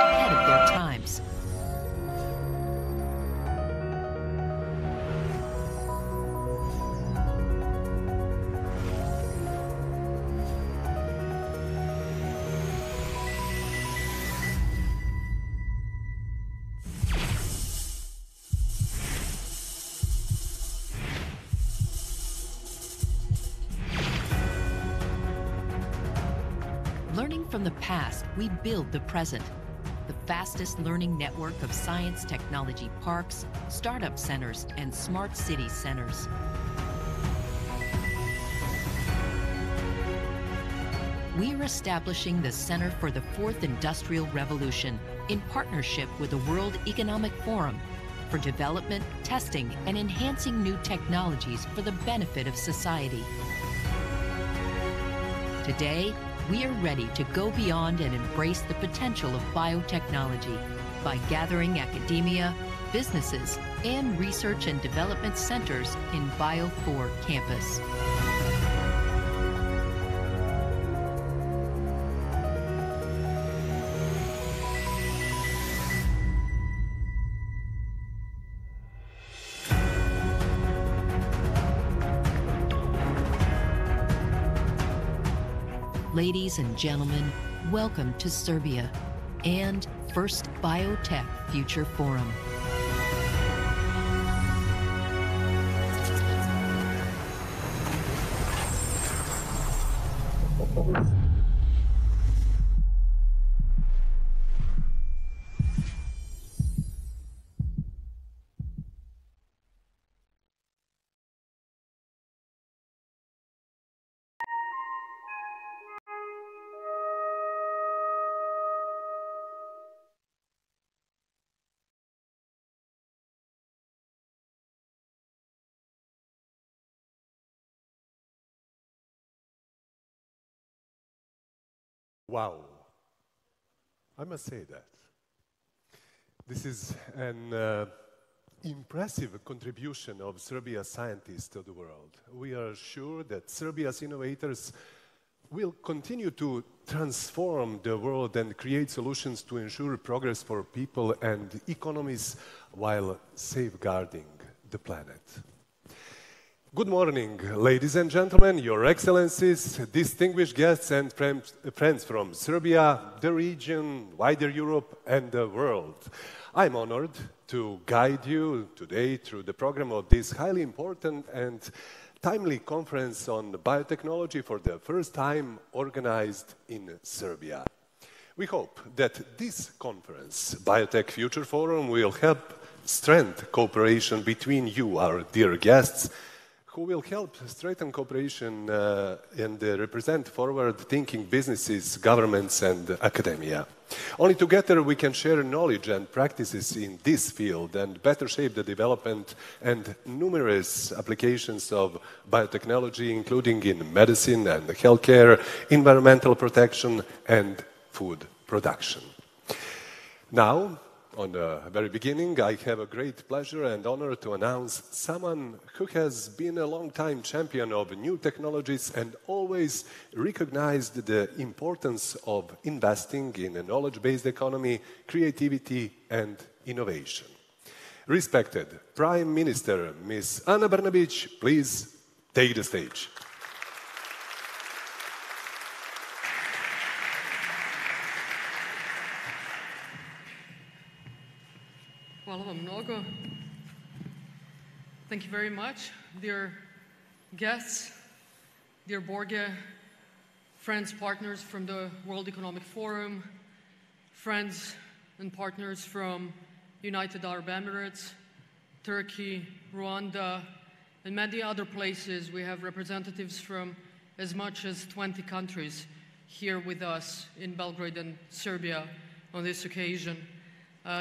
Ahead of their times. Learning from the past, we build the present. The fastest learning network of science technology parks, startup centers, and smart city centers. We are establishing the Center for the Fourth Industrial Revolution in partnership with the World Economic Forum for development, testing, and enhancing new technologies for the benefit of society. Today, we are ready to go beyond and embrace the potential of biotechnology by gathering academia, businesses, and research and development centers in Bio4 campus. Ladies and gentlemen, welcome to Serbia and First Biotech Future Forum. Wow, I must say that. This is an impressive contribution of Serbia's scientists to the world. We are sure that Serbia's innovators will continue to transform the world and create solutions to ensure progress for people and economies while safeguarding the planet. Good morning, ladies and gentlemen, Your Excellencies, distinguished guests and friends from Serbia, the region, wider Europe, and the world. I'm honored to guide you today through the program of this highly important and timely conference on biotechnology for the first time organized in Serbia. We hope that this conference, Biotech Future Forum, will help strengthen cooperation between you, our dear guests, who will help strengthen cooperation and represent forward-thinking businesses, governments, and academia. Only together we can share knowledge and practices in this field and better shape the development and numerous applications of biotechnology, including in medicine and healthcare, environmental protection, and food production. Now, on the very beginning, I have a great pleasure and honor to announce someone who has been a long-time champion of new technologies and always recognized the importance of investing in a knowledge-based economy, creativity, and innovation. Respected Prime Minister, Ms. Ana Brnabić, please take the stage. Hvala vam mnogo. Thank you very much, dear guests, dear Borge, friends, partners from the World Economic Forum, friends and partners from United Arab Emirates, Turkey, Rwanda, and many other places. We have representatives from as much as 20 countries here with us in Belgrade and Serbia on this occasion.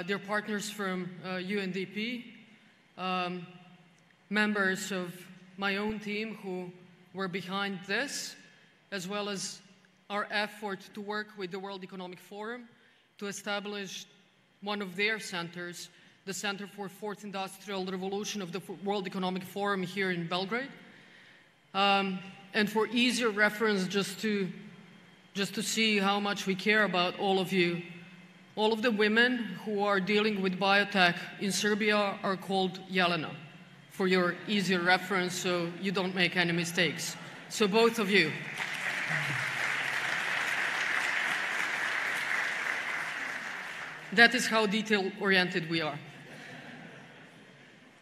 They're partners from UNDP, members of my own team who were behind this, as well as our effort to work with the World Economic Forum to establish one of their centers, the Center for Fourth Industrial Revolution of the World Economic Forum here in Belgrade. And for easier reference, just to see how much we care about all of you, all of the women who are dealing with biotech in Serbia are called Jelena, for your easier reference so you don't make any mistakes. So both of you. That is how detail-oriented we are.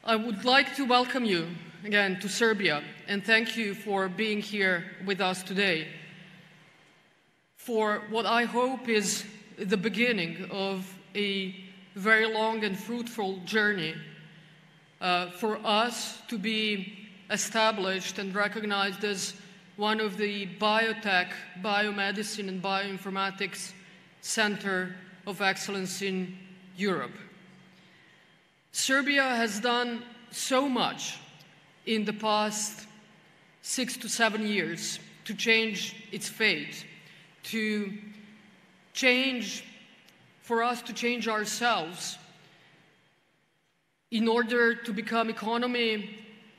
I would like to welcome you again to Serbia and thank you for being here with us today for what I hope is the beginning of a very long and fruitful journey for us to be established and recognized as one of the biotech, biomedicine, and bioinformatics center of excellence in Europe. Serbia has done so much in the past 6 to 7 years to change its fate, for us to change ourselves in order to become economy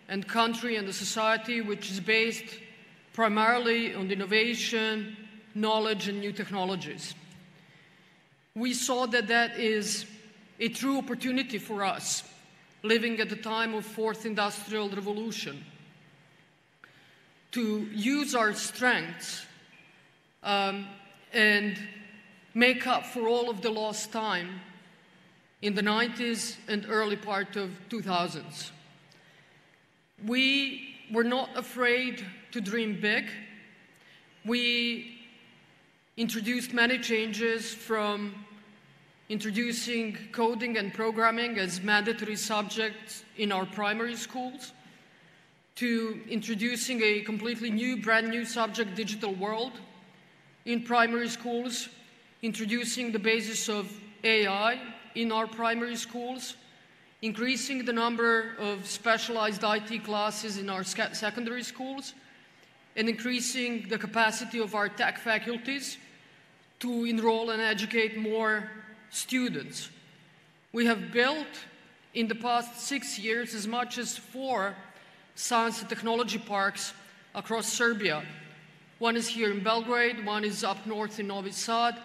and country and a society which is based primarily on innovation, knowledge, and new technologies. We saw that that is a true opportunity for us, living at the time of Fourth Industrial Revolution, to use our strengths and make up for all of the lost time in the 90s and early part of 2000s. We were not afraid to dream big. We introduced many changes, from introducing coding and programming as mandatory subjects in our primary schools, to introducing a completely new, brand new subject, digital world, in primary schools, introducing the basis of AI in our primary schools, increasing the number of specialized IT classes in our secondary schools, and increasing the capacity of our tech faculties to enroll and educate more students. We have built in the past 6 years as much as 4 science and technology parks across Serbia. One is here in Belgrade, one is up north in Novi Sad,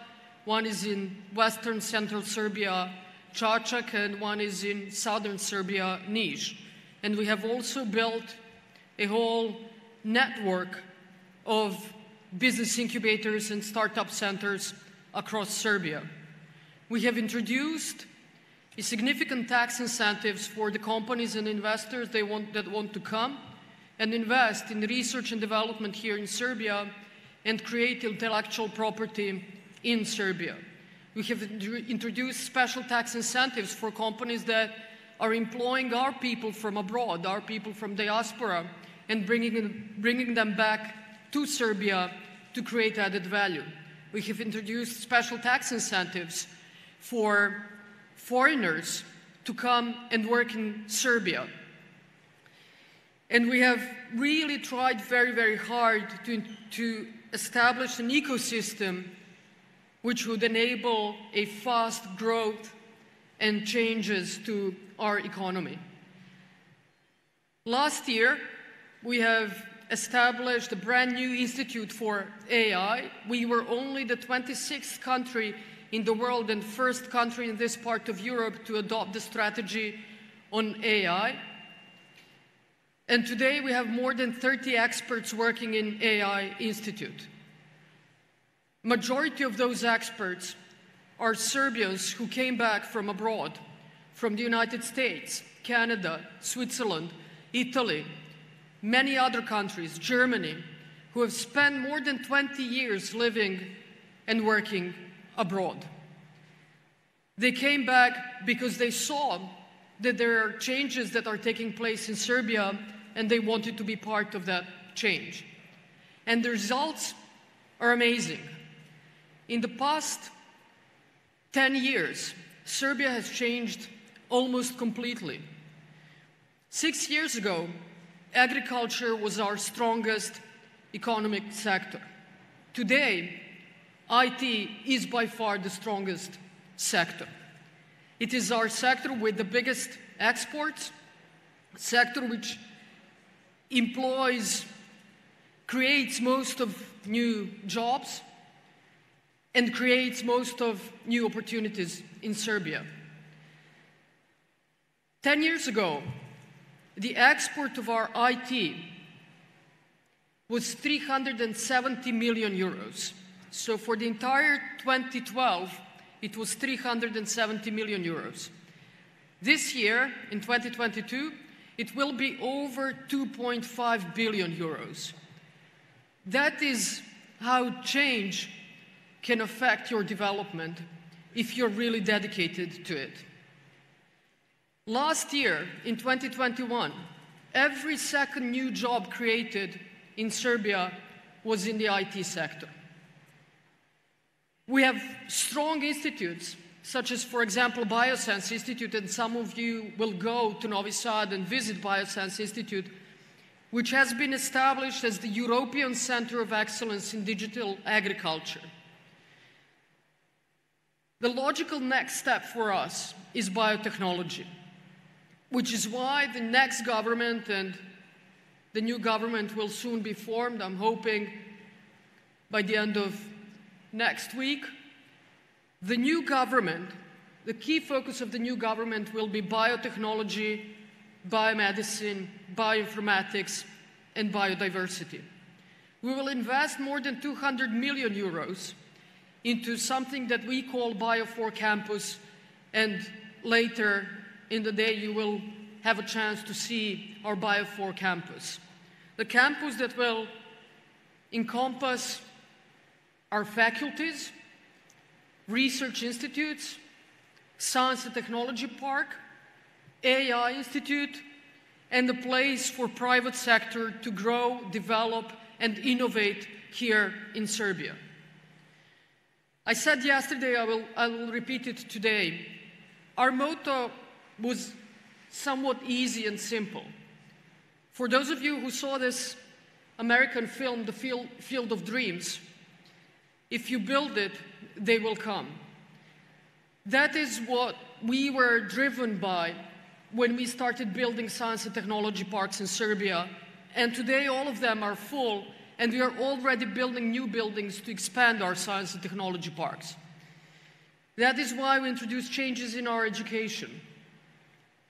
one is in western central Serbia, Čačak, and one is in southern Serbia, Niš. And we have also built a whole network of business incubators and startup centers across Serbia. We have introduced significant tax incentives for the companies and investors that want to come and invest in research and development here in Serbia and create intellectual property in Serbia. We have introduced special tax incentives for companies that are employing our people from abroad, our people from diaspora, and bringing them back to Serbia to create added value. We have introduced special tax incentives for foreigners to come and work in Serbia. And we have really tried very, very hard to establish an ecosystem which would enable a fast growth and changes to our economy. Last year, we have established a brand new institute for AI. We were only the 26th country in the world and first country in this part of Europe to adopt the strategy on AI. And today we have more than 30 experts working in AI Institute. Majority of those experts are Serbians who came back from abroad, from the United States, Canada, Switzerland, Italy, many other countries, Germany, who have spent more than 20 years living and working abroad. They came back because they saw that there are changes that are taking place in Serbia and they wanted to be part of that change. And the results are amazing. In the past 10 years, Serbia has changed almost completely. 6 years ago, agriculture was our strongest economic sector. Today, IT is by far the strongest sector. It is our sector with the biggest exports, sector which employs, creates most of new jobs, and creates most of new opportunities in Serbia. 10 years ago, the export of our IT was 370 million euros. So for the entire 2012, it was 370 million euros. This year, in 2022, it will be over 2.5 billion euros. That is how change can affect your development if you're really dedicated to it. Last year, in 2021, every second new job created in Serbia was in the IT sector. We have strong institutes, such as, for example, Biosense Institute, and some of you will go to Novi Sad and visit Biosense Institute, which has been established as the European Center of Excellence in Digital Agriculture. The logical next step for us is biotechnology, which is why the next government, and the new government will soon be formed, I'm hoping by the end of next week. The new government, the key focus of the new government will be biotechnology, biomedicine, bioinformatics, and biodiversity. We will invest more than 200 million euros into something that we call Bio4 Campus, and later in the day you will have a chance to see our Bio4 Campus. The campus that will encompass our faculties, research institutes, science and technology park, AI institute, and a place for private sector to grow, develop, and innovate here in Serbia. I said yesterday, I will repeat it today. Our motto was somewhat easy and simple. For those of you who saw this American film, The Field of Dreams, if you build it, they will come. That is what we were driven by when we started building science and technology parks in Serbia, and today all of them are full, and we are already building new buildings to expand our science and technology parks. That is why we introduced changes in our education.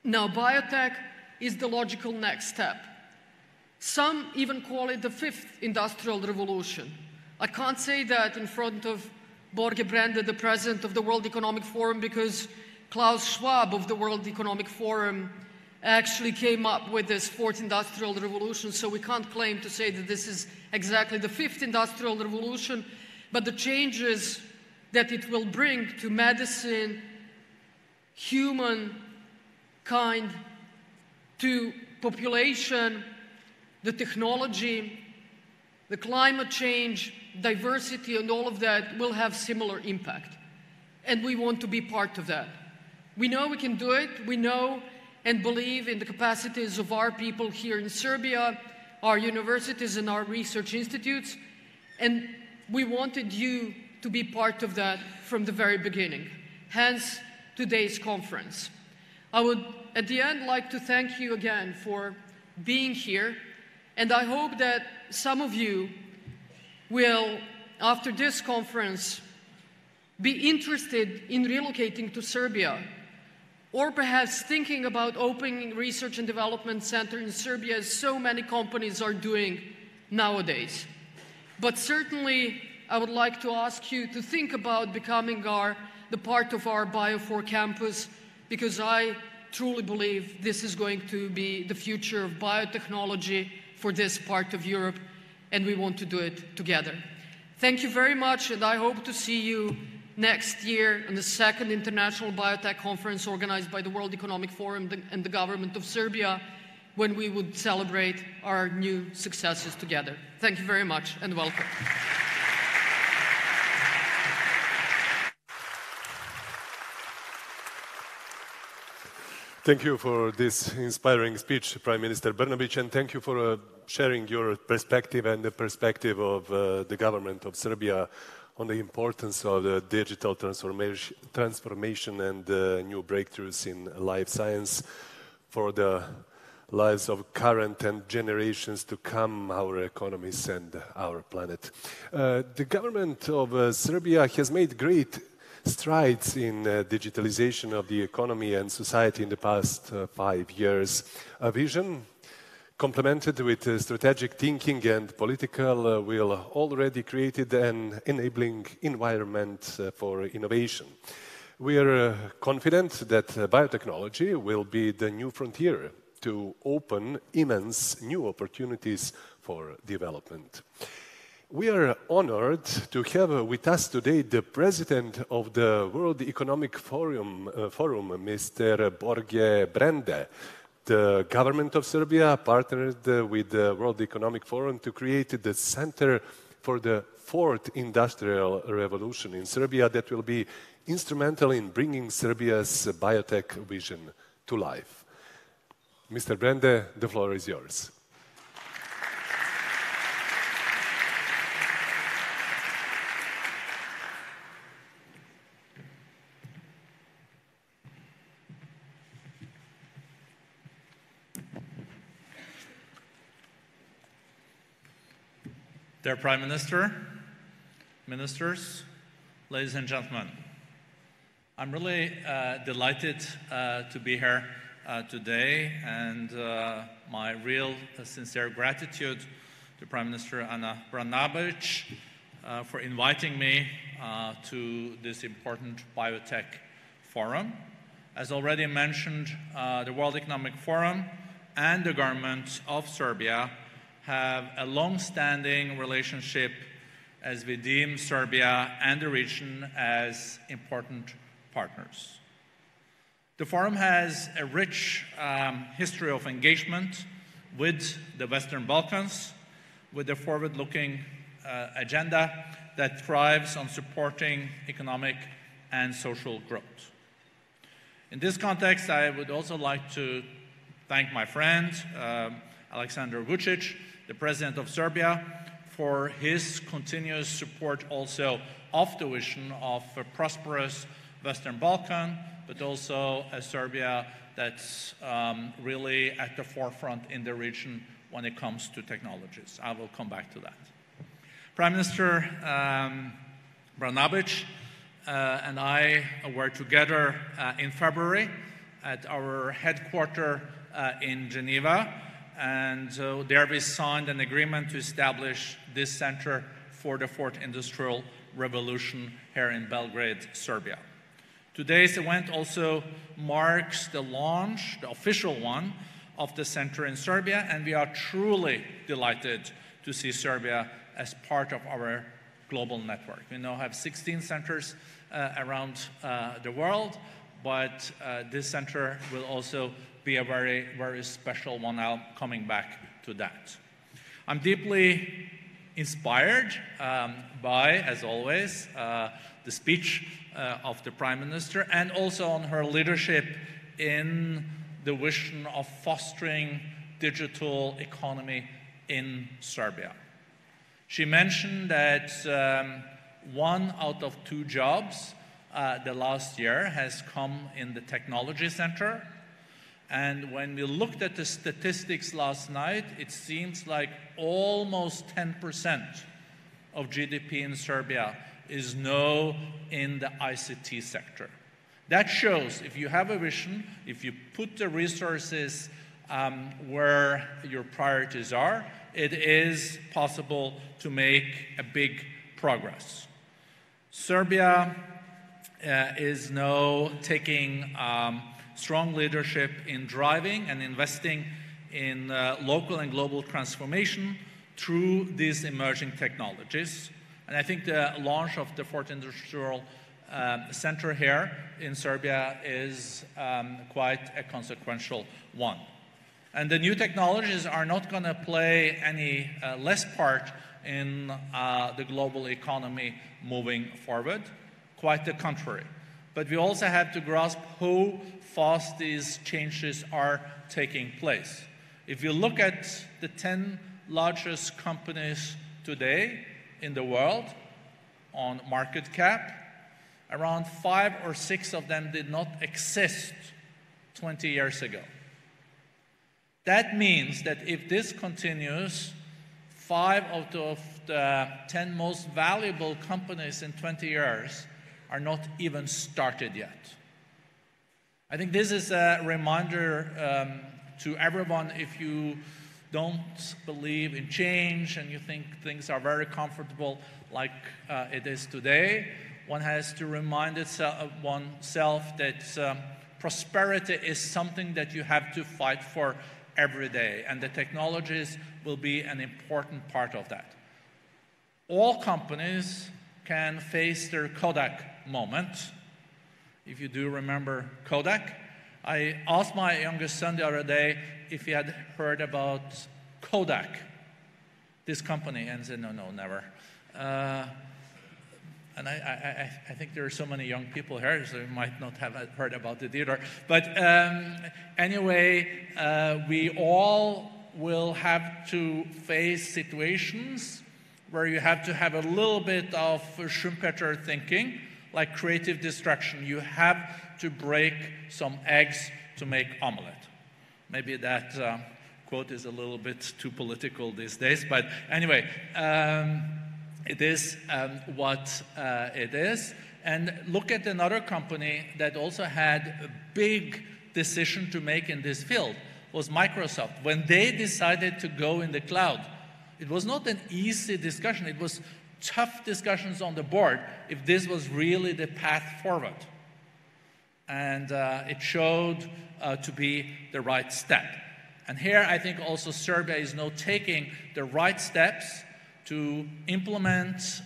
Now, biotech is the logical next step. Some even call it the fifth industrial revolution. I can't say that in front of Borge Brende, the president of the World Economic Forum, because Klaus Schwab of the World Economic Forum actually came up with this fourth industrial revolution, so we can't claim to say that this is exactly the fifth industrial revolution, but the changes that it will bring to medicine, humankind, to population, the technology, the climate change, diversity, and all of that will have similar impact. And we want to be part of that. We know we can do it. We know and believe in the capacities of our people here in Serbia, our universities and our research institutes, and we wanted you to be part of that from the very beginning, hence today's conference. I would, at the end, like to thank you again for being here, and I hope that some of you will, after this conference, be interested in relocating to Serbia, or perhaps thinking about opening a research and development center in Serbia, as so many companies are doing nowadays. But certainly, I would like to ask you to think about becoming the part of our Bio4 campus, because I truly believe this is going to be the future of biotechnology for this part of Europe, and we want to do it together. Thank you very much, and I hope to see you next year in the second International Biotech Conference organized by the World Economic Forum and the government of Serbia when we would celebrate our new successes together. Thank you very much and welcome. Thank you for this inspiring speech, Prime Minister Brnabić, and thank you for sharing your perspective and the perspective of the government of Serbia on the importance of the digital transformation and new breakthroughs in life science for the lives of current and generations to come, our economies and our planet. The government of Serbia has made great strides in digitalization of the economy and society in the past 5 years. A vision complemented with strategic thinking and political will already created an enabling environment for innovation. We are confident that biotechnology will be the new frontier to open immense new opportunities for development. We are honored to have with us today the President of the World Economic Forum, Mr. Borge Brende. The government of Serbia partnered with the World Economic Forum to create the Center for the Fourth Industrial Revolution in Serbia that will be instrumental in bringing Serbia's biotech vision to life. Mr. Brende, the floor is yours. Dear Prime Minister, ministers, ladies and gentlemen, I'm really delighted to be here today, and my real sincere gratitude to Prime Minister Ana Brnabić for inviting me to this important biotech forum. As already mentioned, the World Economic Forum and the government of Serbia have a long-standing relationship as we deem Serbia and the region as important partners. The forum has a rich history of engagement with the Western Balkans, with a forward-looking agenda that thrives on supporting economic and social growth. In this context, I would also like to thank my friend, Aleksandar Vučić, the President of Serbia, for his continuous support also of the vision of a prosperous Western Balkan, but also a Serbia that's really at the forefront in the region when it comes to technologies. I will come back to that. Prime Minister Brnabić and I were together in February at our headquarters in Geneva, and there we signed an agreement to establish this Center for the Fourth Industrial Revolution here in Belgrade, Serbia. Today's event also marks the launch, the official one, of the center in Serbia, and we are truly delighted to see Serbia as part of our global network. We now have 16 centers around the world, but this center will also be a very, very special one. Now, coming back to that. I'm deeply inspired by, as always, the speech of the Prime Minister, and also on her leadership in the vision of fostering digital economy in Serbia. She mentioned that 1 out of 2 jobs the last year has come in the technology center. And when we looked at the statistics last night, it seems like almost 10% of GDP in Serbia is now in the ICT sector. That shows if you have a vision, if you put the resources where your priorities are, it is possible to make a big progress. Serbia is now taking strong leadership in driving and investing in local and global transformation through these emerging technologies. And I think the launch of the Fourth Industrial Center here in Serbia is quite a consequential one. And the new technologies are not going to play any less part in the global economy moving forward. Quite the contrary. But we also have to grasp how fast these changes are taking place. If you look at the 10 largest companies today in the world on market cap, around 5 or 6 of them did not exist 20 years ago. That means that if this continues, 5 out of the 10 most valuable companies in 20 years are not even started yet. I think this is a reminder to everyone. If you don't believe in change and you think things are very comfortable like it is today, one has to remind oneself that prosperity is something that you have to fight for every day, and the technologies will be an important part of that. All companies can face their Kodak moment. If you do remember Kodak, I asked my youngest son the other day if he had heard about Kodak, this company, and he said, no, never. And I think there are so many young people here, so you might not have heard about it either. But anyway, we all will have to face situations where you have to have a little bit of Schumpeter thinking, like creative destruction. You have to break some eggs to make omelette. Maybe that quote is a little bit too political these days, but anyway, it is what it is. And look at another company that also had a big decision to make in this field, was Microsoft. When they decided to go in the cloud, it was not an easy discussion. It was tough discussions on the board if this was really the path forward. And it showed to be the right step. And here I think also Serbia is now taking the right steps to implement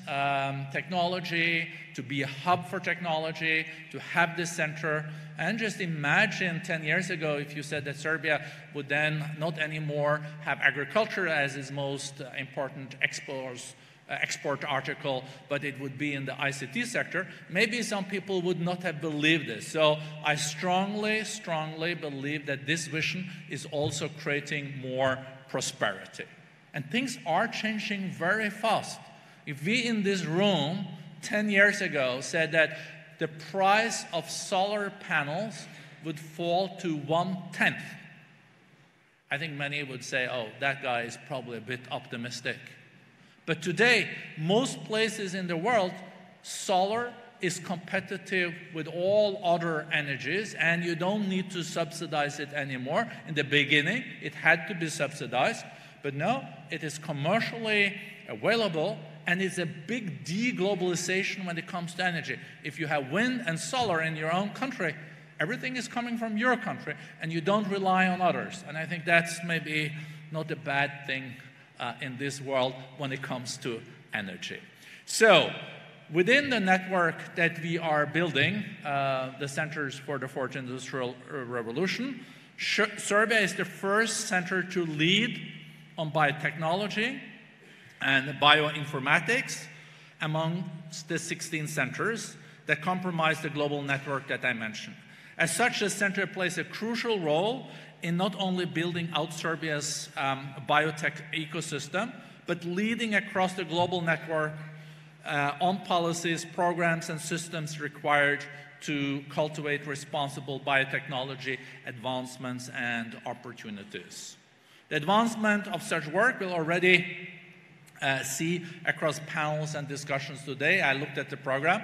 technology, to be a hub for technology, to have this center. And just imagine 10 years ago if you said that Serbia would then not anymore have agriculture as its most important export article, but it would be in the ICT sector. Maybe some people would not have believed this. So I strongly, strongly believe that this vision is also creating more prosperity. And things are changing very fast. If we in this room 10 years ago said that the price of solar panels would fall to 1/10, I think many would say, oh, that guy is probably a bit optimistic. But today, most places in the world, solar is competitive with all other energies, and you don't need to subsidize it anymore. In the beginning, it had to be subsidized. But now it is commercially available, and it's a big deglobalization when it comes to energy. If you have wind and solar in your own country, everything is coming from your country, and you don't rely on others. And I think that's maybe not a bad thing in this world when it comes to energy. So within the network that we are building, the Centers for the Fourth Industrial Revolution, Serbia is the first center to lead on biotechnology and bioinformatics among the 16 centers that comprise the global network that I mentioned. As such, the center plays a crucial role in not only building out Serbia's biotech ecosystem, but leading across the global network on policies, programs, and systems required to cultivate responsible biotechnology advancements and opportunities. The advancement of such work we'll already see across panels and discussions today. I looked at the program.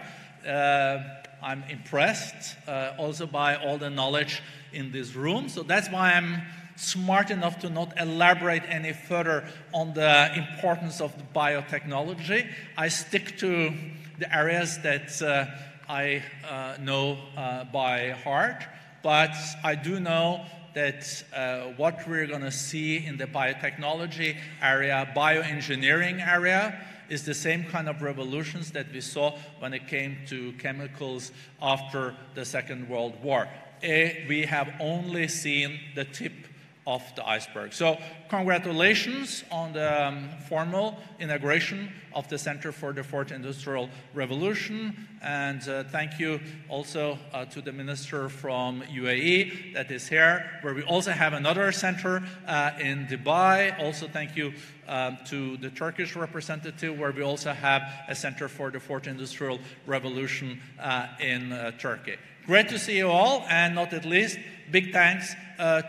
I'm impressed also by all the knowledge in this room. So that's why I'm smart enough to not elaborate any further on the importance of the biotechnology. I stick to the areas that I know by heart, but I do know that what we're going to see in the biotechnology area, bioengineering area, is the same kind of revolutions that we saw when it came to chemicals after the Second World War. We have only seen the tip of the iceberg. So congratulations on the formal inauguration of the Center for the Fourth Industrial Revolution, and thank you also to the minister from UAE that is here, where we also have another center in Dubai. Also thank you to the Turkish representative, where we also have a Center for the Fourth Industrial Revolution in Turkey. Great to see you all, and not at least, big thanks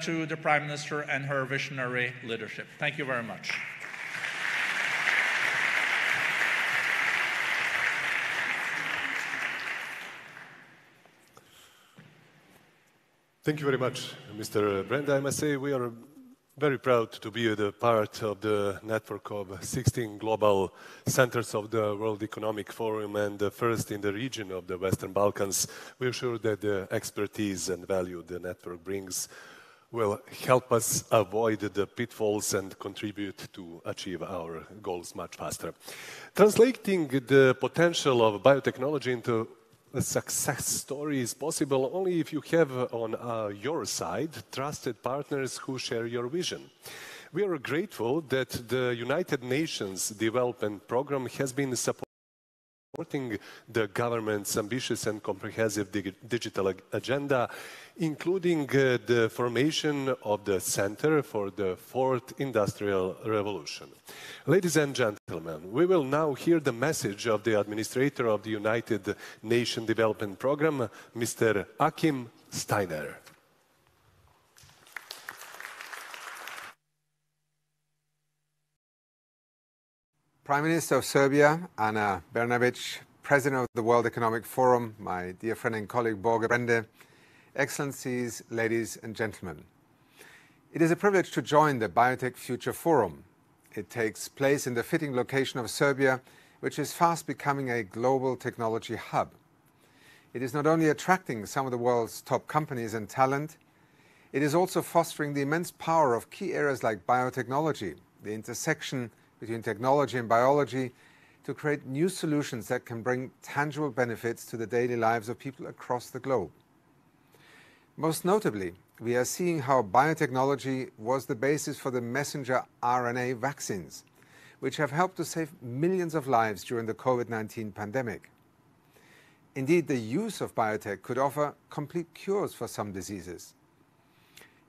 to the Prime Minister and her visionary leadership. Thank you very much. Thank you very much, Mr. Brenda. I must say we are very proud to be the part of the network of 16 global centers of the World Economic Forum and the first in the region of the Western Balkans. We are sure that the expertise and value the network brings will help us avoid the pitfalls and contribute to achieve our goals much faster. Translating the potential of biotechnology into a success story is possible only if you have on your side trusted partners who share your vision. We are grateful that the United Nations Development Programme has been supporting the government's ambitious and comprehensive digital agenda, including the formation of the Center for the Fourth Industrial Revolution. Ladies and gentlemen, we will now hear the message of the administrator of the United Nations Development Programme, Mr. Achim Steiner. Prime Minister of Serbia, Ana Brnabić, President of the World Economic Forum, my dear friend and colleague Borge Brende, Excellencies, ladies and gentlemen. It is a privilege to join the Biotech Future Forum. It takes place in the fitting location of Serbia, which is fast becoming a global technology hub. It is not only attracting some of the world's top companies and talent, it is also fostering the immense power of key areas like biotechnology, the intersection between technology and biology, to create new solutions that can bring tangible benefits to the daily lives of people across the globe. Most notably, we are seeing how biotechnology was the basis for the messenger RNA vaccines, which have helped to save millions of lives during the COVID-19 pandemic. Indeed, the use of biotech could offer complete cures for some diseases.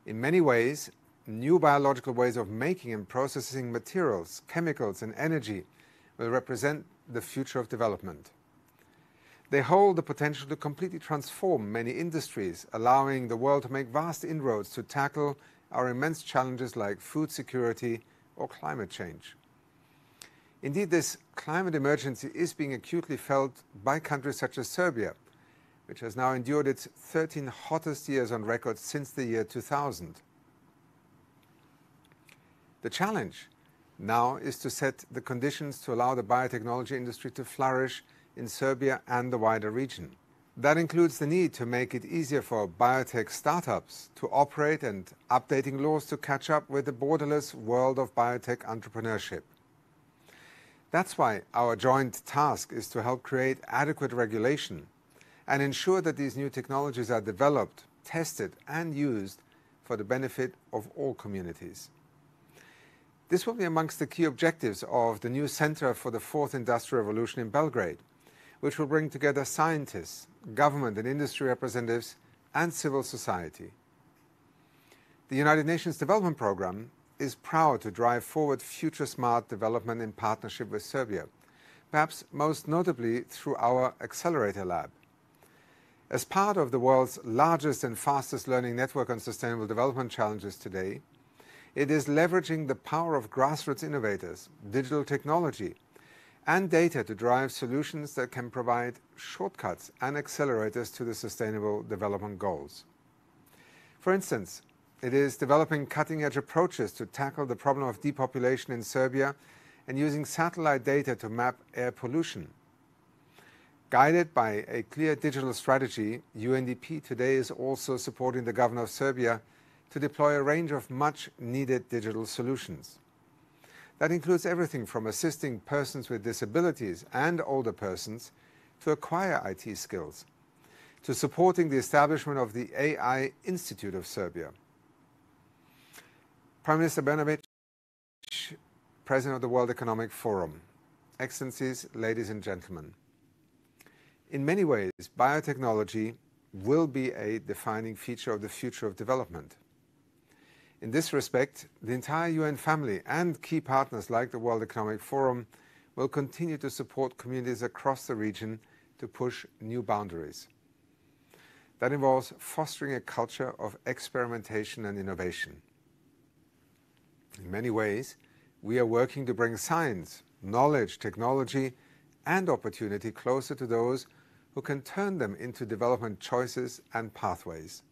In many ways, new biological ways of making and processing materials, chemicals, and energy will represent the future of development. They hold the potential to completely transform many industries, allowing the world to make vast inroads to tackle our immense challenges like food security or climate change. Indeed, this climate emergency is being acutely felt by countries such as Serbia, which has now endured its 13 hottest years on record since the year 2000. The challenge now is to set the conditions to allow the biotechnology industry to flourish in Serbia and the wider region. That includes the need to make it easier for biotech startups to operate and updating laws to catch up with the borderless world of biotech entrepreneurship. That's why our joint task is to help create adequate regulation and ensure that these new technologies are developed, tested, and used for the benefit of all communities. This will be amongst the key objectives of the new Center for the Fourth Industrial Revolution in Belgrade, which will bring together scientists, government and industry representatives, and civil society. The United Nations Development Programme is proud to drive forward future smart development in partnership with Serbia, perhaps most notably through our Accelerator Lab. As part of the world's largest and fastest learning network on sustainable development challenges today, it is leveraging the power of grassroots innovators, digital technology, and data to drive solutions that can provide shortcuts and accelerators to the sustainable development goals. For instance, it is developing cutting-edge approaches to tackle the problem of depopulation in Serbia and using satellite data to map air pollution. Guided by a clear digital strategy, UNDP today is also supporting the government of Serbia to deploy a range of much-needed digital solutions. That includes everything from assisting persons with disabilities and older persons to acquire IT skills, to supporting the establishment of the AI Institute of Serbia. Prime Minister Brnabić, President of the World Economic Forum, Excellencies, ladies and gentlemen. In many ways, biotechnology will be a defining feature of the future of development. In this respect, the entire UN family and key partners like the World Economic Forum will continue to support communities across the region to push new boundaries. That involves fostering a culture of experimentation and innovation. In many ways, we are working to bring science, knowledge, technology, and opportunity closer to those who can turn them into development choices and pathways.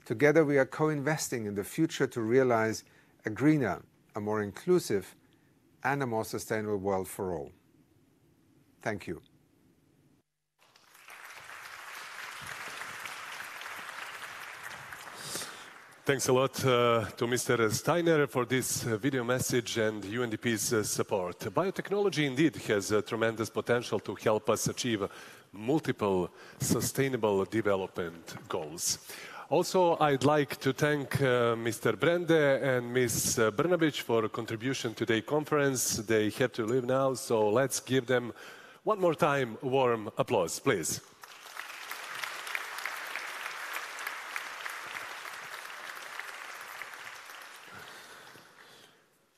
Together, we are co-investing in the future to realize a greener, a more inclusive, and a more sustainable world for all. Thank you. Thanks a lot to Mr. Steiner for this video message and UNDP's support. Biotechnology indeed has tremendous potential to help us achieve multiple sustainable development goals. Also, I'd like to thank Mr. Brende and Ms. Brnabić for contribution to the conference. They have to leave now, so let's give them one more time a warm applause, please.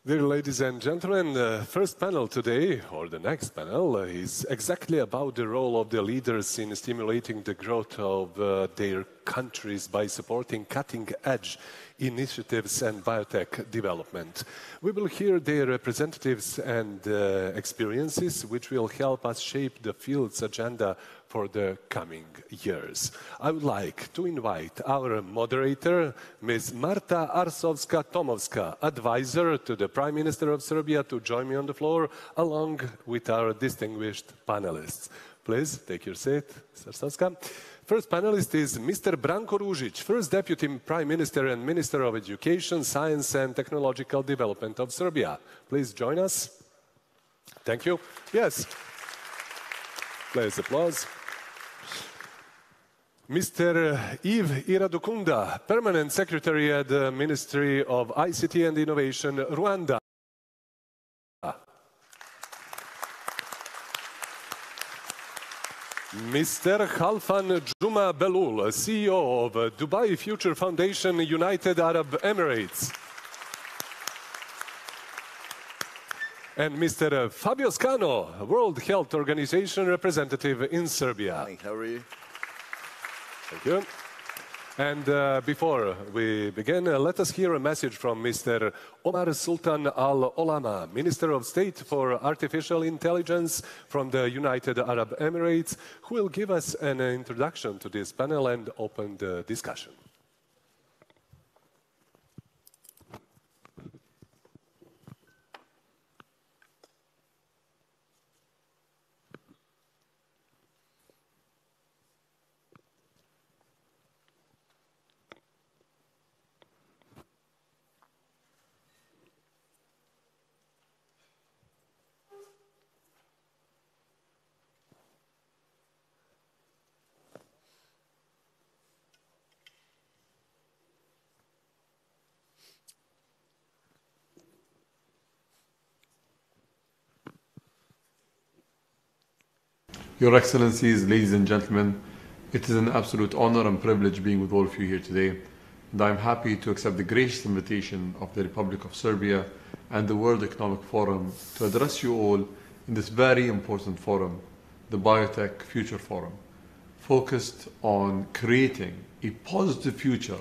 Dear ladies and gentlemen, the first panel today, or the next panel, is exactly about the role of the leaders in stimulating the growth of their countries by supporting cutting-edge initiatives and biotech development. We will hear their representatives and experiences, which will help us shape the field's agenda for the coming years. I would like to invite our moderator, Ms. Marta Arsovska-Tomovska, advisor to the Prime Minister of Serbia, to join me on the floor, along with our distinguished panelists. Please take your seat, Ms. Arsovska. First panelist is Mr. Branko Ružić, First Deputy Prime Minister and Minister of Education, Science and Technological Development of Serbia. Please join us. Thank you. Yes. Please applause. Mr. Yves Iradukunda, Permanent Secretary at the Ministry of ICT and Innovation, Rwanda. Mr. Khalfan Juma Belul, CEO of Dubai Future Foundation, United Arab Emirates. And Mr. Fabio Scano, World Health Organization representative in Serbia. Hi, how are you? Thank you. And before we begin, let us hear a message from Mr. Omar Sultan Al-Olama, Minister of State for Artificial Intelligence from the United Arab Emirates, who will give us an introduction to this panel and open the discussion. Your Excellencies, ladies and gentlemen, it is an absolute honor and privilege being with all of you here today, and I am happy to accept the gracious invitation of the Republic of Serbia and the World Economic Forum to address you all in this very important forum, the Biotech Future Forum, focused on creating a positive future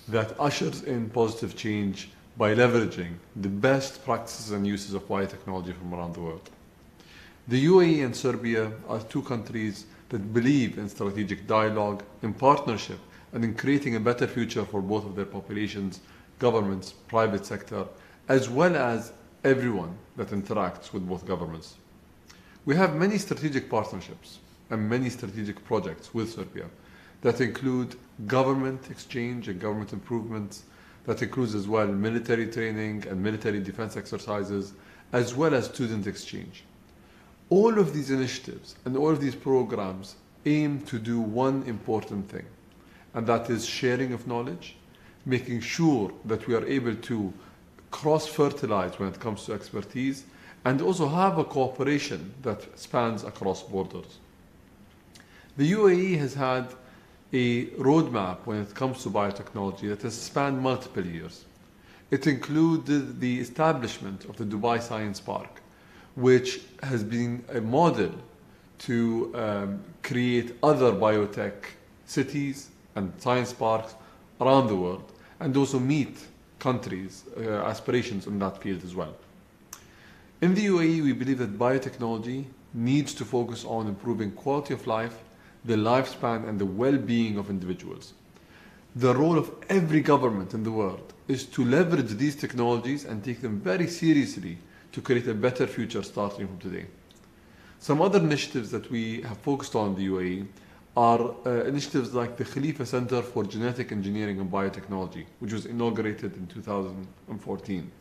that ushers in positive change by leveraging the best practices and uses of biotechnology from around the world. The UAE and Serbia are two countries that believe in strategic dialogue, in partnership, and in creating a better future for both of their populations, governments, private sector, as well as everyone that interacts with both governments. We have many strategic partnerships and many strategic projects with Serbia that include government exchange and government improvements, that includes as well military training and military defense exercises, as well as student exchange. All of these initiatives and all of these programs aim to do one important thing, and that is sharing of knowledge, making sure that we are able to cross-fertilize when it comes to expertise, and also have a cooperation that spans across borders. The UAE has had a roadmap when it comes to biotechnology that has spanned multiple years. It included the establishment of the Dubai Science Park, which has been a model to create other biotech cities and science parks around the world, and also meet countries' aspirations in that field as well. In the UAE, we believe that biotechnology needs to focus on improving quality of life, the lifespan, and the well-being of individuals. The role of every government in the world is to leverage these technologies and take them very seriously to create a better future starting from today. Some other initiatives that we have focused on in the UAE are initiatives like the Khalifa Center for Genetic Engineering and Biotechnology, which was inaugurated in 2014.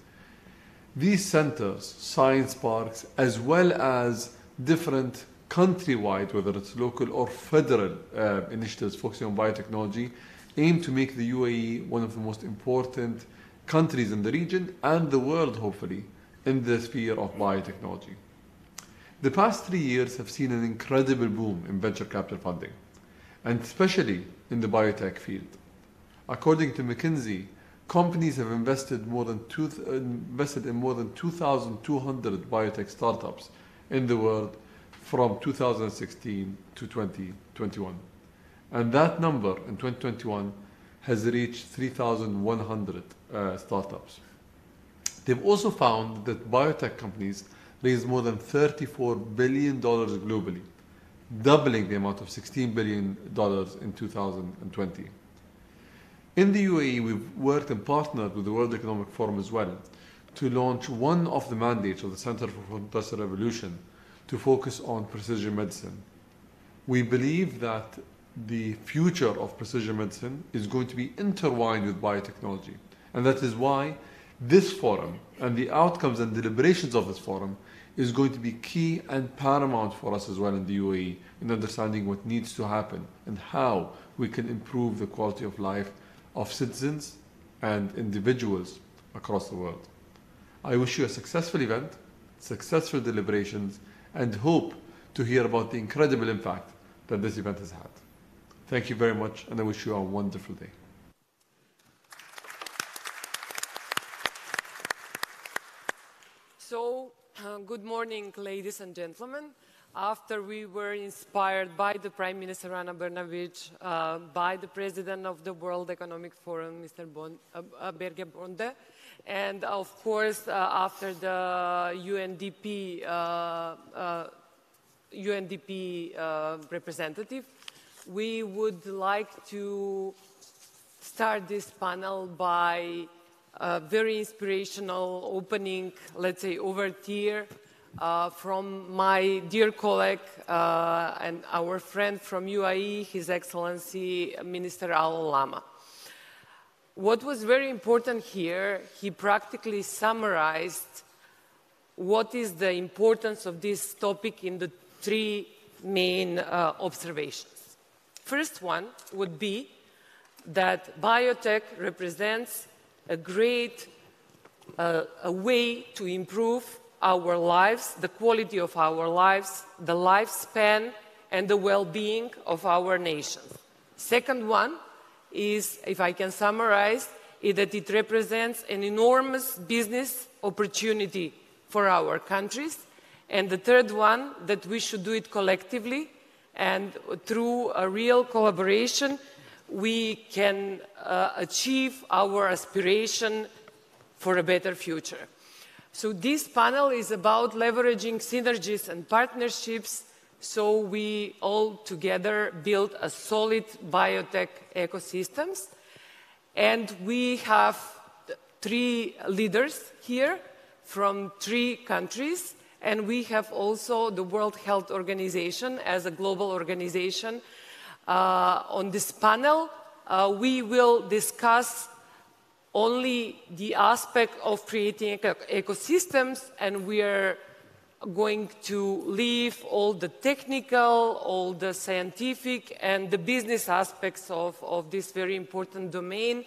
These centers, science parks, as well as different countrywide, whether it's local or federal initiatives focusing on biotechnology, aim to make the UAE one of the most important countries in the region and the world, hopefully, in the sphere of biotechnology. The past 3 years have seen an incredible boom in venture capital funding, and especially in the biotech field. According to McKinsey, companies have invested in more than 2,200 biotech startups in the world from 2016 to 2021. And that number in 2021 has reached 3,100 startups. They've also found that biotech companies raised more than $34 billion globally, doubling the amount of $16 billion in 2020. In the UAE, we've worked and partnered with the World Economic Forum as well to launch one of the mandates of the Center for Industrial Revolution to focus on precision medicine. We believe that the future of precision medicine is going to be intertwined with biotechnology. And that is why this forum and the outcomes and deliberations of this forum is going to be key and paramount for us as well in the UAE in understanding what needs to happen and how we can improve the quality of life of citizens and individuals across the world. I wish you a successful event, successful deliberations, and hope to hear about the incredible impact that this event has had. Thank you very much, and I wish you a wonderful day. So, good morning, ladies and gentlemen. After we were inspired by the Prime Minister Ana Brnabić, by the President of the World Economic Forum, Mr. Berge Bonde, and of course, after the UNDP representative, we would like to start this panel by a very inspirational opening, let's say, overture from my dear colleague and our friend from UAE, His Excellency Minister Alo.rs. What was very important here, he practically summarized what is the importance of this topic in the three main observations. First one would be that biotech represents a great way to improve our lives, the quality of our lives, the lifespan, and the well-being of our nations. Second one is, if I can summarize, is that it represents an enormous business opportunity for our countries. And the third one, that we should do it collectively, and through a real collaboration, we can achieve our aspiration for a better future. So this panel is about leveraging synergies and partnerships so we all together build a solid biotech ecosystems. And we have three leaders here from 3 countries, and we have also the World Health Organization as a global organization. On this panel, we will discuss only the aspect of creating ecosystems, and we are going to leave all the technical, all the scientific, and the business aspects of this very important domain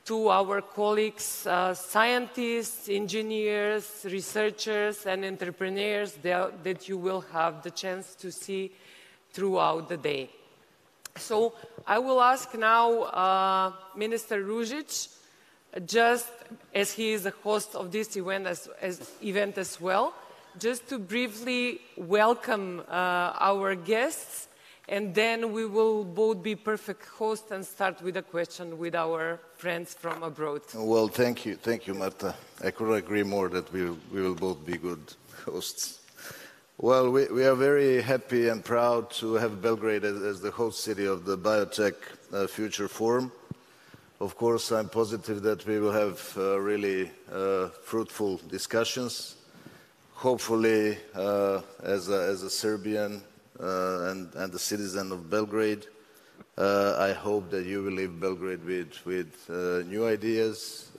to our colleagues, scientists, engineers, researchers, and entrepreneurs that you will have the chance to see throughout the day. So I will ask now Minister Ružić, just as he is the host of this event as well, just to briefly welcome our guests, and then we will both be perfect hosts and start with a question with our friends from abroad. Well, thank you, Marta. I couldn't agree more that we will both be good hosts. Well, we are very happy and proud to have Belgrade as the host city of the Biotech Future Forum. Of course, I'm positive that we will have really fruitful discussions. Hopefully, as a Serbian and a citizen of Belgrade, I hope that you will leave Belgrade with new ideas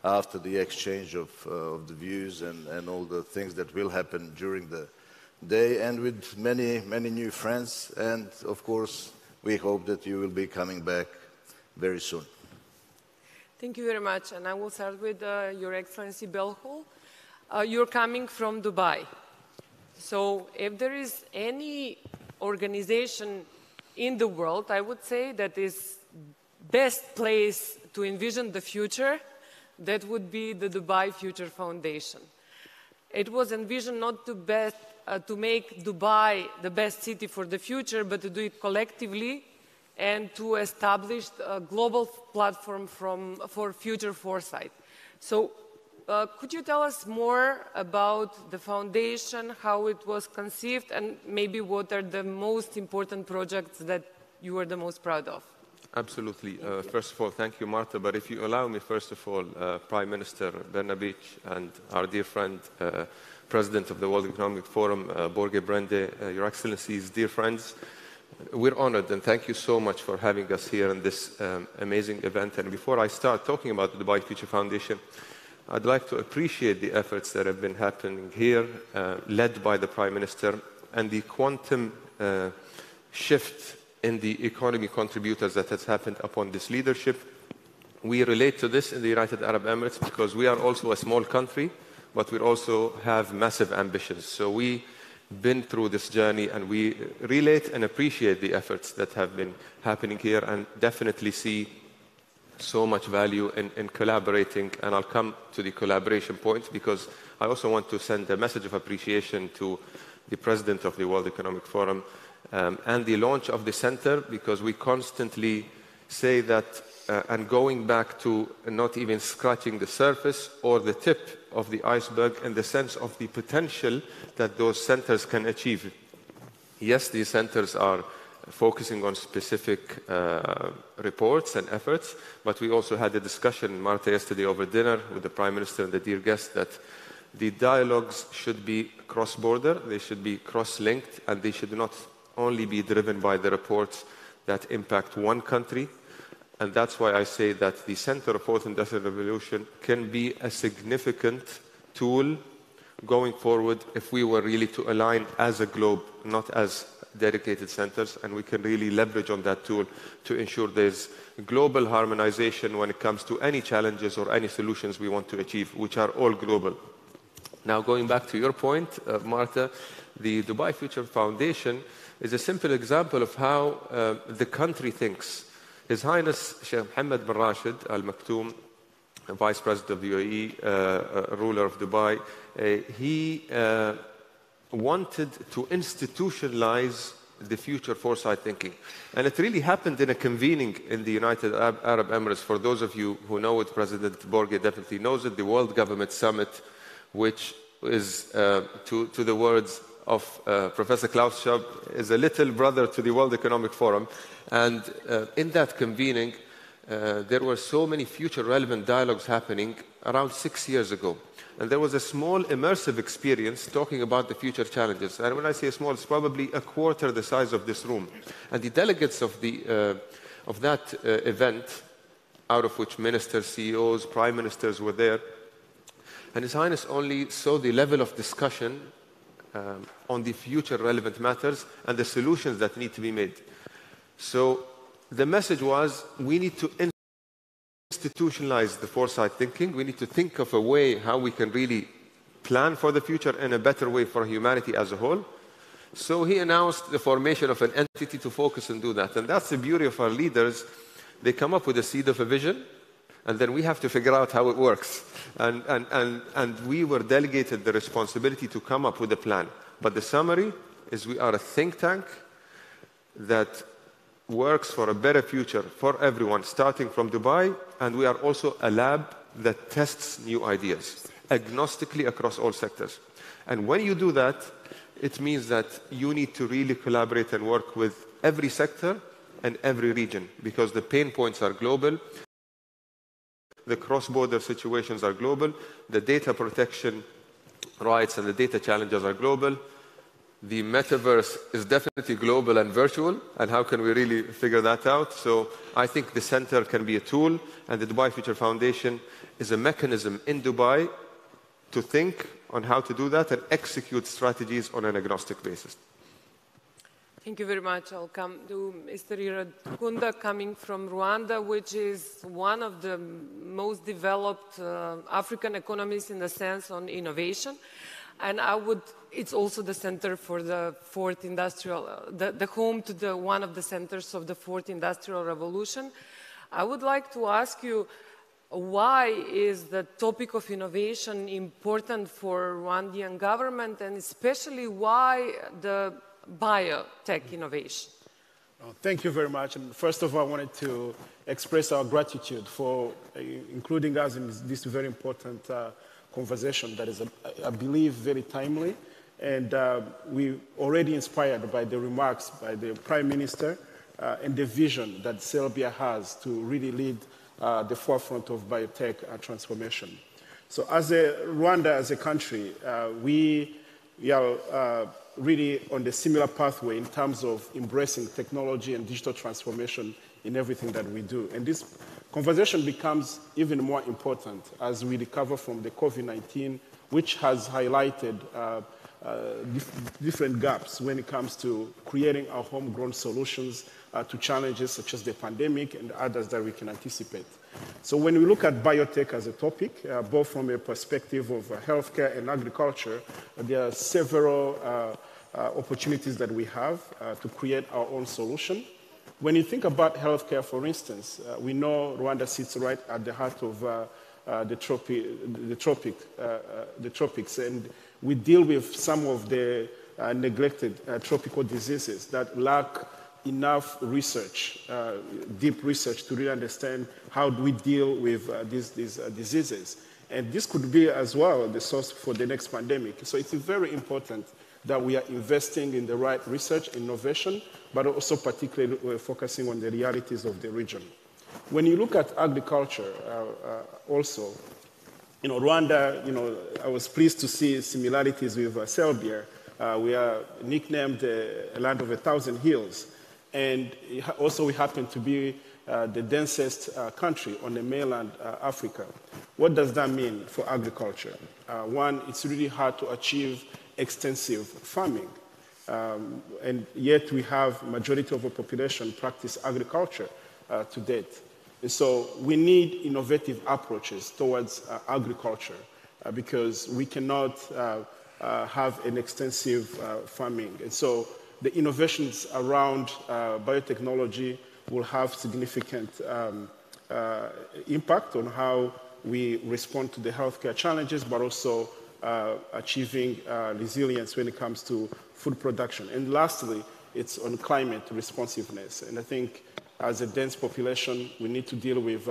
after the exchange of the views and all the things that will happen during the day, and with many new friends. And of course, we hope that you will be coming back very soon. Thank you very much. And I will start with Your Excellency Belhol. You're coming from Dubai. So if there is any organization in the world, I would say, that is best place to envision the future, that would be the Dubai Future Foundation. It was envisioned not to make Dubai the best city for the future, but to do it collectively and to establish a global platform for future foresight. So could you tell us more about the foundation, how it was conceived, and maybe what are the most important projects that you are the most proud of? Absolutely. First of all, thank you, Marta. But if you allow me, first of all, Prime Minister Brnabić and our dear friend, President of the World Economic Forum, Borge Brende, Your Excellencies, dear friends, we're honored and thank you so much for having us here in this amazing event. And before I start talking about the Dubai Future Foundation, I'd like to appreciate the efforts that have been happening here, led by the Prime Minister, and the quantum shift in the economy contributors that has happened upon this leadership. We relate to this in the United Arab Emirates because we are also a small country, but we also have massive ambitions. So we've been through this journey, and we relate and appreciate the efforts that have been happening here, and definitely see so much value in collaborating. And I'll come to the collaboration point, because I also want to send a message of appreciation to the President of the World Economic Forum and the launch of the center, because we constantly say that, and going back to not even scratching the surface or the tip of the iceberg in the sense of the potential that those centers can achieve. Yes, these centers are focusing on specific reports and efforts, but we also had a discussion, Marta, yesterday over dinner with the Prime Minister and the dear guest, that the dialogues should be cross-border, they should be cross-linked, and they should not only be driven by the reports that impact one country. And that's why I say that the Center of Fourth Industrial Revolution can be a significant tool going forward if we were really to align as a globe, not as dedicated centers, and we can really leverage on that tool to ensure there's global harmonization when it comes to any challenges or any solutions we want to achieve, which are all global. Now, going back to your point, Marta, the Dubai Future Foundation is a simple example of how the country thinks. His Highness Sheikh Mohammed bin Rashid Al Maktoum, Vice President of the UAE, ruler of Dubai, he wanted to institutionalize the future foresight thinking. And it really happened in a convening in the United Arab Emirates. For those of you who know it, President Borge definitely knows it, the World Government Summit, which is, to the words of Professor Klaus Schwab, is a little brother to the World Economic Forum. And in that convening, there were so many future relevant dialogues happening around 6 years ago. And there was a small immersive experience talking about the future challenges. And when I say small, it's probably a quarter the size of this room. And the delegates of that event, out of which ministers, CEOs, prime ministers were there, and His Highness only saw the level of discussion on the future relevant matters and the solutions that need to be made. So the message was, we need to institutionalize the foresight thinking. We need to think of a way how we can really plan for the future in a better way for humanity as a whole. So he announced the formation of an entity to focus and do that. And that's the beauty of our leaders. They come up with a seed of a vision, and then we have to figure out how it works. And we were delegated the responsibility to come up with a plan. But the summary is we are a think tank that works for a better future for everyone, starting from Dubai, and we are also a lab that tests new ideas, agnostically across all sectors. And when you do that, it means that you need to really collaborate and work with every sector and every region, because the pain points are global, the cross-border situations are global, the data protection rights and the data challenges are global. The metaverse is definitely global and virtual, and how can we really figure that out? So I think the center can be a tool, and the Dubai Future Foundation is a mechanism in Dubai to think on how to do that and execute strategies on an agnostic basis. Thank you very much. I'll come to Mr. Iradukunda, coming from Rwanda, which is one of the most developed African economies in the sense on innovation. And it's also the center for the fourth industrial, the home to one of the centers of the fourth industrial revolution. I would like to ask you, why is the topic of innovation important for Rwandan government, and especially why the biotech innovation? Thank you very much. And first of all, I wanted to express our gratitude for including us in this very important conversation that is, I believe, very timely. And we already inspired by the remarks by the Prime Minister and the vision that Serbia has to really lead the forefront of biotech transformation. So as Rwanda, as a country, we are really on the similar pathway in terms of embracing technology and digital transformation in everything that we do. And this conversation becomes even more important as we recover from the COVID-19, which has highlighted different gaps when it comes to creating our homegrown solutions to challenges such as the pandemic and others that we can anticipate. So when we look at biotech as a topic, both from a perspective of healthcare and agriculture, there are several opportunities that we have to create our own solution. When you think about healthcare, for instance, we know Rwanda sits right at the heart of the tropics, and we deal with some of the neglected tropical diseases that lack enough research, deep research, to really understand how do we deal with these diseases. And this could be as well the source for the next pandemic. So it's very important that we are investing in the right research, innovation, but also particularly focusing on the realities of the region. When you look at agriculture also, Rwanda, I was pleased to see similarities with Serbia. We are nicknamed the land of 1,000 hills. And also we happen to be the densest country on the mainland Africa. What does that mean for agriculture? One, it's really hard to achieve extensive farming. And yet we have majority of the population practice agriculture to date. And so we need innovative approaches towards agriculture because we cannot have an extensive farming. And so the innovations around biotechnology will have significant impact on how we respond to the healthcare challenges, but also achieving resilience when it comes to food production. And lastly, it's on climate responsiveness. And I think as a dense population, we need to deal with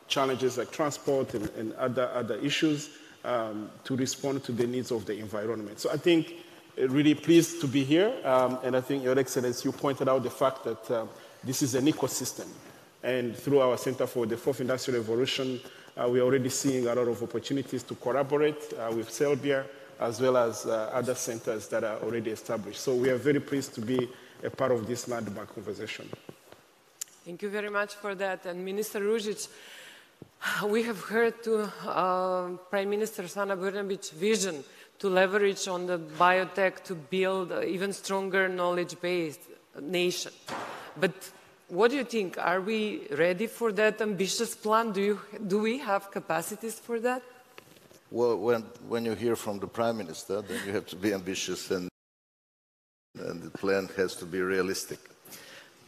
challenges like transport and other issues to respond to the needs of the environment. So I think really pleased to be here. And I think, Your Excellency, you pointed out the fact that this is an ecosystem. And through our Center for the Fourth Industrial Revolution, we're already seeing a lot of opportunities to collaborate with Serbia, as well as other centers that are already established. So we are very pleased to be a part of this landmark conversation. Thank you very much for that. And Minister Ružić, we have heard to Prime Minister Ana Brnabić's vision to leverage on the biotech to build an even stronger knowledge-based nation. But what do you think? Are we ready for that ambitious plan? Do we have capacities for that? Well, when you hear from the Prime Minister, then you have to be ambitious, and the plan has to be realistic.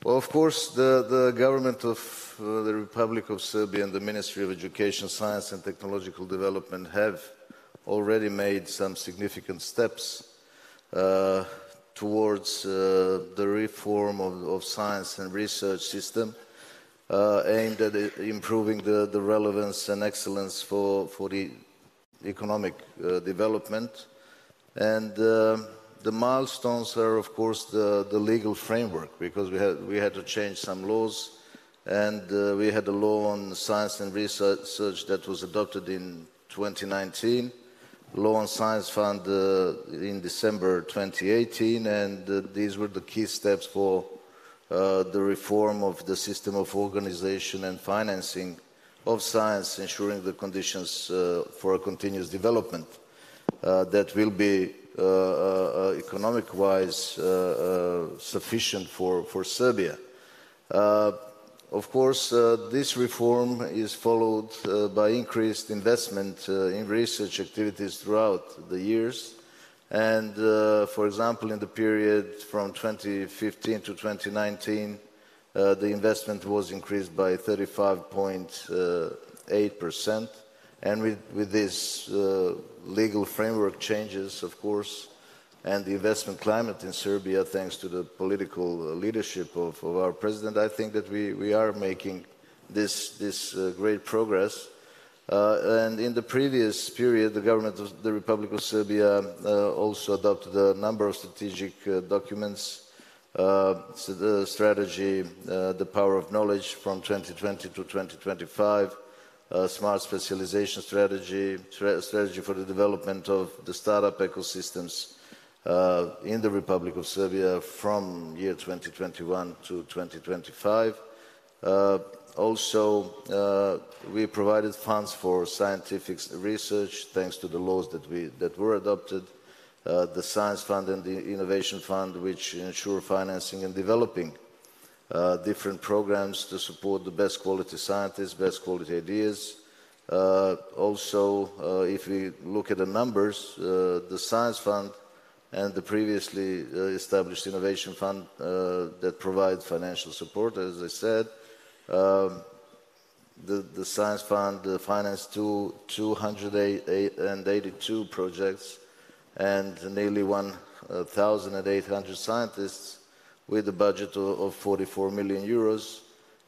Well, of course, the government of the Republic of Serbia and the Ministry of Education, Science and Technological Development have already made some significant steps towards the reform of science and research system aimed at improving the relevance and excellence for the economic development. And the milestones are, of course, the legal framework, because we had to change some laws, and we had a law on science and research that was adopted in 2019, law on science fund in December 2018, and these were the key steps for the reform of the system of organization and financing of science, ensuring the conditions for a continuous development that will be economic-wise sufficient for Serbia. Of course, this reform is followed by increased investment in research activities throughout the years. And, for example, in the period from 2015 to 2019, the investment was increased by 35.8%. And with these legal framework changes, of course, and the investment climate in Serbia, thanks to the political leadership of our president, I think that we are making this great progress. And in the previous period, the government of the Republic of Serbia also adopted a number of strategic documents, so the strategy, the power of knowledge from 2020 to 2025, smart specialization strategy, strategy for the development of the startup ecosystems in the Republic of Serbia from year 2021 to 2025. Also, we provided funds for scientific research thanks to the laws that were adopted, the Science Fund and the Innovation Fund, which ensure financing and developing different programs to support the best quality scientists, best quality ideas. Also, if we look at the numbers, the Science Fund and the previously established Innovation Fund that provide financial support, as I said, the Science Fund financed 282 projects and nearly 1,800 scientists with a budget of 44 million euros.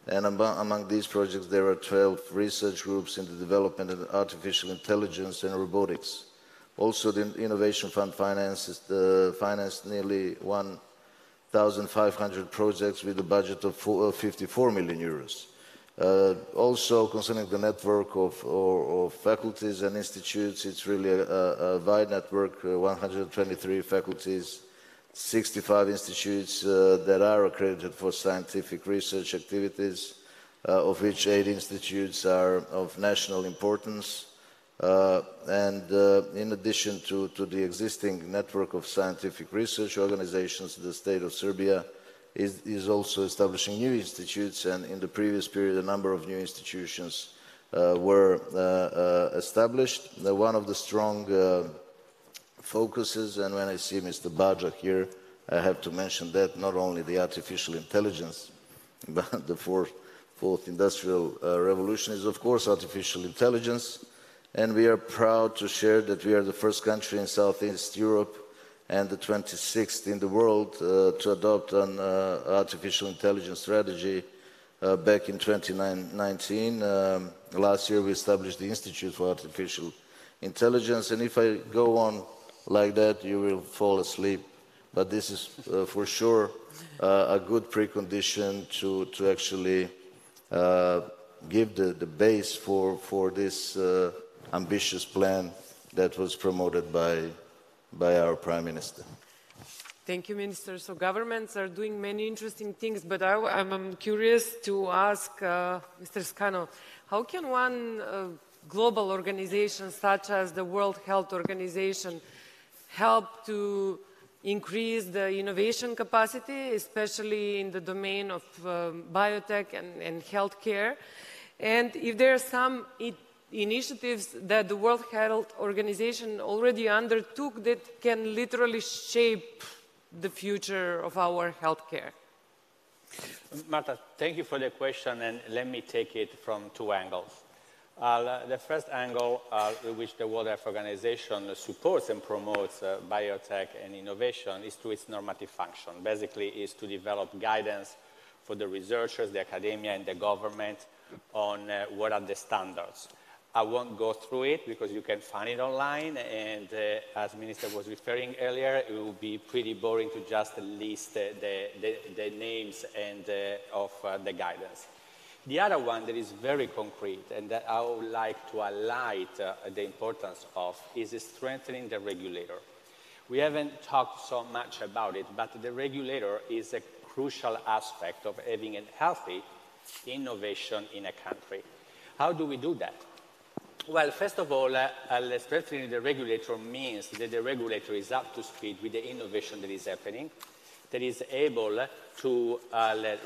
And among these projects, there are 12 research groups in the development of artificial intelligence and robotics. Also, the Innovation Fund financed nearly 1,500 projects with a budget of 54 million euros. Also, concerning the network of faculties and institutes, it's really a wide network, 123 faculties, 65 institutes that are accredited for scientific research activities, of which 8 institutes are of national importance. And in addition to the existing network of scientific research organizations, the state of Serbia is also establishing new institutes, and in the previous period a number of new institutions were established. One of the strong focuses, and when I see Mr. Baja here, I have to mention that not only the artificial intelligence, but the fourth industrial revolution is, of course, artificial intelligence. And we are proud to share that we are the first country in Southeast Europe and the 26th in the world to adopt an artificial intelligence strategy back in 2019. Last year we established the Institute for Artificial Intelligence, and if I go on like that, you will fall asleep. But this is for sure a good precondition to actually give the base for this ambitious plan that was promoted by our Prime Minister. Thank you, Minister. So governments are doing many interesting things, but I'm curious to ask Mr. Skano, how can one global organization such as the World Health Organization help to increase the innovation capacity, especially in the domain of biotech and healthcare. And if there are some initiatives that the World Health Organization already undertook that can literally shape the future of our healthcare. Marta, thank you for the question, and let me take it from two angles. The first angle which the World Health Organization supports and promotes biotech and innovation is through its normative function. Basically, is to develop guidance for the researchers, the academia, and the government on what are the standards. I won't go through it because you can find it online, and as Minister was referring earlier, it will be pretty boring to just list the names and of the guidance. The other one that is very concrete and that I would like to highlight the importance of is strengthening the regulator. We haven't talked so much about it, but the regulator is a crucial aspect of having a healthy innovation in a country. How do we do that? Well, first of all, strengthening the regulator means that the regulator is up to speed with the innovation that is happening, that is able to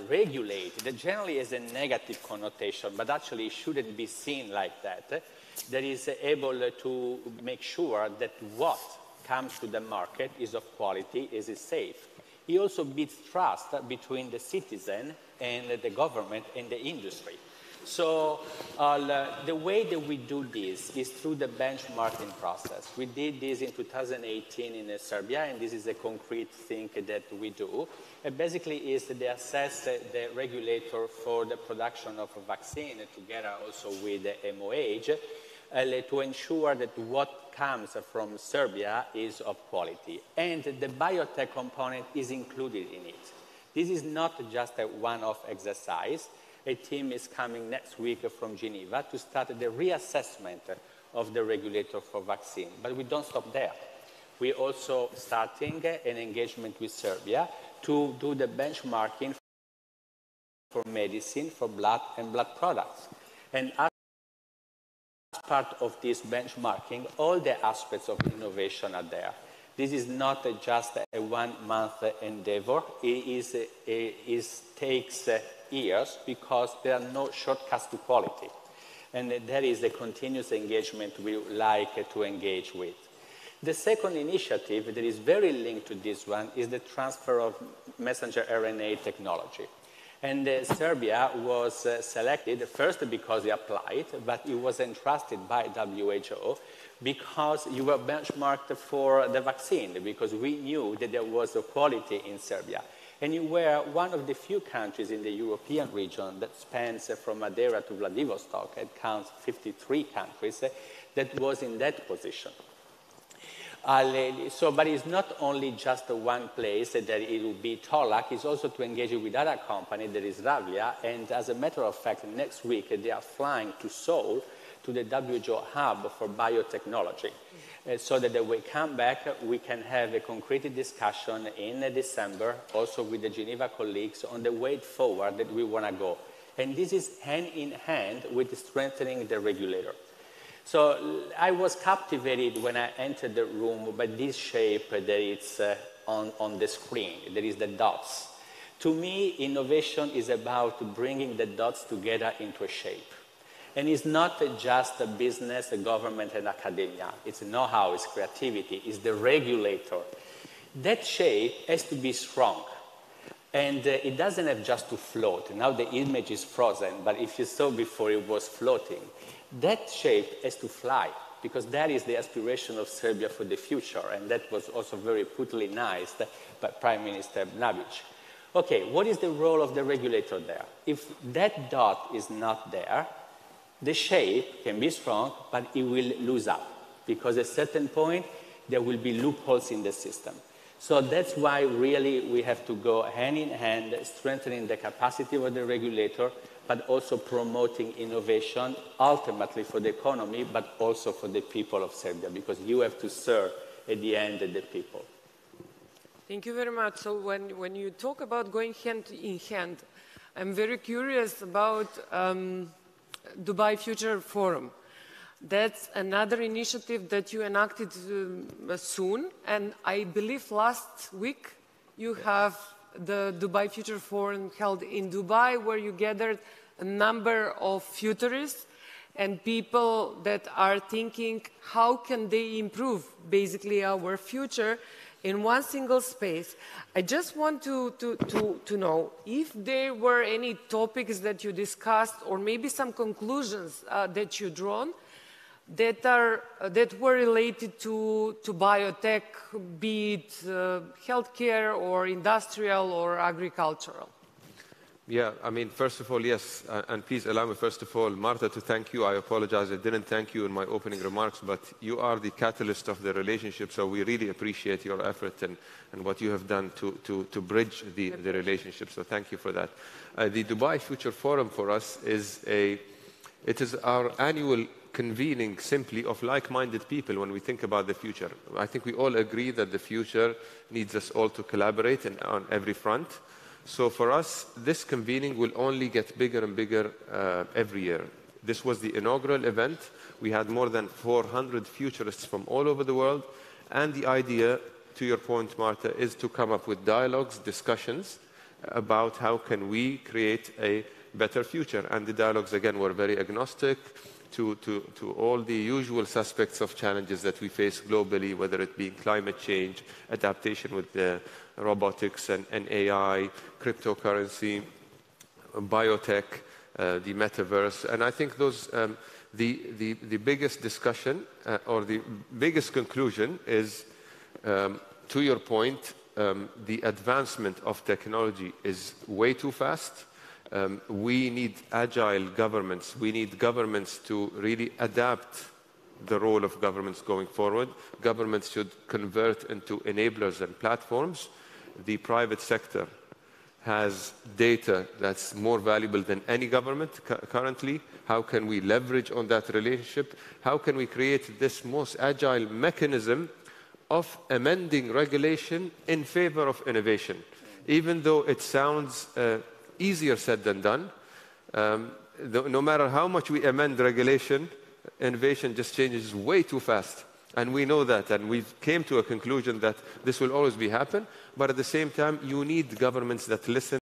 regulate, that generally has a negative connotation, but actually shouldn't be seen like that, that is able to make sure that what comes to the market is of quality, is safe. It also builds trust between the citizen and the government and the industry. So the way that we do this is through the benchmarking process. We did this in 2018 in Serbia, and this is a concrete thing that we do. It basically is they assess the regulator for the production of a vaccine together also with the MOH to ensure that what comes from Serbia is of quality. And the biotech component is included in it. This is not just a one-off exercise. A team is coming next week from Geneva to start the reassessment of the regulator for vaccine. But we don't stop there. We're also starting an engagement with Serbia to do the benchmarking for medicine, for blood and blood products. And as part of this benchmarking, all the aspects of innovation are there. This is not just a one-month endeavor. It takes years because there are no shortcuts to quality. And that is the continuous engagement we would like to engage with. The second initiative that is very linked to this one is the transfer of messenger RNA technology. And Serbia was selected first because it applied, but it was entrusted by WHO because you were benchmarked for the vaccine, because we knew that there was a quality in Serbia. And you were one of the few countries in the European region that spans from Madeira to Vladivostok, it counts 53 countries, that was in that position. But it's not only just one place that it will be Tolac, it's also to engage with other company, that is Ravia, and as a matter of fact, next week they are flying to Seoul, to the WHO hub for biotechnology, so that when we come back, we can have a concrete discussion in December, also with the Geneva colleagues, on the way forward that we want to go. And this is hand in hand with strengthening the regulator. So I was captivated when I entered the room by this shape that it's on the screen. There is the dots. To me, innovation is about bringing the dots together into a shape. And it's not just a business, a government, and academia. It's know-how, it's creativity, it's the regulator. That shape has to be strong. And it doesn't have just to float. Now the image is frozen, but if you saw before it was floating, that shape has to fly, because that is the aspiration of Serbia for the future, and that was also very prettily nice by Prime Minister Brnabić. Okay, what is the role of the regulator there? If that dot is not there, the shape can be strong, but it will lose out, because at a certain point, there will be loopholes in the system. So that's why really we have to go hand in hand, strengthening the capacity of the regulator, but also promoting innovation, ultimately for the economy, but also for the people of Serbia, because you have to serve at the end the people. Thank you very much. So when you talk about going hand in hand, I'm very curious about Dubai Future Forum. That's another initiative that you enacted soon, and I believe last week you have the Dubai Future Forum held in Dubai, where you gathered a number of futurists and people that are thinking how can they improve basically our future in one single space. I just want to know if there were any topics that you discussed or maybe some conclusions that you drawn that were related to biotech, be it healthcare or industrial or agricultural. Yeah, I mean, first of all, yes, and please allow me, first of all, Marta, to thank you. I apologize, I didn't thank you in my opening remarks, but you are the catalyst of the relationship, so we really appreciate your effort and what you have done to bridge the relationship, so thank you for that. The Dubai Future Forum for us is our annual convening simply of like-minded people when we think about the future. I think we all agree that the future needs us all to collaborate on every front. So for us, this convening will only get bigger and bigger every year. This was the inaugural event. We had more than 400 futurists from all over the world. And the idea, to your point, Marta, is to come up with dialogues, discussions about how can we create a better future. And the dialogues, again, were very agnostic to all the usual suspects of challenges that we face globally, whether it be climate change, adaptation with the robotics and AI, cryptocurrency, biotech, the metaverse. And I think those, the biggest discussion or the biggest conclusion is, to your point, the advancement of technology is way too fast. We need agile governments. We need governments to really adapt the role of governments going forward. Governments should convert into enablers and platforms. The private sector has data that's more valuable than any government currently. How can we leverage on that relationship? How can we create this most agile mechanism of amending regulation in favor of innovation? Even though it sounds easier said than done, no matter how much we amend regulation, innovation just changes way too fast. And we know that, and we've came to a conclusion that this will always be happen, but at the same time, you need governments that listen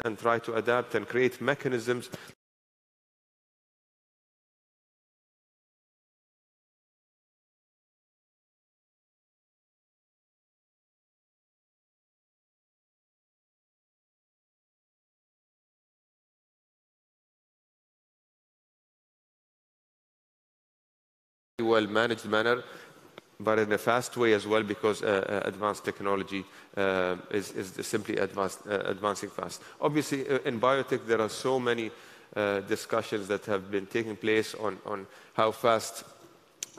and try to adapt and create mechanisms well-managed manner, but in a fast way as well, because advanced technology is simply advancing fast. Obviously, in biotech, there are so many discussions that have been taking place on how fast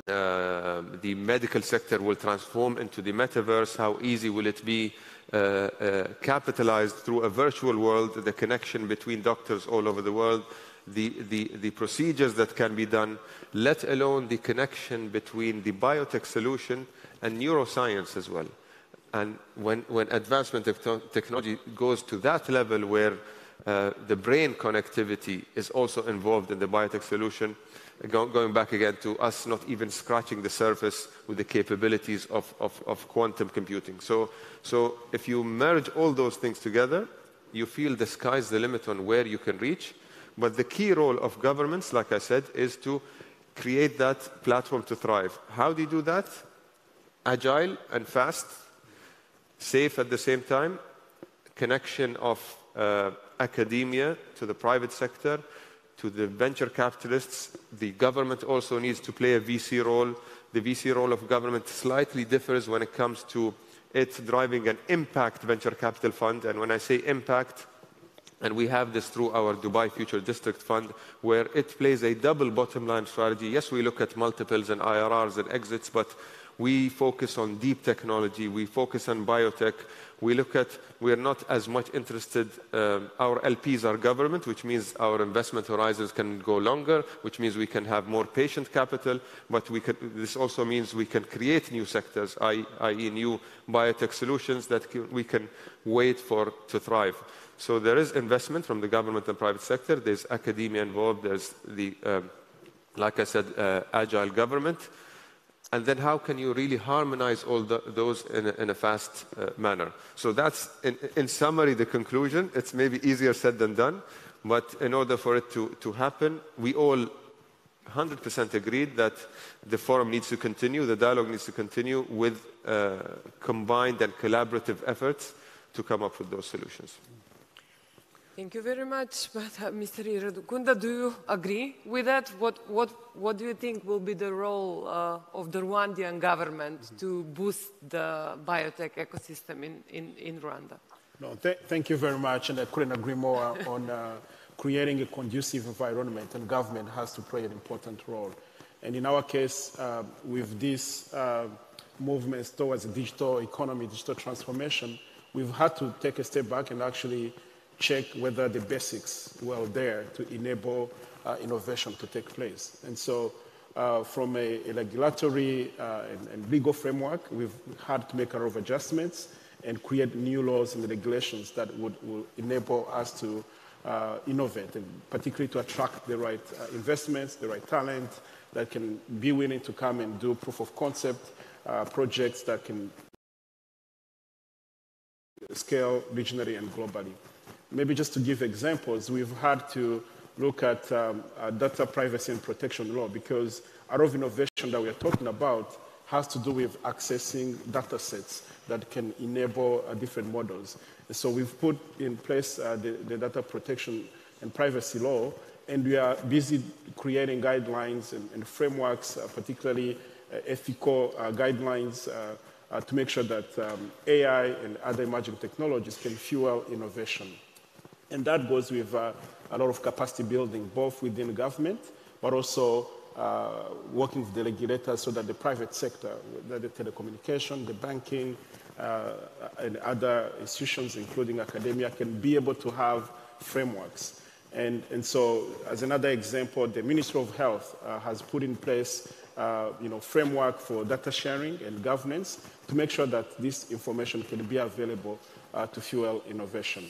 the medical sector will transform into the metaverse, how easy will it be capitalized through a virtual world, the connection between doctors all over the world, the procedures that can be done, let alone the connection between the biotech solution and neuroscience as well. And when advancement of technology goes to that level where the brain connectivity is also involved in the biotech solution, going back again to us not even scratching the surface with the capabilities of quantum computing. So if you merge all those things together, you feel the sky's the limit on where you can reach. But the key role of governments, like I said, is to create that platform to thrive. How do you do that? Agile and fast, safe at the same time, connection of academia to the private sector, to the venture capitalists. The government also needs to play a VC role. The VC role of government slightly differs when it comes to it driving an impact venture capital fund. And when I say impact, and we have this through our Dubai Future District Fund, where it plays a double bottom line strategy. Yes, we look at multiples and IRRs and exits, but we focus on deep technology. We focus on biotech. We're not as much interested, our LPs are government, which means our investment horizons can go longer, which means we can have more patient capital, but this also means we can create new sectors, i.e. new biotech solutions that we can wait for to thrive. So there is investment from the government and private sector. There's academia involved. There's the like I said, agile government. And then how can you really harmonize all those in a fast manner? So that's, in summary, the conclusion. It's maybe easier said than done, but in order for it to happen, we all 100% agreed that the forum needs to continue, the dialogue needs to continue with combined and collaborative efforts to come up with those solutions. Thank you very much. But Mr. Iradukunda, do you agree with that? What do you think will be the role of the Rwandan government to boost the biotech ecosystem in Rwanda? No, thank you very much, and I couldn't agree more on creating a conducive environment, and government has to play an important role. And in our case, with these movements towards digital economy, digital transformation, we've had to take a step back and actually check whether the basics were there to enable innovation to take place. And so from a regulatory and legal framework, we've had to make a lot of adjustments and create new laws and regulations that will enable us to innovate, and particularly to attract the right investments, the right talent that can be willing to come and do proof of concept projects that can scale regionally and globally. Maybe just to give examples, we've had to look at data privacy and protection law, because a lot of innovation that we are talking about has to do with accessing data sets that can enable different models. And so we've put in place the data protection and privacy law, and we are busy creating guidelines and frameworks, particularly ethical guidelines to make sure that AI and other emerging technologies can fuel innovation. And that goes with a lot of capacity building, both within government, but also working with the regulators so that the private sector, the telecommunication, the banking, and other institutions, including academia, can be able to have frameworks. And so, as another example, the Ministry of Health has put in place framework for data sharing and governance to make sure that this information can be available to fuel innovation.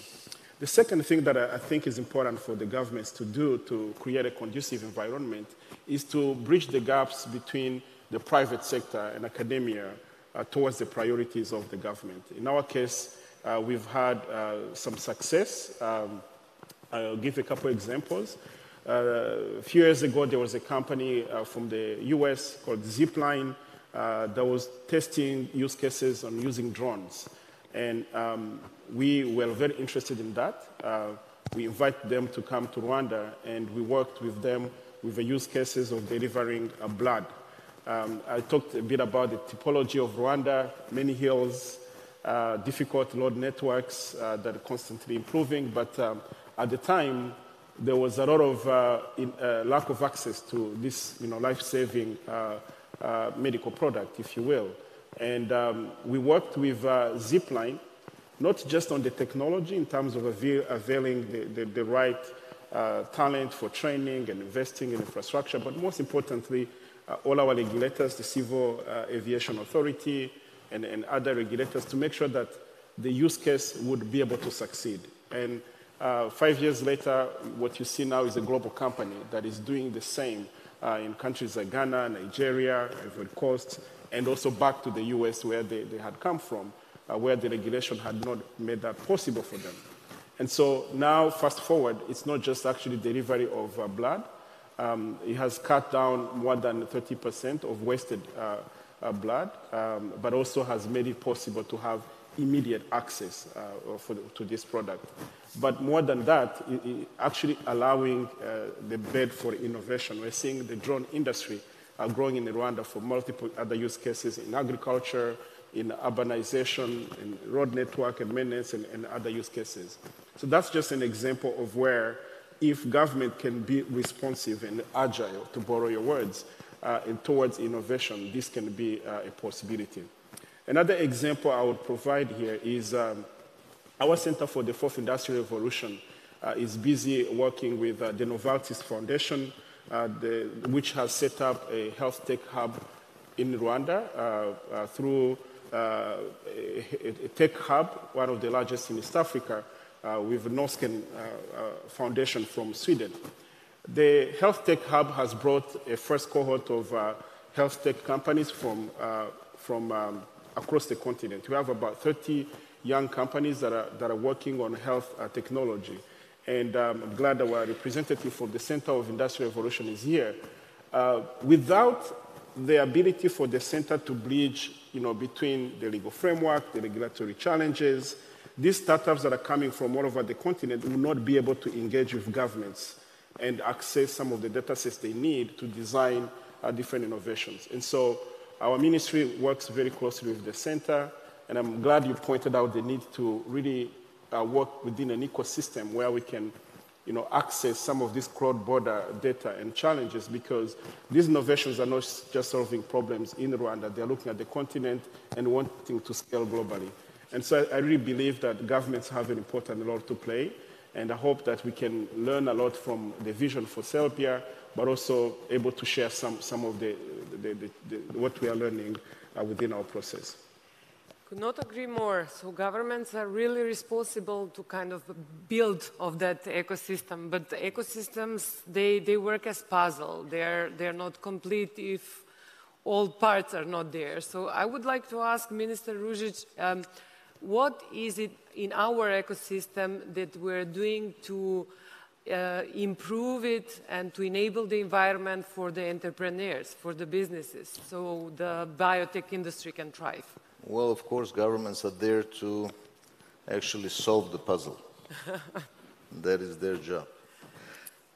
The second thing that I think is important for the governments to do to create a conducive environment is to bridge the gaps between the private sector and academia towards the priorities of the government. In our case, we've had some success. I'll give a couple examples. A few years ago, there was a company from the US called Zipline that was testing use cases on using drones. And we were very interested in that. We invited them to come to Rwanda, and we worked with them with the use cases of delivering blood. I talked a bit about the typology of Rwanda, many hills, difficult load networks that are constantly improving, but at the time, there was a lot of lack of access to this life-saving medical product, if you will. And we worked with Zipline, not just on the technology in terms of availing the right talent for training and investing in infrastructure, but most importantly, all our regulators, the Civil Aviation Authority and other regulators, to make sure that the use case would be able to succeed. And 5 years later, what you see now is a global company that is doing the same in countries like Ghana, Nigeria, Ivory Coast, and also back to the US where they had come from, where the regulation had not made that possible for them. And so now, fast forward, it's not just actually delivery of blood. It has cut down more than 30% of wasted blood, but also has made it possible to have immediate access to this product. But more than that, it actually allowing the bed for innovation. We're seeing the drone industry growing in Rwanda for multiple other use cases in agriculture, in urbanization, in road network and maintenance, and other use cases. So that's just an example of where, if government can be responsive and agile, to borrow your words, and towards innovation, this can be a possibility. Another example I would provide here is our Center for the Fourth Industrial Revolution is busy working with the Novartis Foundation, which has set up a health tech hub in Rwanda through a tech hub, one of the largest in East Africa, with Norsken Foundation from Sweden. The Health Tech Hub has brought a first cohort of health tech companies from across the continent. We have about 30 young companies that are working on health technology. And I'm glad that our representative from the Center of Industrial Revolution is here. Without the ability for the center to bridge between the legal framework, the regulatory challenges, these startups that are coming from all over the continent will not be able to engage with governments and access some of the data sets they need to design different innovations. And so our ministry works very closely with the center, and I'm glad you pointed out the need to really work within an ecosystem where we can access some of these cross-border data and challenges, because these innovations are not just solving problems in Rwanda. They're looking at the continent and wanting to scale globally. And so I really believe that governments have an important role to play, and I hope that we can learn a lot from the vision for Serbia, but also able to share some of what we are learning within our process. Could not agree more. So governments are really responsible to kind of build of that ecosystem, but the ecosystems, they work as puzzle. They're not complete if all parts are not there. So I would like to ask Minister Ružić, what is it in our ecosystem that we're doing to improve it and to enable the environment for the entrepreneurs, for the businesses, so the biotech industry can thrive? Well, of course, governments are there to actually solve the puzzle. That is their job.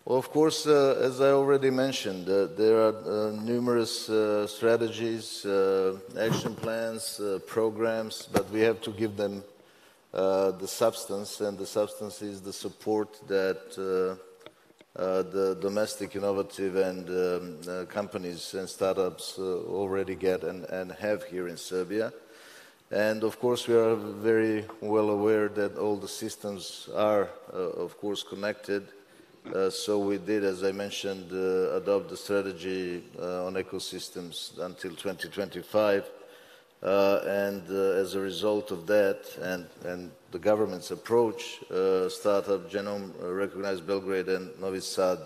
Well, of course, as I already mentioned, there are numerous strategies, action plans, programs, but we have to give them the substance, and the substance is the support that the domestic innovative and companies and startups already get and have here in Serbia. And of course, we are very well aware that all the systems are, of course, connected. So we did, as I mentioned, adopt the strategy on ecosystems until 2025. And as a result of that and the government's approach, Startup Genome recognized Belgrade and Novi Sad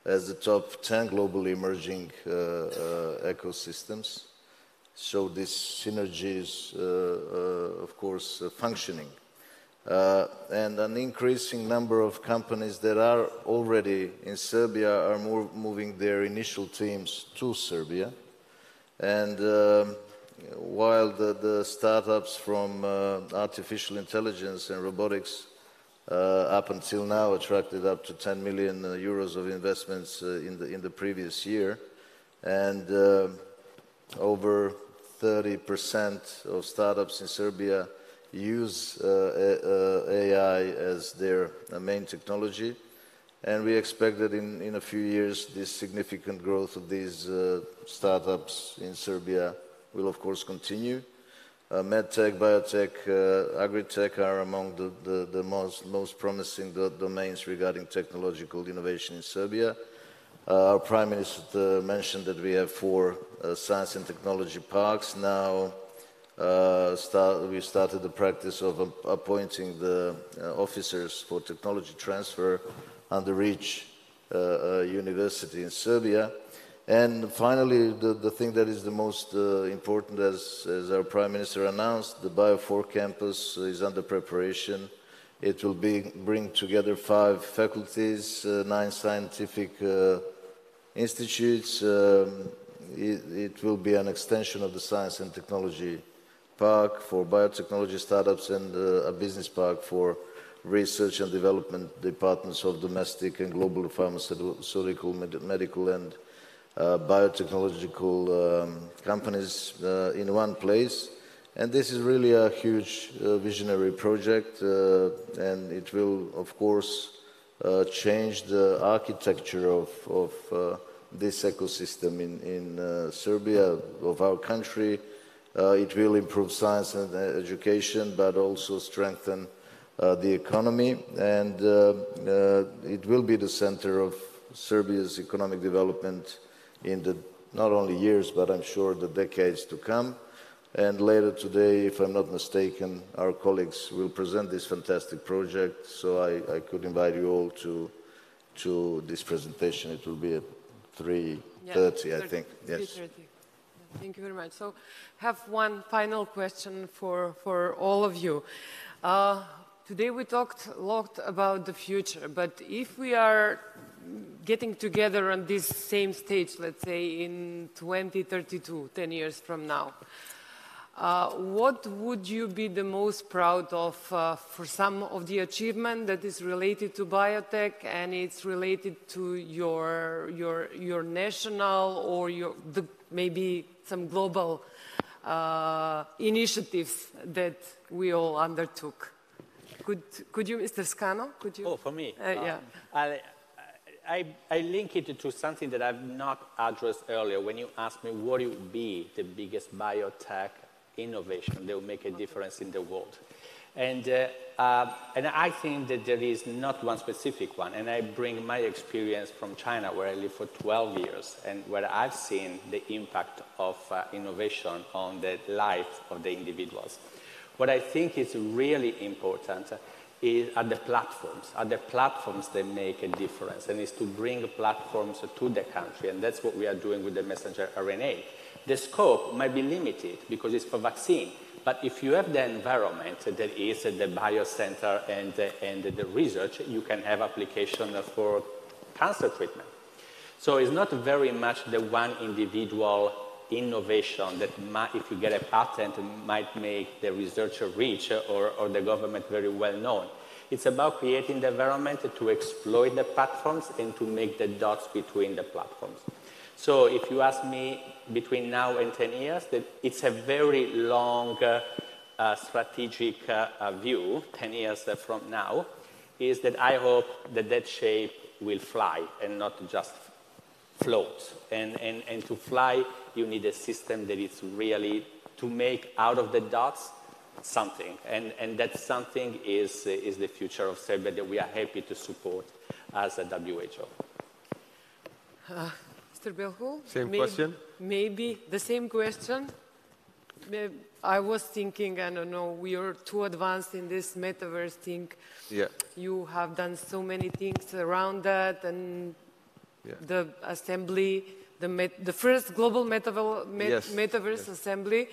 as the top 10 globally emerging ecosystems. So this synergy is, of course, functioning. And an increasing number of companies that are already in Serbia are moving their initial teams to Serbia. And while the startups from artificial intelligence and robotics up until now attracted up to 10 million euros of investments in the previous year, and over 30% of startups in Serbia use AI as their main technology, and we expect that in a few years this significant growth of these startups in Serbia will of course continue. MedTech, biotech, agri-tech are among the most promising domains regarding technological innovation in Serbia. Our Prime Minister mentioned that we have 4 science and technology parks. Now we started the practice of appointing the officers for technology transfer under each university in Serbia. And finally, the thing that is the most important, as our Prime Minister announced, the Bio4 campus is under preparation. It will bring together 5 faculties, 9 scientific institutes. It will be an extension of the Science and Technology Park for biotechnology startups and a business park for research and development departments of domestic and global pharmaceutical, medical and biotechnological companies in one place. And this is really a huge visionary project, and it will, of course, change the architecture of this ecosystem in Serbia, of our country. It will improve science and education, but also strengthen the economy, and it will be the center of Serbia's economic development in the not only years, but I'm sure the decades to come. And later today, if I'm not mistaken, our colleagues will present this fantastic project, so I could invite you all to to this presentation. It will be at 3:30, I think. Yes. 3:30. Thank you very much. So I have one final question for all of you. Today we talked a lot about the future, but if we are getting together on this same stage, let's say in 2032, 10 years from now, what would you be the most proud of for some of the achievement that is related to biotech and it's related to your national or maybe some global initiatives that we all undertook? Could you, Mr. Scano? Could you? Oh, for me? Yeah. I link it to something that I've not addressed earlier when you asked me what would be the biggest biotech innovation that will make a difference in the world. And I think that there is not one specific one, and I bring my experience from China, where I lived for 12 years, and where I've seen the impact of innovation on the life of the individuals. What I think is really important are the platforms that make a difference, and is to bring platforms to the country, and that's what we are doing with the messenger RNA. The scope might be limited because it's for vaccine, but if you have the environment that is the biocenter and the research, you can have application for cancer treatment. So it's not very much the one individual innovation that might, if you get a patent, might make the researcher rich or the government very well known. It's about creating the environment to exploit the platforms and to make the dots between the platforms. So if you ask me between now and 10 years, that it's a very long strategic view, 10 years from now, is that I hope that shape will fly and not just float. And to fly, you need a system that is really to make out of the dots something. And that something is the future of Serbia that we are happy to support as a WHO. Mr. Belhu? Same question? Maybe the same question. I was thinking, I don't know, we are too advanced in this metaverse thing. Yeah. You have done so many things around that, and the assembly, the first global metaverse assembly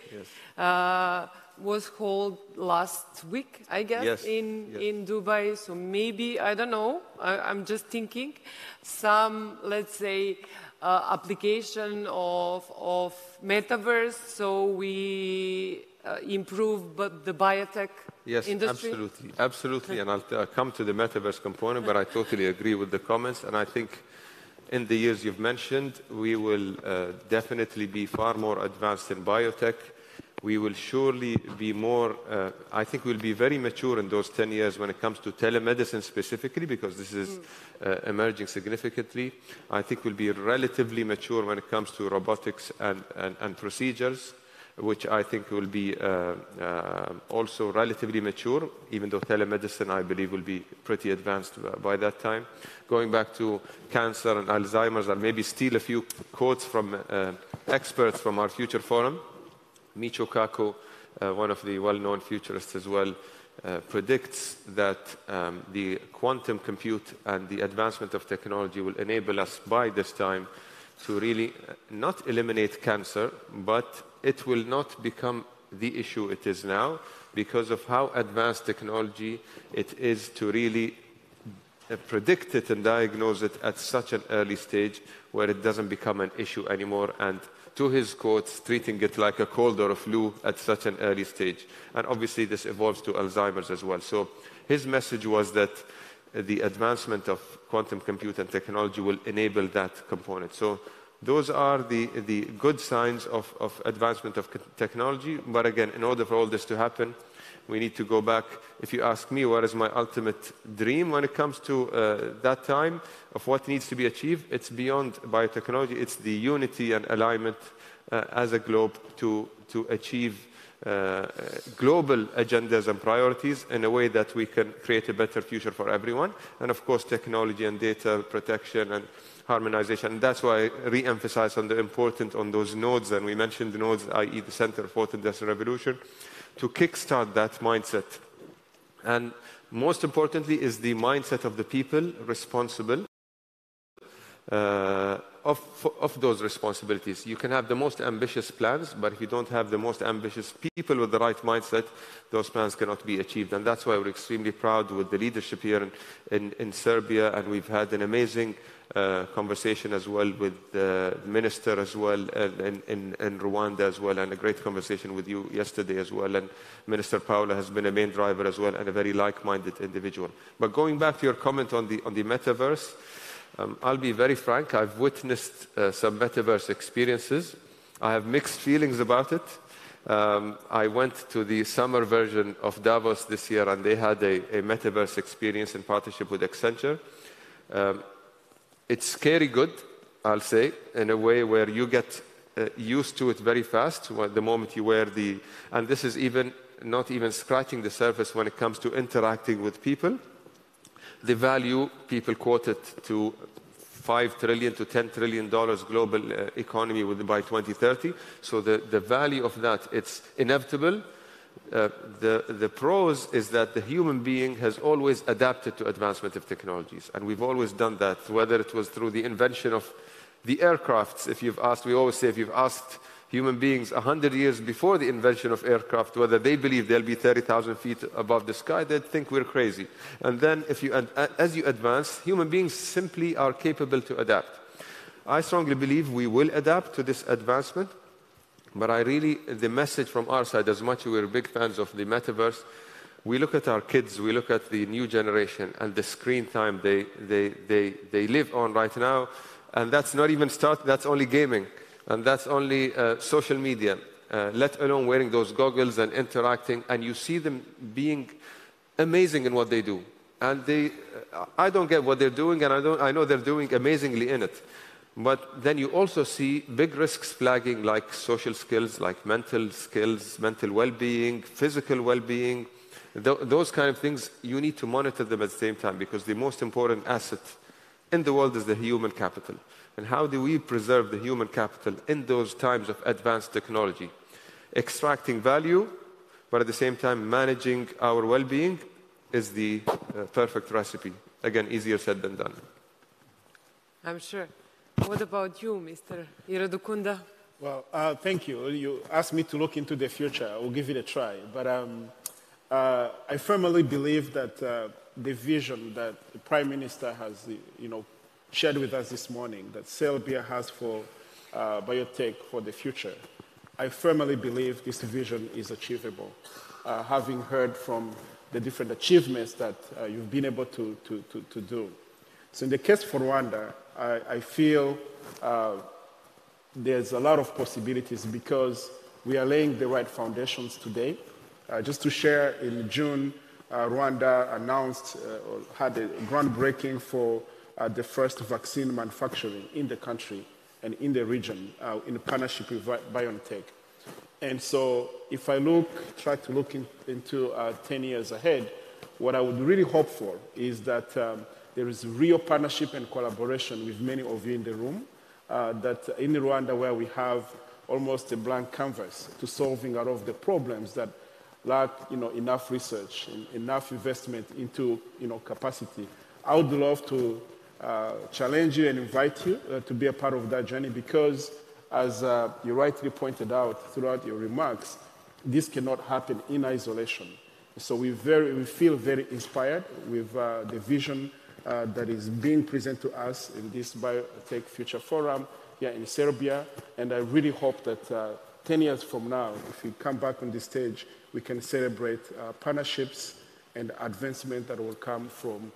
was held last week, I guess, in Dubai. So maybe, I don't know, I'm just thinking, some, let's say, application of metaverse, so we improve the biotech industry? Yes, absolutely. And I'll come to the metaverse component, but I totally agree with the comments. And I think in the years you've mentioned, we will definitely be far more advanced in biotech. We will surely be more, I think we'll be very mature in those 10 years when it comes to telemedicine specifically, because this is emerging significantly. I think we'll be relatively mature when it comes to robotics and procedures, which I think will be also relatively mature, even though telemedicine, I believe, will be pretty advanced by that time. Going back to cancer and Alzheimer's, I'll maybe steal a few quotes from experts from our future forum. Michio Kaku, one of the well-known futurists as well, predicts that the quantum compute and the advancement of technology will enable us by this time to really not eliminate cancer, but it will not become the issue it is now because of how advanced technology it is to really predict it and diagnose it at such an early stage where it doesn't become an issue anymore. And to his quotes, treating it like a cold or a flu at such an early stage. And obviously this evolves to Alzheimer's as well. So his message was that the advancement of quantum compute and technology will enable that component. So those are the good signs of advancement of technology. But again, in order for all this to happen, we need to go back. If you ask me what is my ultimate dream when it comes to that time of what needs to be achieved, it's beyond biotechnology. It's the unity and alignment as a globe to achieve global agendas and priorities in a way that we can create a better future for everyone. And of course, technology and data protection and harmonization. And that's why I re-emphasize on the importance on those nodes, and we mentioned the nodes, i.e. the Center for Fourth Industrial Revolution, to kickstart that mindset. And most importantly is the mindset of the people responsible of those responsibilities. You can have the most ambitious plans, but if you don't have the most ambitious people with the right mindset, those plans cannot be achieved. And that's why we're extremely proud with the leadership here in Serbia, and we've had an amazing conversation as well with the minister as well in Rwanda as well, and a great conversation with you yesterday as well. And Minister Paula has been a main driver as well, and a very like-minded individual. But going back to your comment on the metaverse, I'll be very frank, I've witnessed some metaverse experiences. I have mixed feelings about it. I went to the summer version of Davos this year, and they had a metaverse experience in partnership with Accenture. It's scary good, I'll say, in a way where you get used to it very fast the moment you wear the... And this is not even scratching the surface when it comes to interacting with people. The value, people quote it to $5 trillion to $10 trillion global economy by 2030. So the value of that, it's inevitable. The pros is that the human being has always adapted to advancement of technologies. And we've always done that, whether it was through the invention of the aircrafts. We always say, if you've asked human beings 100 years before the invention of aircraft whether they believe they'll be 30,000 feet above the sky, they'd think we're crazy. And then as you advance, human beings simply are capable to adapt. I strongly believe we will adapt to this advancement, but the message from our side, as much as we're big fans of the metaverse, we look at our kids, we look at the new generation and the screen time they live on right now, and that's not even that's only gaming. And that's only social media, let alone wearing those goggles and interacting. And you see them being amazing in what they do. And I don't get what they're doing, and I know they're doing amazingly in it. But then you also see big risks flagging, like social skills, like mental skills, mental well-being, physical well-being. Those kind of things, you need to monitor them at the same time, because the most important asset in the world is the human capital. And how do we preserve the human capital in those times of advanced technology? Extracting value, but at the same time managing our well-being is the perfect recipe. Again, easier said than done. I'm sure. What about you, Mr. Iradukunda? Well, thank you. You asked me to look into the future. I will give it a try. But I firmly believe that the vision that the Prime Minister has, shared with us this morning, that Serbia has for biotech for the future, I firmly believe this vision is achievable. Having heard from the different achievements that you've been able to do. So in the case for Rwanda, I feel there's a lot of possibilities because we are laying the right foundations today. Just to share, in June, Rwanda announced or had a groundbreaking for the first vaccine manufacturing in the country and in the region in partnership with BioNTech. And so if I try to look into 10 years ahead, what I would really hope for is that there is real partnership and collaboration with many of you in the room, that in Rwanda, where we have almost a blank canvas to solving a lot of the problems that lack enough research, enough investment into capacity. I would love to challenge you and invite you to be a part of that journey, because as you rightly pointed out throughout your remarks, this cannot happen in isolation. So we feel very inspired with the vision that is being presented to us in this Biotech Future Forum here in Serbia, and I really hope that 10 years from now, if we come back on this stage, we can celebrate partnerships and advancement that will come from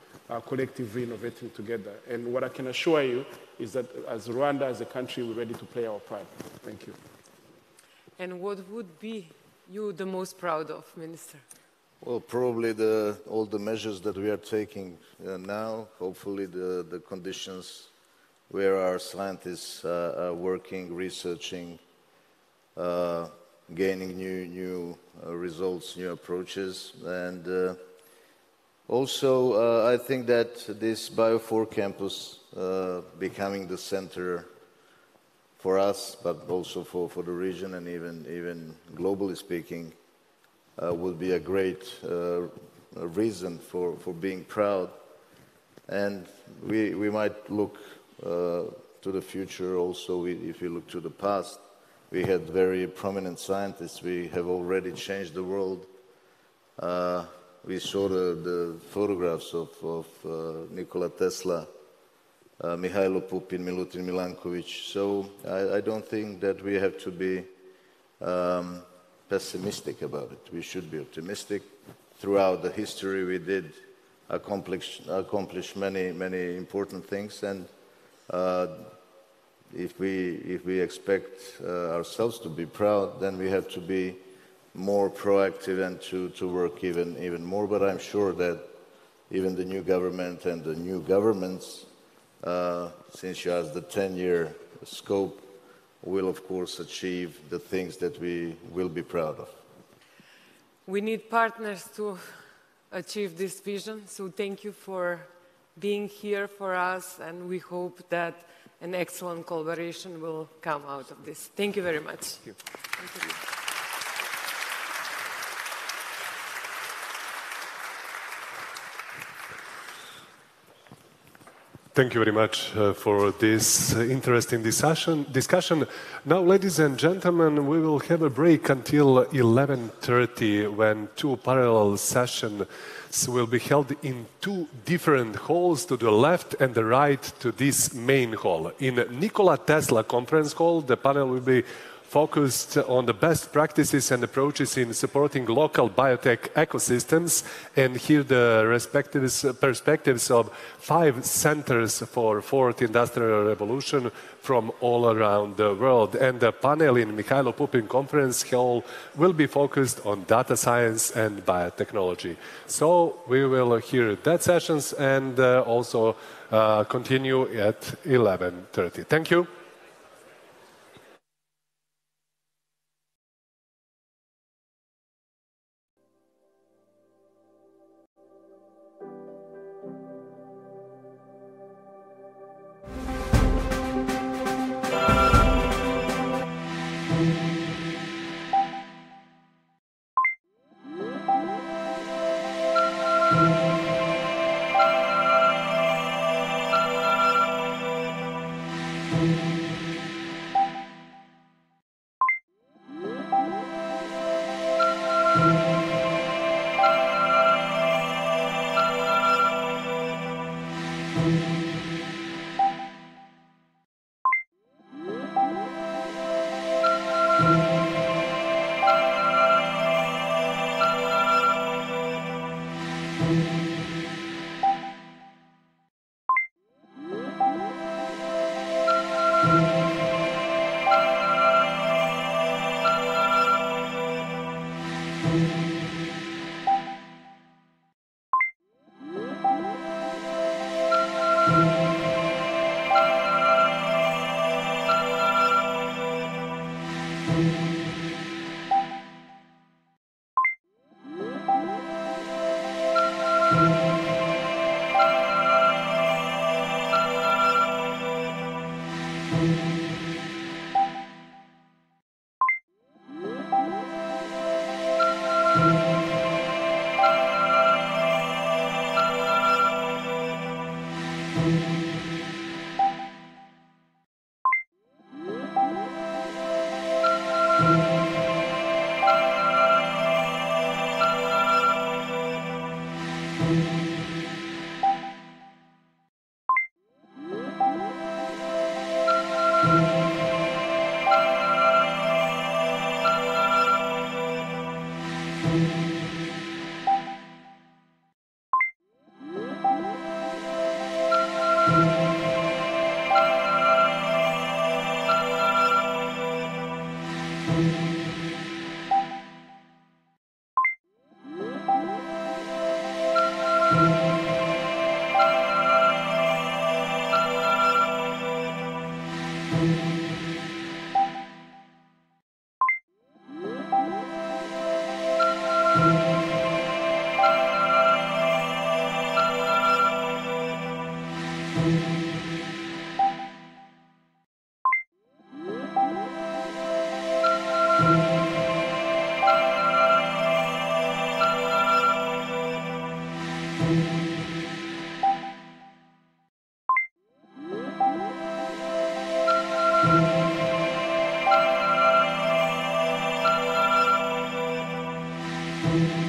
collectively innovating together. And what I can assure you is that as Rwanda, as a country, we're ready to play our part. Thank you. And what would be you the most proud of, Minister? Well, probably all the measures that we are taking now, hopefully the conditions where our scientists are working, researching, gaining new results, new approaches. And also, I think that this Bio4 campus becoming the center for us, but also for the region and even globally speaking, would be a great reason for being proud. And we might look the future. Also, if we look to the past, we had very prominent scientists. We have already changed the world. We saw the photographs of Nikola Tesla, Mihailo Pupin, Milutin Milankovic. So I don't think that we have to be pessimistic about it. We should be optimistic. Throughout the history, we did accomplish many important things, and if we expect ourselves to be proud, then we have to be more proactive and to work even more. But I'm sure that even the new government and the new governments, since you asked the 10-year scope, will of course achieve the things that we will be proud of. We need partners to achieve this vision, so thank you for being here for us, and we hope that an excellent collaboration will come out of this. Thank you very much. Thank you. Thank you. Thank you very much for this interesting discussion. Now, ladies and gentlemen, we will have a break until 11:30 when two parallel sessions will be held in two different halls, to the left and the right to this main hall. In Nikola Tesla Conference Hall, the panel will be focused on the best practices and approaches in supporting local biotech ecosystems, and hear the respective perspectives of 5 centers for fourth industrial revolution from all around the world. And the panel in Mihailo Pupin Conference Hall will be focused on data science and biotechnology. So we will hear that sessions and also continue at 11:30. Thank you. you.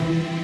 you.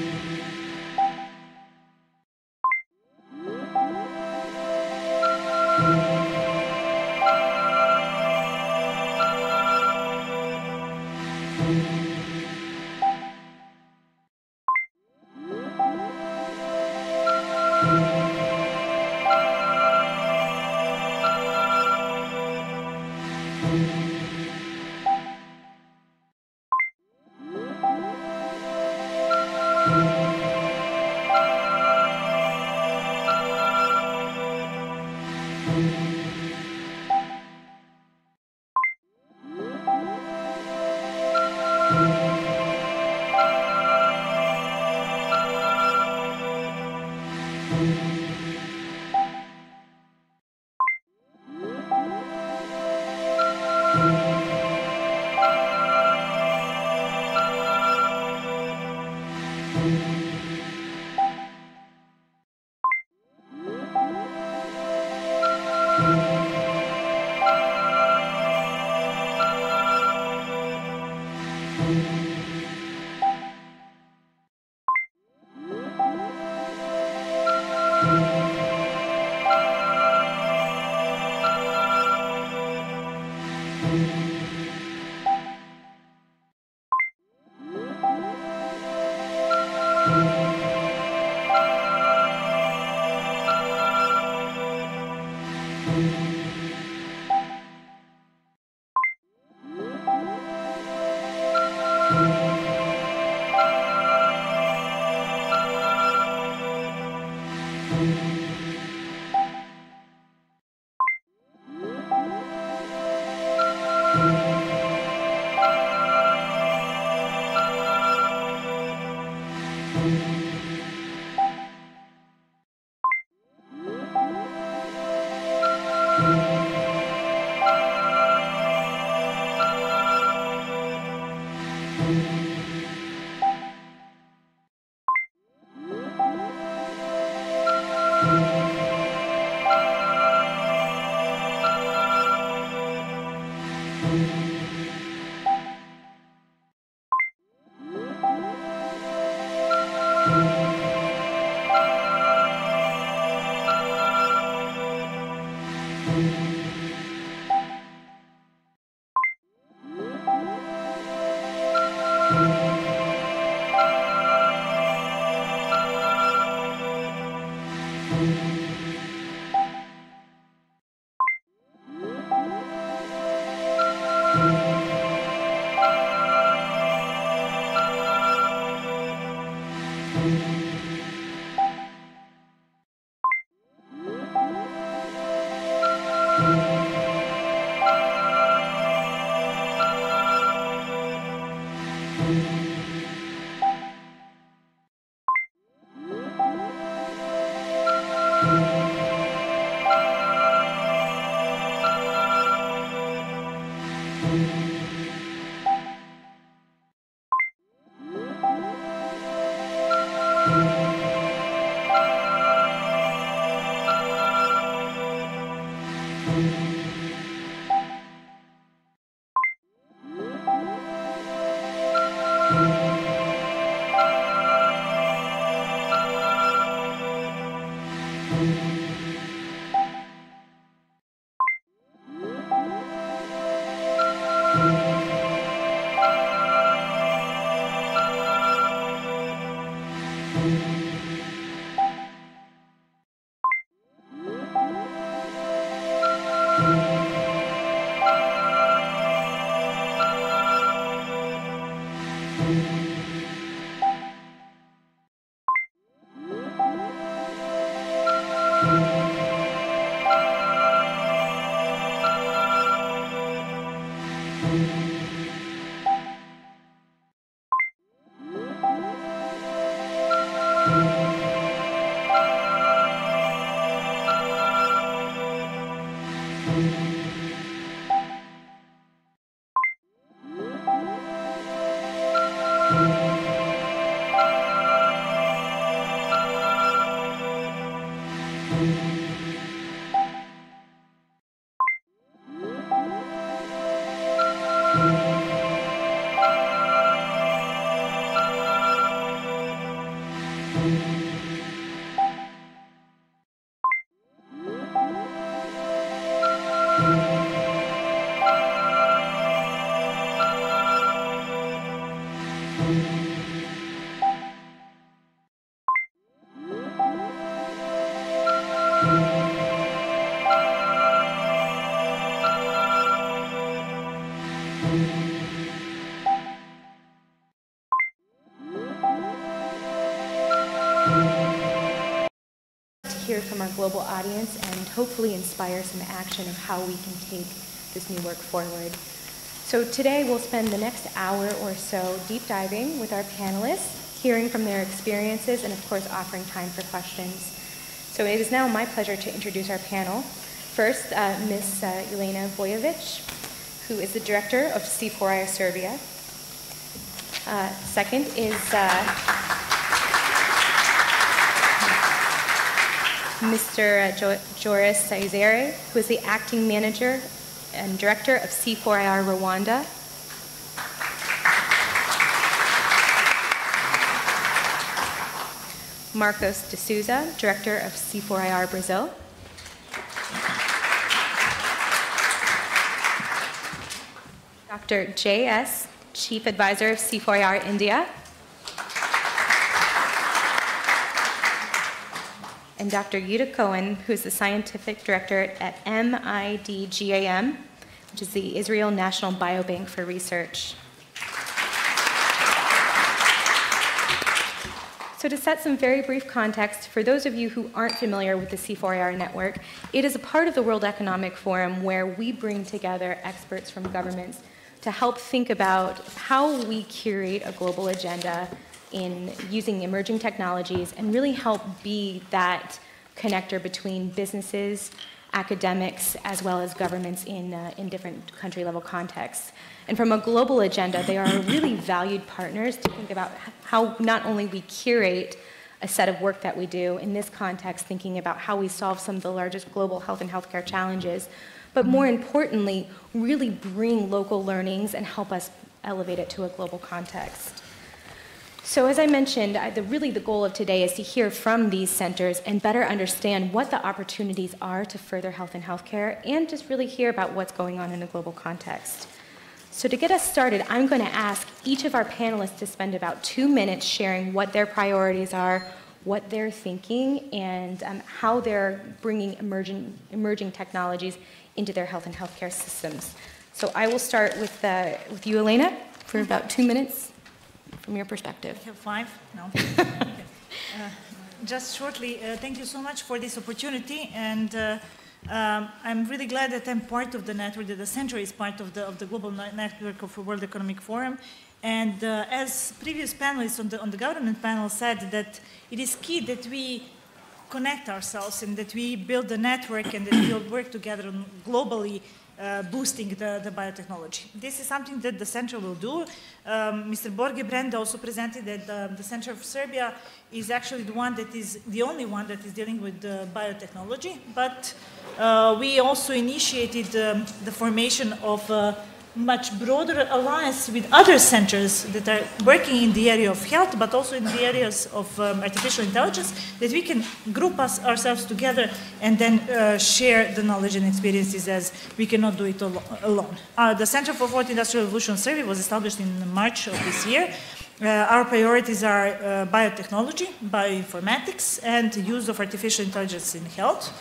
Hear from our global audience and hopefully inspire some action of how we can take this new work forward. So today we'll spend the next hour or so deep diving with our panelists, hearing from their experiences and of course offering time for questions. So it is now my pleasure to introduce our panel. First, Ms. Jelena Vojovic, who is the director of C4IR Serbia. Second is Mr. Joris Saizere, who is the acting manager and director of C4IR Rwanda. Marcos de Souza, director of C4IR Brazil. Dr. J.S., chief advisor of C4IR India. And Dr. Yuta Cohen, who is the scientific director at MIDGAM, which is the Israel National Biobank for Research. So to set some very brief context, for those of you who aren't familiar with the C4IR network, it is a part of the World Economic Forum where we bring together experts from governments to help think about how we curate a global agenda in using emerging technologies and really help be that connector between businesses, academics, as well as governments in different country-level contexts. And from a global agenda, they are really valued partners to think about how not only we curate a set of work that we do, in this context, thinking about how we solve some of the largest global health and healthcare challenges, but more importantly, really bring local learnings and help us elevate it to a global context. So as I mentioned, really the goal of today is to hear from these centers and better understand what the opportunities are to further health and healthcare, and just really hear about what's going on in a global context. So to get us started, I'm going to ask each of our panelists to spend about 2 minutes sharing what their priorities are, what they're thinking, and how they're bringing emerging technologies into their health and healthcare systems. So I will start with you, Jelena, for about 2 minutes. From your perspective. I have 5? No. Okay. Just shortly, thank you so much for this opportunity, and I'm really glad that I'm part of the network, that the center is part of the global network of the World Economic Forum. And as previous panelists on the government panel said, that it is key that we connect ourselves and that we build a network and that we all work together on globally boosting the biotechnology. This is something that the center will do. Mr. Borge Brende also presented that the Center of Serbia is actually the only one that is dealing with biotechnology, but we also initiated the formation of much broader alliance with other centers that are working in the area of health, but also in the areas of artificial intelligence, that we can group ourselves together and then share the knowledge and experiences, as we cannot do it alone. The Center for Fourth Industrial Revolution Serbia was established in March of this year. Our priorities are biotechnology, bioinformatics, and the use of artificial intelligence in health.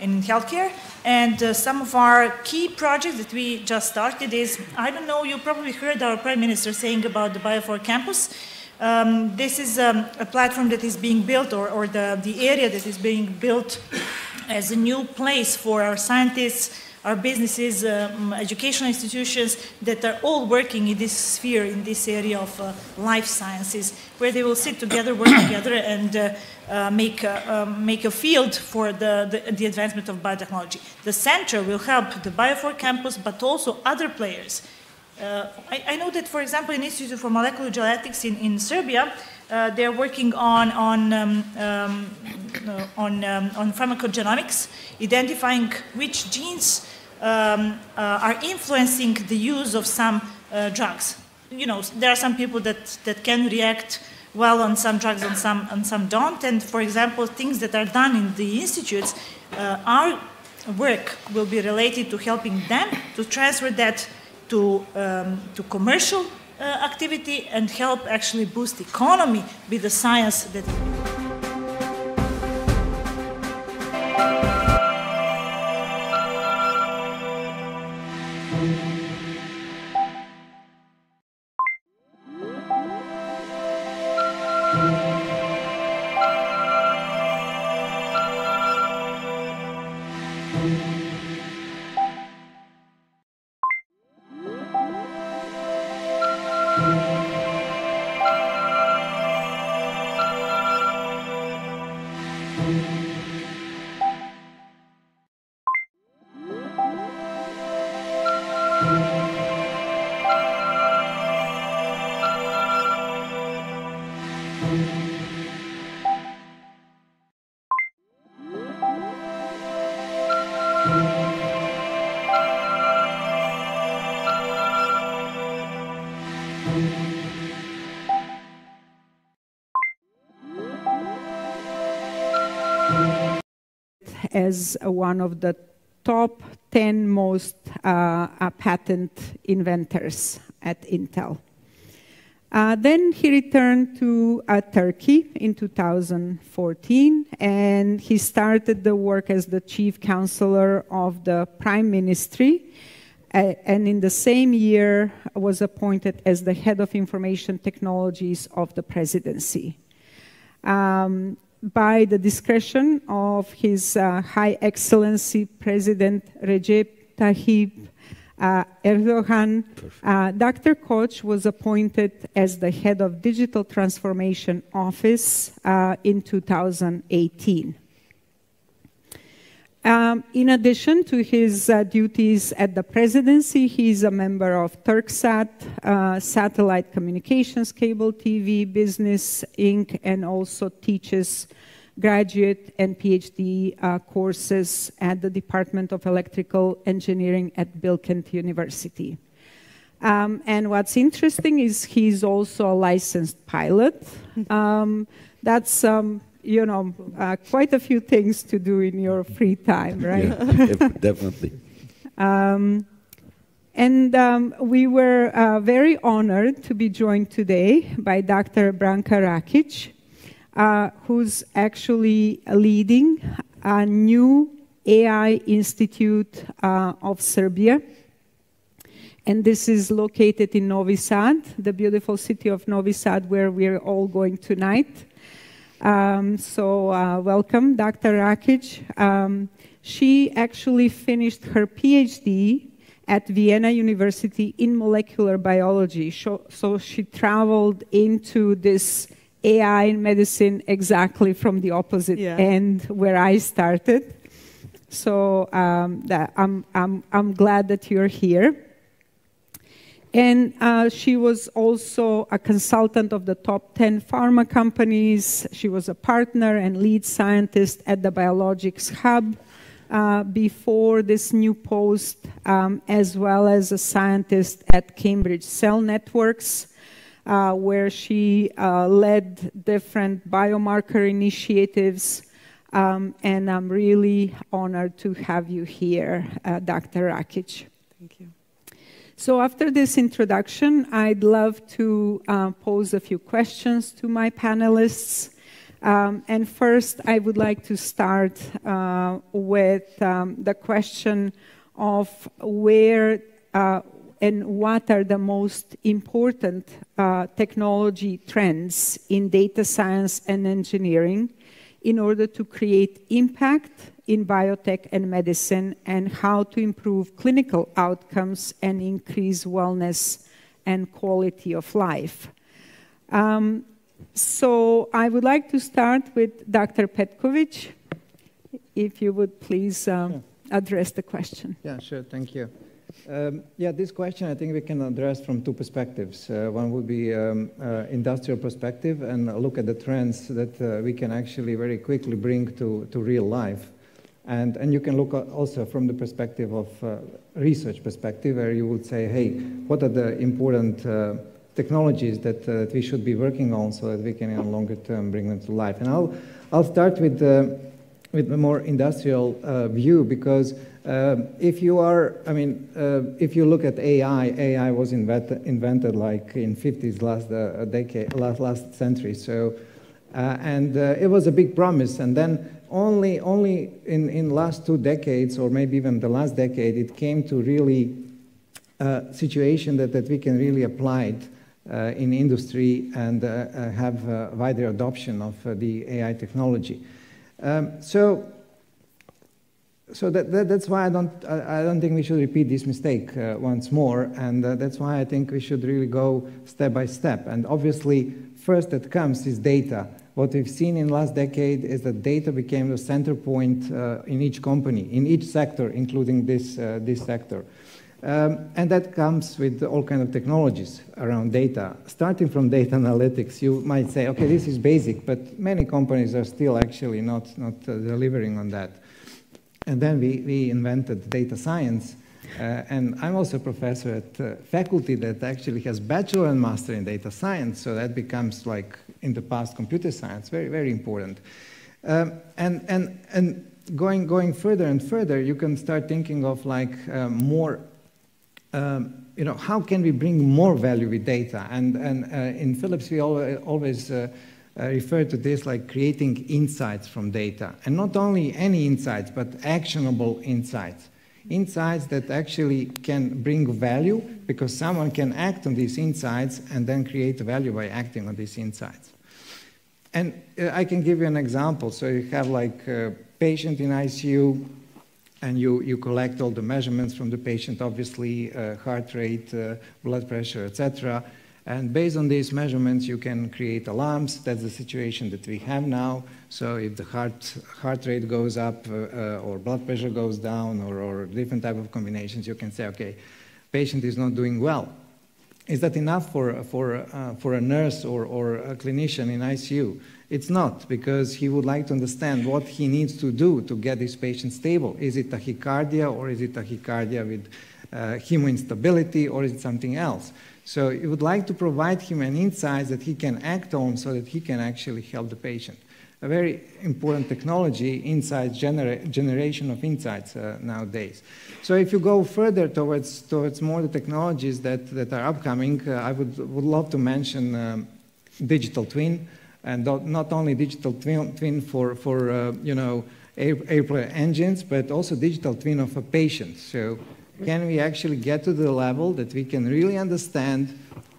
In healthcare, and some of our key projects that we just started is, I don't know, you probably heard our Prime Minister saying about the Bio4 campus. This is a platform that is being built, or the area that is being built as a new place for our scientists, our businesses, educational institutions that are all working in this sphere, in this area of life sciences, where they will sit together, work together, and make a field for the advancement of biotechnology. The center will help the Bio4 campus, but also other players. I know that, for example, in Institute for Molecular Genetics in Serbia, they're working on pharmacogenomics, identifying which genes are influencing the use of some drugs. You know, there are some people that can react well on some drugs, on some don't. And for example, things that are done in the institutes, our work will be related to helping them to transfer that to commercial activity and help actually boost economy with the science that. As one of the top 10 most patent inventors at Intel. Then he returned to Turkey in 2014, and he started the work as the chief counselor of the Prime Ministry, and in the same year was appointed as the head of information technologies of the presidency. By the discretion of His High Excellency President Recep Tayyip Erdogan, Dr. Koç was appointed as the head of Digital Transformation Office in 2018. In addition to his duties at the presidency, he is a member of Turksat, Satellite Communications Cable TV Business Inc., and also teaches graduate and PhD courses at the Department of Electrical Engineering at Bilkent University. And what's interesting is he's also a licensed pilot. That's you know, quite a few things to do in your free time, right? Yeah, definitely. We were very honored to be joined today by Dr. Branka Rakic, who's actually leading a new AI Institute of Serbia. And this is located in Novi Sad, the beautiful city of Novi Sad, where we're all going tonight. Welcome, Dr. Rakic. She actually finished her PhD at Vienna University in molecular biology. So she traveled into this AI in medicine exactly from the opposite end where I started. So I'm glad that you're here. And she was also a consultant of the top 10 pharma companies. She was a partner and lead scientist at the Biologics Hub before this new post, as well as a scientist at Cambridge Cell Networks, where she led different biomarker initiatives. And I'm really honored to have you here, Dr. Rakic. Thank you. So after this introduction, I'd love to pose a few questions to my panelists. And first, I would like to start with the question of where and what are the most important technology trends in data science and engineering in order to create impact in biotech and medicine, and how to improve clinical outcomes and increase wellness and quality of life. So I would like to start with Dr. Petkovic, if you would please address the question. Yeah, sure, thank you. This question I think we can address from two perspectives. One would be industrial perspective and look at the trends that we can actually very quickly bring to real life. And you can look also from the perspective of research perspective, where you would say, hey, what are the important technologies that we should be working on so that we can, in the longer term, bring them to life. And I'll start with a more industrial view, because if you look at AI was invented like in 50s, last century. So, and it was a big promise. And then only in last 2 decades, or maybe even the last decade, it came to really situation that we can really apply it in industry and have wider adoption of the AI technology. So that's why I don't think we should repeat this mistake once more, and that's why I think we should really go step by step. And obviously, first that comes is data. What we've seen in the last decade is that data became the center point in each company, in each sector, including this sector. And that comes with all kinds of technologies around data. Starting from data analytics, you might say, okay, this is basic, but many companies are still actually not delivering on that. And then we invented data science, and I'm also a professor at faculty that actually has bachelor and master in data science, so that becomes like in the past computer science, very, very important. And going further and further, you can start thinking of like more, how can we bring more value with data? And in Philips, we always refer to this like creating insights from data. And not only any insights, but actionable insights. Insights that actually can bring value because someone can act on these insights and then create value by acting on these insights. And I can give you an example. So you have like a patient in ICU, and you collect all the measurements from the patient, obviously, heart rate, blood pressure, etc. And based on these measurements, you can create alarms. That's the situation that we have now. So if the heart rate goes up or blood pressure goes down or different type of combinations, you can say, okay, patient is not doing well. Is that enough for a nurse or a clinician in ICU? It's not, because he would like to understand what he needs to do to get this patient stable. Is it tachycardia, or is it tachycardia with hemoinstability, or is it something else? So you would like to provide him an insight that he can act on so that he can actually help the patient. A very important technology, insights, generation of insights nowadays. So if you go further towards more the technologies that are upcoming, I would love to mention digital twin, and not only digital twin for airplane engines, but also digital twin of a patient. So can we actually get to the level that we can really understand,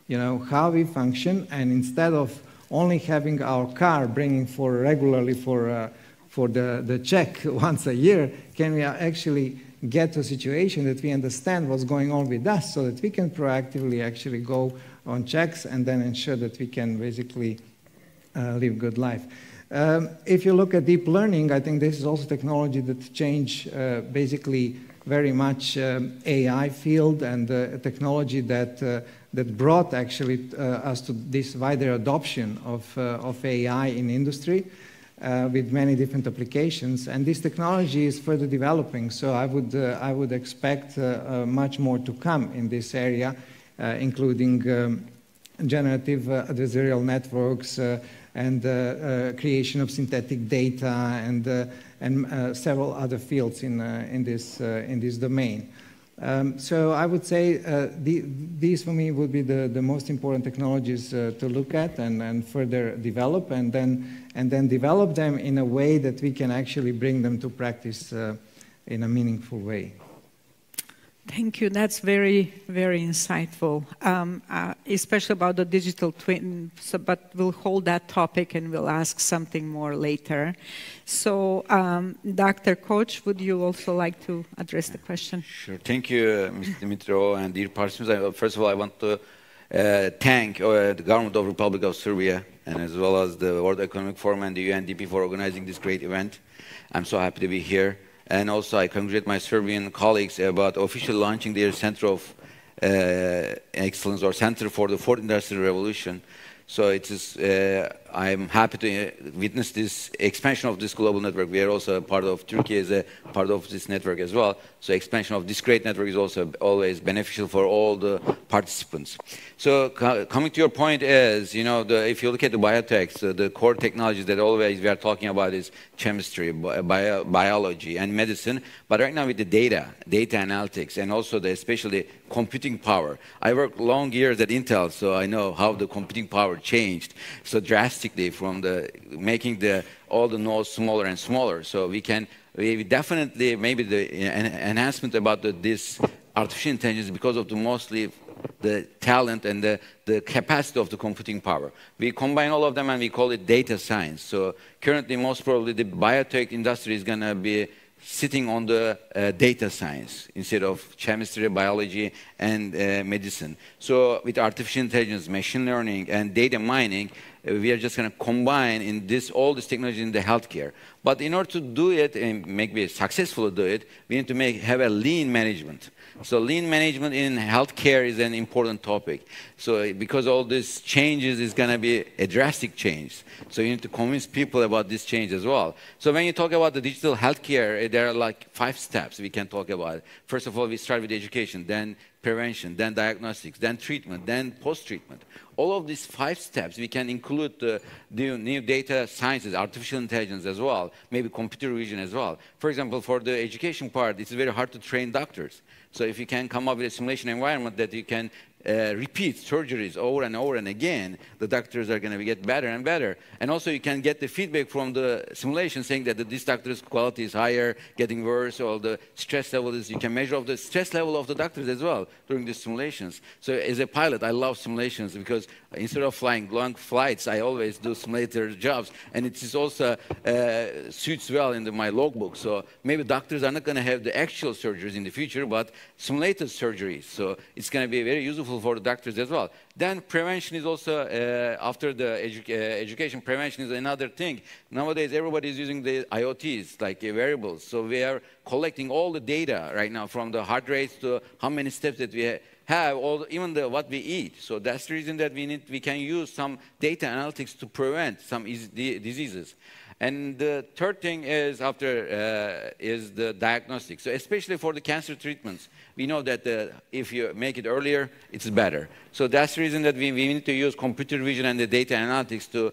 how we function, and instead of only having our car bringing regularly for the check once a year, can we actually get to a situation that we understand what's going on with us so that we can proactively actually go on checks and then ensure that we can basically live good life. If you look at deep learning, I think this is also technology that changed basically very much AI field, and technology that brought actually us to this wider adoption of AI in industry with many different applications. And this technology is further developing, so I would expect much more to come in this area, including generative adversarial networks and creation of synthetic data and several other fields in this domain. So I would say these for me would be the most important technologies to look at and further develop, and then develop them in a way that we can actually bring them to practice in a meaningful way. Thank you. That's very, very insightful, especially about the digital twin. But we'll hold that topic and we'll ask something more later. So, Dr. Koch, would you also like to address the question? Sure. Thank you, Mr. Dimitrov and dear participants. First of all, I want to thank the government of the Republic of Serbia, and as well as the World Economic Forum and the UNDP for organizing this great event. I'm so happy to be here. And also, I congratulate my Serbian colleagues about officially launching their Center of Excellence, or Center for the Fourth Industrial Revolution. So it is I'm happy to witness this expansion of this global network. We are also a part of, Turkey is a part of this network as well. So expansion of this great network is also always beneficial for all the participants. So coming to your point is, you know, if you look at the biotechs, the core technologies that always we are talking about is chemistry, biology, and medicine. But right now with the data analytics, and also especially computing power. I worked long years at Intel, so I know how the computing power changed so drastically from making all the nodes smaller and smaller. So we definitely, maybe the enhancement about this artificial intelligence because of mostly the talent and the capacity of the computing power. We combine all of them and we call it data science. So currently, most probably, the biotech industry is going to be sitting on the data science instead of chemistry, biology, and medicine. So with artificial intelligence, machine learning, and data mining, we are just going to combine all this technology in the healthcare. But in order to do it and be successful to do it, we need to have a lean management. So lean management in healthcare is an important topic. So because all these changes is going to be a drastic change. So you need to convince people about this change as well. So when you talk about the digital healthcare, there are like 5 steps we can talk about. First of all, we start with education, then prevention, then diagnostics, then treatment, then post-treatment. All of these 5 steps, we can include the new data sciences, artificial intelligence as well, maybe computer vision as well. For example, for the education part, it's very hard to train doctors. So if you can come up with a simulation environment that you can repeat surgeries over and over and again, the doctors are going to get better and better. And also you can get the feedback from the simulation saying that this doctor's quality is higher, getting worse, or the stress level is, you can measure the stress level of the doctors as well during the simulations. So as a pilot, I love simulations because instead of flying long flights, I always do simulator jobs. And it is also suits well in my logbook. So maybe doctors are not going to have the actual surgeries in the future, but simulated surgeries. So it's going to be very useful for the doctors as well. Then prevention is also, after the education, prevention is another thing. Nowadays, everybody is using the IoTs, like wearables. So we are collecting all the data right now, from the heart rates to how many steps that we have, even what we eat. So that's the reason that we can use some data analytics to prevent some diseases. And the third thing is is the diagnostics. So especially for the cancer treatments, we know that if you make it earlier, it's better. So that's the reason that we need to use computer vision and the data analytics to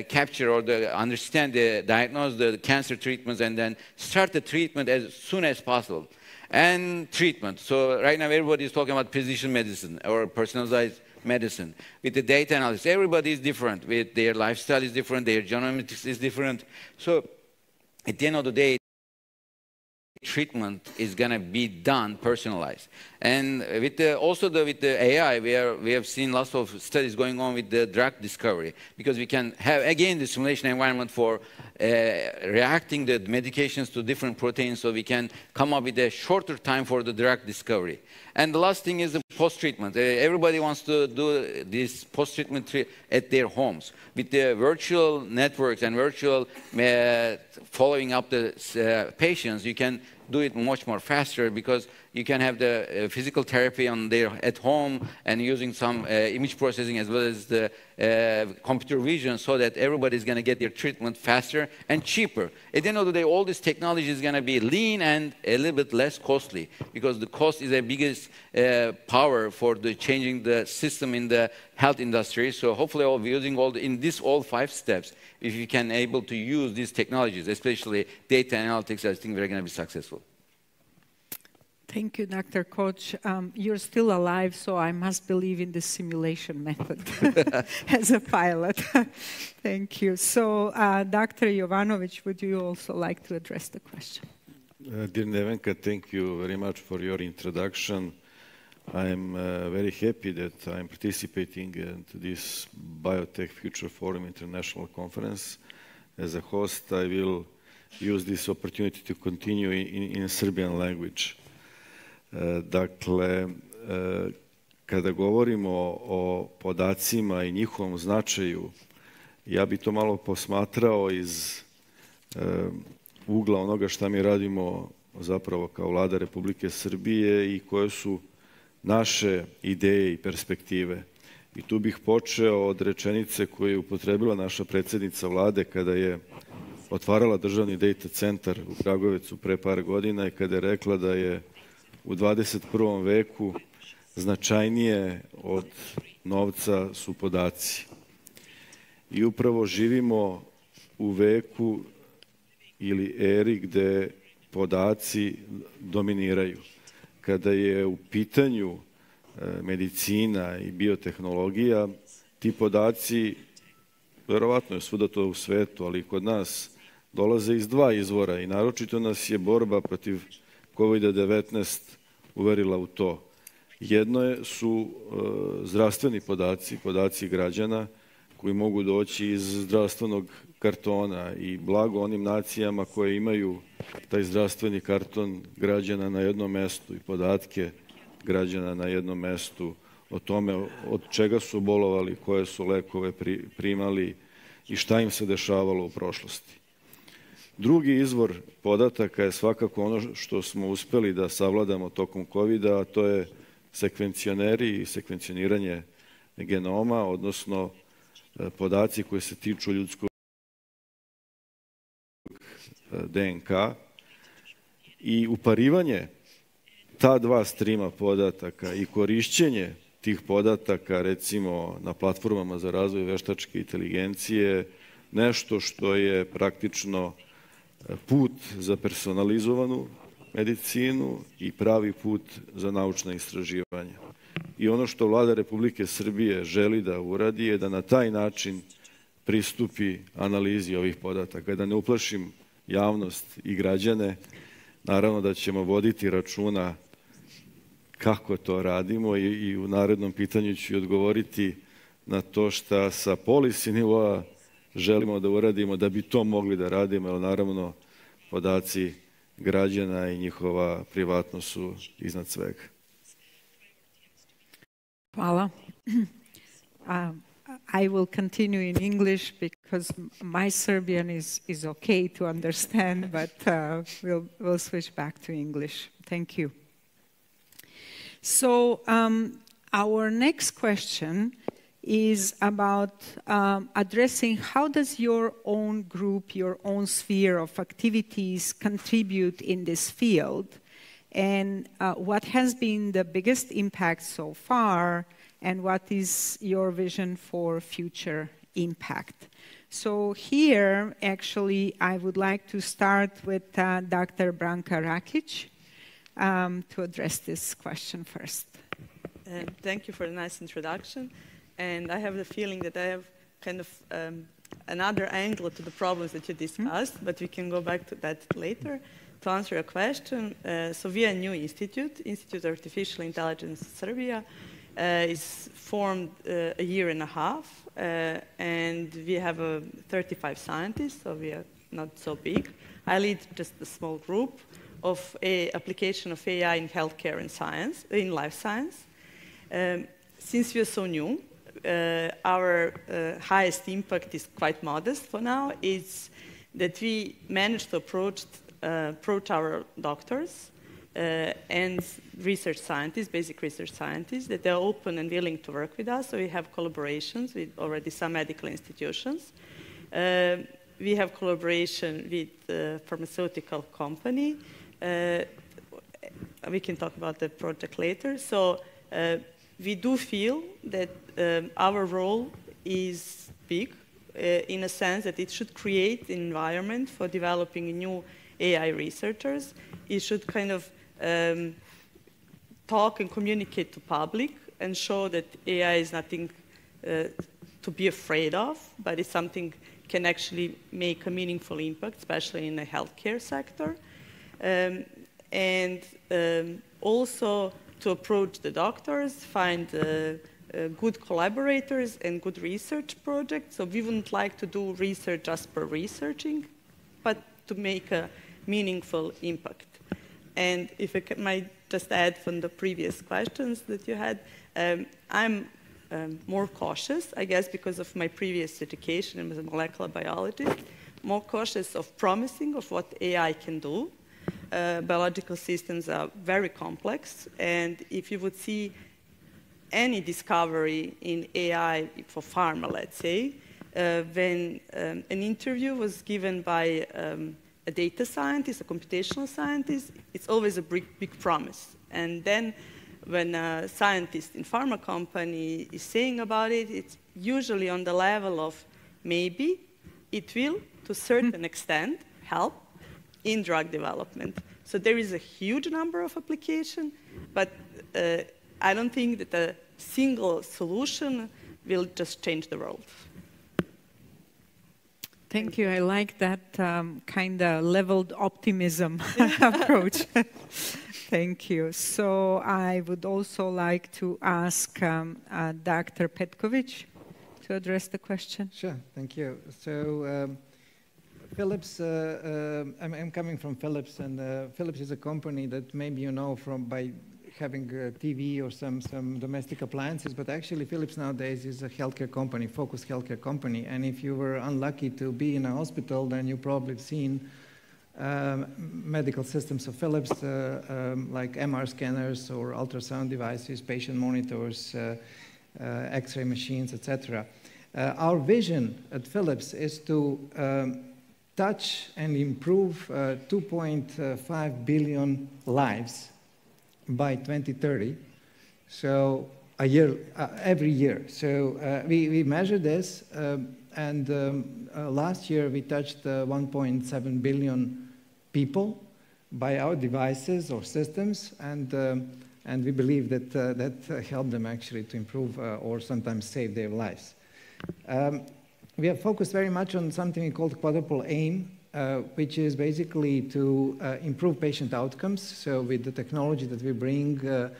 capture or understand, diagnose the cancer treatments, and then start the treatment as soon as possible. And treatment. So right now everybody is talking about precision medicine or personalized medicine. With the data analysis, everybody is different. With their lifestyle is different, their genomics is different. So at the end of the day, treatment is going to be done personalized. And also with the AI, we have seen lots of studies going on with the drug discovery, because we can have, again, the simulation environment for reacting the medications to different proteins, so we can come up with a shorter time for the drug discovery. And the last thing is the post-treatment. Everybody wants to do this post-treatment at their homes. With the virtual networks and virtual following up the patients, you can do it much more faster, because you can have the physical therapy at home and using some image processing as well as the computer vision, so that everybody is going to get their treatment faster and cheaper. At the end of the day, all this technology is going to be lean and a little bit less costly, because the cost is the biggest power for changing the system in the health industry. So hopefully, using all 5 steps, if you can able to use these technologies, especially data analytics, I think we're going to be successful. Thank you, Dr. Koch. You're still alive, so I must believe in the simulation method as a pilot. Thank you. So, Dr. Jovanovic, would you also like to address the question? Dear Nevenka, thank you very much for your introduction. I'm very happy that I'm participating in this Biotech Future Forum International Conference. As a host, I will use this opportunity to continue in Serbian language. Dakle, kada govorimo o podacima i njihovom značaju, ja bi to malo posmatrao iz ugla onoga šta mi radimo zapravo kao Vlada Republike Srbije i koje su naše ideje i perspektive. I tu bih počeo od rečenice koju je upotrebila naša predsjednica vlade kada je otvarala državni data centar u Kragujevcu pre par godina i kada je rekla da je u 21. veku značajnije od novca su podaci. I upravo živimo u veku ili eri gde podaci dominiraju. Kada je u pitanju medicina i biotehnologija, ti podaci, verovatno je svuda to u svetu, ali i kod nas, dolaze iz dva izvora i naročito nas je borba protiv COVID-19 uverila u to. Jedno su zdravstveni podaci, podaci građana koji mogu doći iz zdravstvenog kartona i blago onim nacijama koje imaju taj zdravstveni karton građana na jednom mestu i podatke građana na jednom mestu o tome od čega su bolovali, koje su lekove primali i šta im se dešavalo u prošlosti. Drugi izvor podataka je svakako ono što smo uspeli da savladamo tokom COVID-a, a to je sekvencioneri i sekvencioniranje genoma, odnosno podaci koji se tiču ljudskog DNK i uparivanje ta dva strima podataka i korišćenje tih podataka, recimo na platformama za razvoj veštačke inteligencije, nešto što je praktično put za personalizovanu medicinu i pravi put za naučna istraživanja. I ono što Vlada Republike Srbije želi da uradi je da na taj način pristupi analizi ovih podataka. Da ne uplašim javnost i građane, naravno da ćemo voditi računa kako to radimo i u narednom pitanju ću odgovoriti na to šta sa policy nivoa želimo da uradimo da bi to mogli da radimo, jer naravno podaci građana i njihova privatnost su iznad svega. Hvala. I will continue in English because my Serbian is okay to understand, but we'll switch back to English. Thank you. So our next question is about addressing how does your own group, your own sphere of activities contribute in this field, and what has been the biggest impact so far, and what is your vision for future impact. So here, actually, I would like to start with Dr. Branka Rakic to address this question first. Thank you for the nice introduction. And I have the feeling that I have kind of another angle to the problems that you discussed, but we can go back to that later. To answer your question, so we are a new institute, Institute of Artificial Intelligence Serbia, is formed a year and a half, and we have 35 scientists, so we are not so big. I lead just a small group of application of AI in healthcare and science, in life science. Since we are so new, our highest impact is quite modest for now. It's that we managed to approach our doctors and research scientists, basic research scientists, that they're open and willing to work with us. So we have collaborations with already some medical institutions. We have collaboration with a pharmaceutical company. We can talk about the project later. So we do feel that our role is big in a sense that it should create an environment for developing new AI researchers. It should kind of talk and communicate to public and show that AI is nothing to be afraid of, but it's something can actually make a meaningful impact, especially in the healthcare sector. And also to approach the doctors, find good collaborators and good research projects. So we wouldn't like to do research just for researching, but to make a meaningful impact. And if I might just add from the previous questions that you had, I'm more cautious, I guess, because of my previous education as a molecular biologist, more cautious of promising of what AI can do. Biological systems are very complex, and if you would see any discovery in AI for pharma, let's say, when an interview was given by a data scientist, a computational scientist, it's always a big promise. And then when a scientist in pharma company is saying about it, it's usually on the level of maybe it will, to a certain extent, help in drug development. So there is a huge number of applications, but I don't think that a single solution will just change the world. Thank you. I like that kind of leveled optimism approach. Thank you. So I would also like to ask Dr. Petković to address the question. Sure. Thank you. So Philips, I'm coming from Philips, and Philips is a company that maybe you know from by having a TV or some domestic appliances, but actually Philips nowadays is a healthcare company, focused healthcare company. And if you were unlucky to be in a hospital, then you probably have seen medical systems of Philips, like MR scanners or ultrasound devices, patient monitors, X-ray machines, etc. Our vision at Philips is to touch and improve 2.5 billion lives by 2030, so a year, every year. So we measure this, and last year we touched 1.7 billion people by our devices or systems, and we believe that that helped them actually to improve or sometimes save their lives. We have focused very much on something called Quadruple Aim, which is basically to improve patient outcomes. So with the technology that we bring, to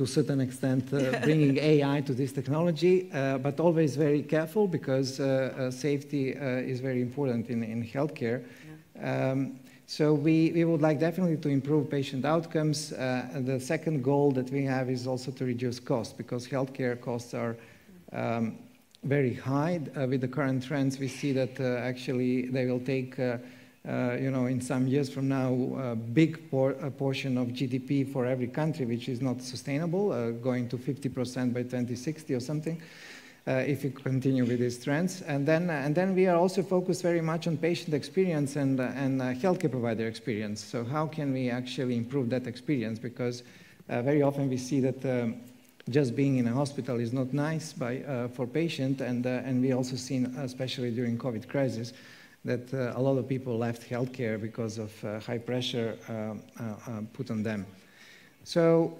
a certain extent, bringing AI to this technology, but always very careful because safety is very important in healthcare. Yeah. So we would like definitely to improve patient outcomes. The second goal that we have is also to reduce costs, because healthcare costs are very high. With the current trends, we see that actually they will take, in some years from now, a big portion of GDP for every country, which is not sustainable, going to 50% by 2060 or something, if we continue with these trends. And then we are also focused very much on patient experience and healthcare provider experience. So how can we actually improve that experience? Because very often we see that just being in a hospital is not nice for patient, and we also seen, especially during COVID crisis, that a lot of people left healthcare because of high pressure put on them. So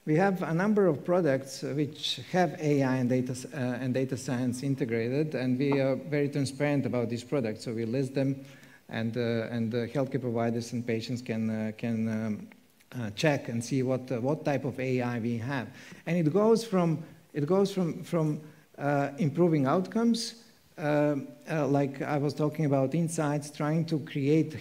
we have a number of products which have AI and data science integrated, and we are very transparent about these products. So we list them, and the healthcare providers and patients can check and see what type of AI we have, and it goes from improving outcomes, like I was talking about insights, trying to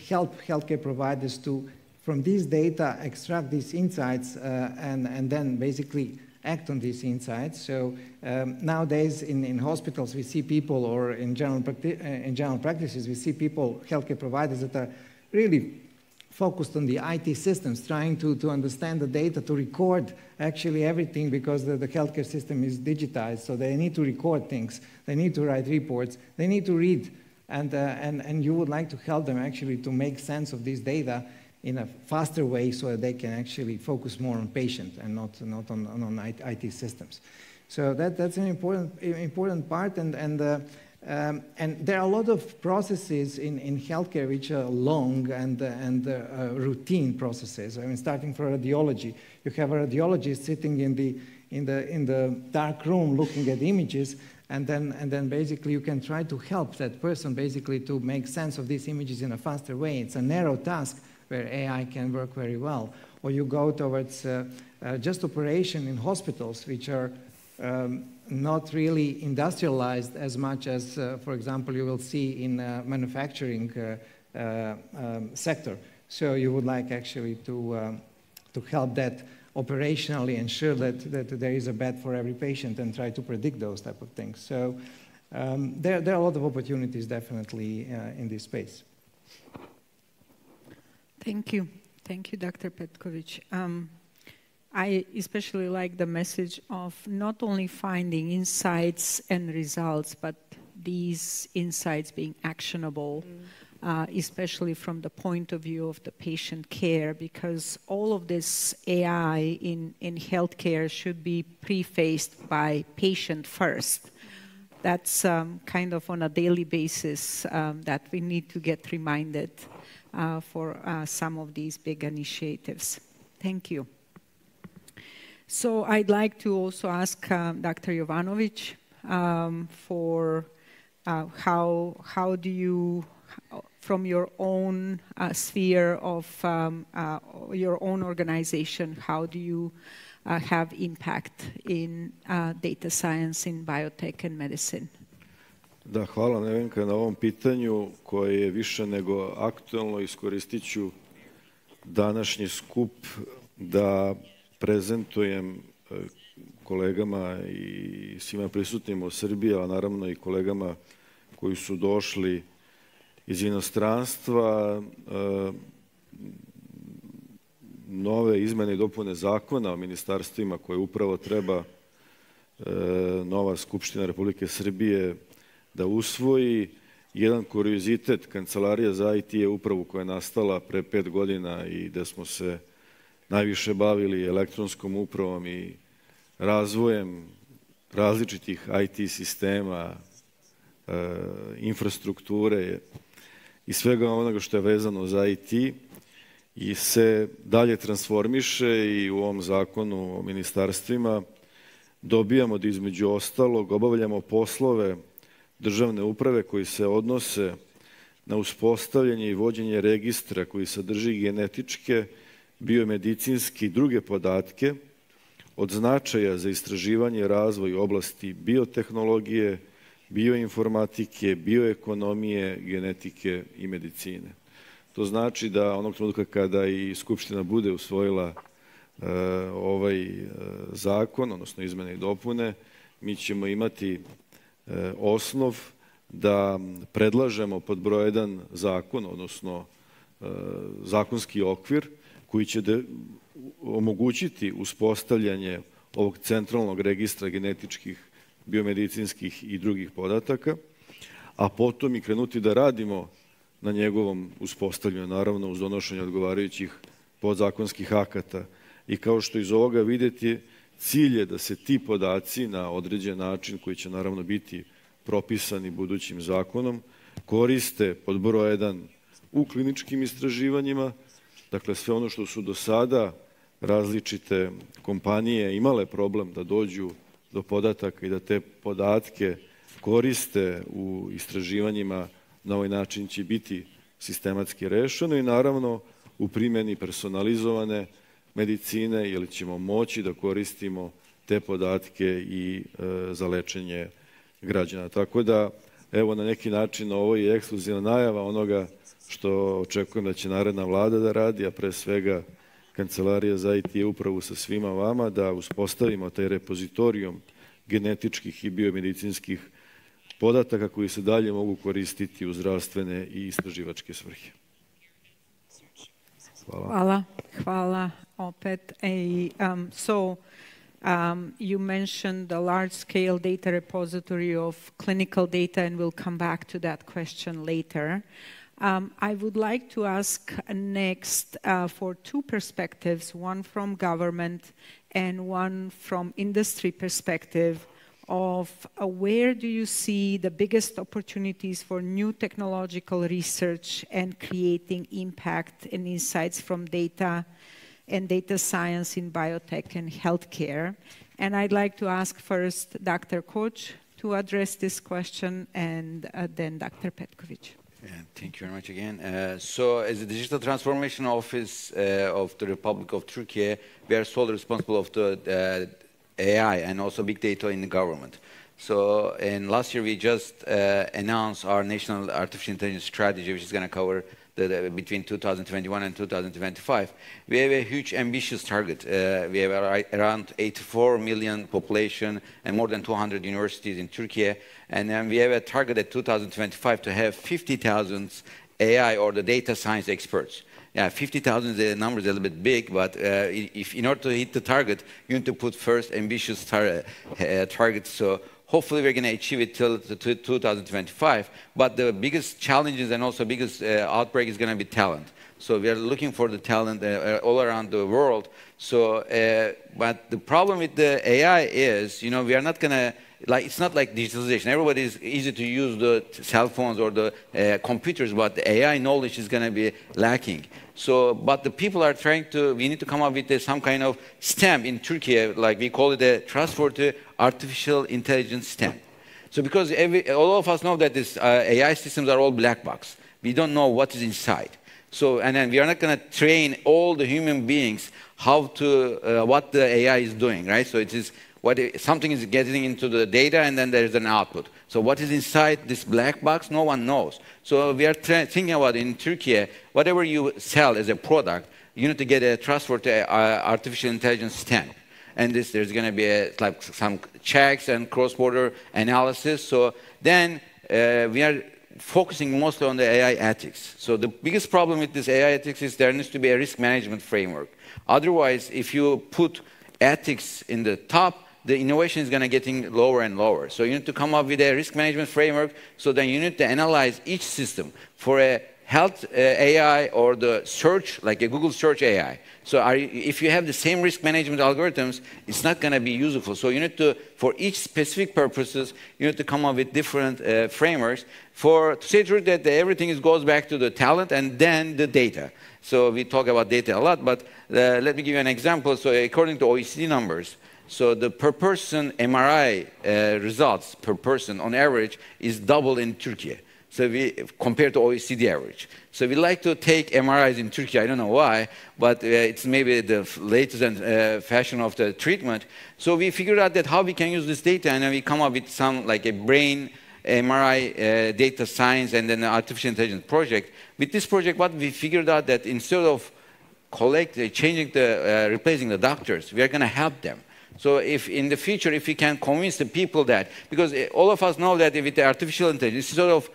help healthcare providers to, from this data, extract these insights and then basically act on these insights. So nowadays in hospitals we see people, or in general practices we see people, healthcare providers that are really focused on the IT systems, trying to understand the data, to record actually everything, because the healthcare system is digitized, so they need to record things, they need to write reports, they need to read, and you would like to help them actually to make sense of this data in a faster way, so that they can actually focus more on patient and not on IT systems. So that's an important part, and there are a lot of processes in healthcare which are long and routine processes. I mean, starting from radiology, you have a radiologist sitting in the dark room looking at images, and then basically you can try to help that person basically to make sense of these images in a faster way. It's a narrow task where AI can work very well. Or you go towards just operation in hospitals, which are not really industrialized as much as, for example, you will see in manufacturing sector. So you would like actually to help that operationally, ensure that there is a bed for every patient, and try to predict those type of things. So there are a lot of opportunities definitely in this space. Thank you. Thank you, Dr. Petković. I especially like the message of not only finding insights and results, but these insights being actionable, especially from the point of view of the patient care, because all of this AI in healthcare should be prefaced by patient first. That's kind of on a daily basis that we need to get reminded for some of these big initiatives. Thank you. So I'd like to also ask Dr. Jovanovic for how do you, from your own sphere of your own organization, how do you have impact in data science in biotech and medicine? Da, hvala Nevenka na ovom pitanju koje je više nego aktualno. Iskoristit ću današnji skup da prezentujem kolegama i svima prisutnima u Srbiji, a naravno i kolegama koji su došli iz inostranstva, nove izmene i dopune zakona o ministarstvima koje upravo treba nova Skupština Republike Srbije da usvoji. Jedan kuriozitet, Kancelarija za IT je upravu koja je nastala pre 5 godina i da smo se najviše bavili elektronskom upravom i razvojem različitih IT sistema, infrastrukture i svega onoga što je vezano za IT i se dalje transformiše i u ovom zakonu o ministarstvima dobijamo da između ostalog obavljamo poslove državne uprave koji se odnose na uspostavljanje i vođenje registra koji sadrži genetičke, biomedicinske i druge podatke od značaja za istraživanje i razvoj u oblasti biotehnologije, bioinformatike, bioekonomije, genetike i medicine. To znači da onog trenutka kada i Skupština bude usvojila ovaj zakon, odnosno izmene i dopune, mi ćemo imati osnov da predlažemo pod broj 1 zakon, odnosno zakonski okvir koji će omogućiti uspostavljanje ovog centralnog registra genetičkih, biomedicinskih i drugih podataka, a potom i krenuti da radimo na njegovom uspostavljanju, naravno uz donošenje odgovarajućih podzakonskih akata. I kao što iz ovoga vidjeti, cilj je da se ti podaci na određen način, koji će naravno biti propisani budućim zakonom, koriste pod broj 1 u kliničkim istraživanjima. Dakle, sve ono što su do sada različite kompanije imale problem da dođu do podataka i da te podatke koriste u istraživanjima, na ovaj način će biti sistematski rešeno i naravno u primjeni personalizovane medicine, jer ćemo moći da koristimo te podatke i za lečenje građana. Tako da, evo na neki način ovo je ekskluzivna najava onoga što očekujem da će naredna vlada da radi, a pre svega Kancelarija za IT upravu sa svima vama, da uspostavimo taj repozitorijum genetičkih i biomedicinskih podataka koji se dalje mogu koristiti u zdravstvene i istraživačke svrhe. Hvala. Hvala opet. You mentioned the large-scale data repository of clinical data, and we'll come back to that question later. I would like to ask next for two perspectives, one from government and one from industry perspective, of where do you see the biggest opportunities for new technological research and creating impact and insights from data and data science in biotech and healthcare. And I'd like to ask first Dr. Koch to address this question, and then Dr. Petkovic. Thank you very much again. So as the Digital Transformation Office of the Republic of Turkey, we are solely responsible of the AI and also big data in the government. So in last year, we just announced our National Artificial Intelligence Strategy, which is going to cover between 2021 and 2025. We have a huge ambitious target. We have around 84 million population and more than 200 universities in Turkey. And then we have a target at 2025 to have 50,000 AI or the data science experts. Yeah, 50,000, the number is a little bit big, but if in order to hit the target, you need to put first ambitious targets. So hopefully we're going to achieve it till 2025. But the biggest challenges and also biggest outbreak is going to be talent. So we are looking for the talent all around the world. So, but the problem with the AI is, you know, we are not going to, like, it's not like digitalization. Everybody is easy to use the cell phones or the computers, but the AI knowledge is going to be lacking. So, but the people are trying to, we need to come up with some kind of stamp in Turkey, like we call it a trustworthy artificial intelligence stamp. So because all of us know that these AI systems are all black box. We don't know what is inside. So, and then we are not going to train all the human beings how to, what the AI is doing, right? So it is, something is getting into the data and then there is an output. So what is inside this black box, no one knows. So we are thinking about in Turkey, whatever you sell as a product, you need to get a trustworthy artificial intelligence stamp. And there's going to be like some checks and cross-border analysis. So then we are focusing mostly on the AI ethics. So the biggest problem with this AI ethics is there needs to be a risk management framework. Otherwise, if you put ethics in the top, the innovation is going to getting lower and lower. So you need to come up with a risk management framework. So then you need to analyze each system for a health AI or the search, like a Google search AI. So if you have the same risk management algorithms, it's not going to be useful. So you need to, for each specific purposes, you need to come up with different frameworks to say the truth that everything goes back to the talent and then the data. So we talk about data a lot, but let me give you an example. So according to OECD numbers, so the per person MRI results per person on average is double in Turkey. So compared to OECD average. So we like to take MRIs in Turkey. I don't know why, but it's maybe the latest fashion of the treatment. So we figured out that how we can use this data, and then we come up with some like a brain MRI data science and then an artificial intelligence project. With this project, what we figured out that instead of replacing the doctors, we are going to help them. So if in the future, if we can convince the people that, because all of us know that with the artificial intelligence, sort of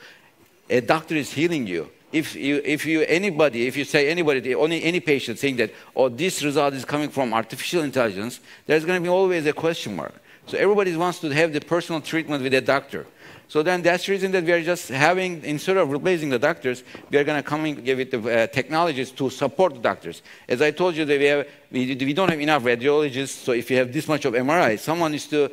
a doctor is healing you. If you say anybody, only any patient saying that, oh, this result is coming from artificial intelligence, there's going to be always a question mark. So everybody wants to have the personal treatment with a doctor. So then that's the reason that we are just having, instead of replacing the doctors, we are going to come in with the technologies to support the doctors. As I told you, that we don't have enough radiologists, so if you have this much of MRI, someone needs to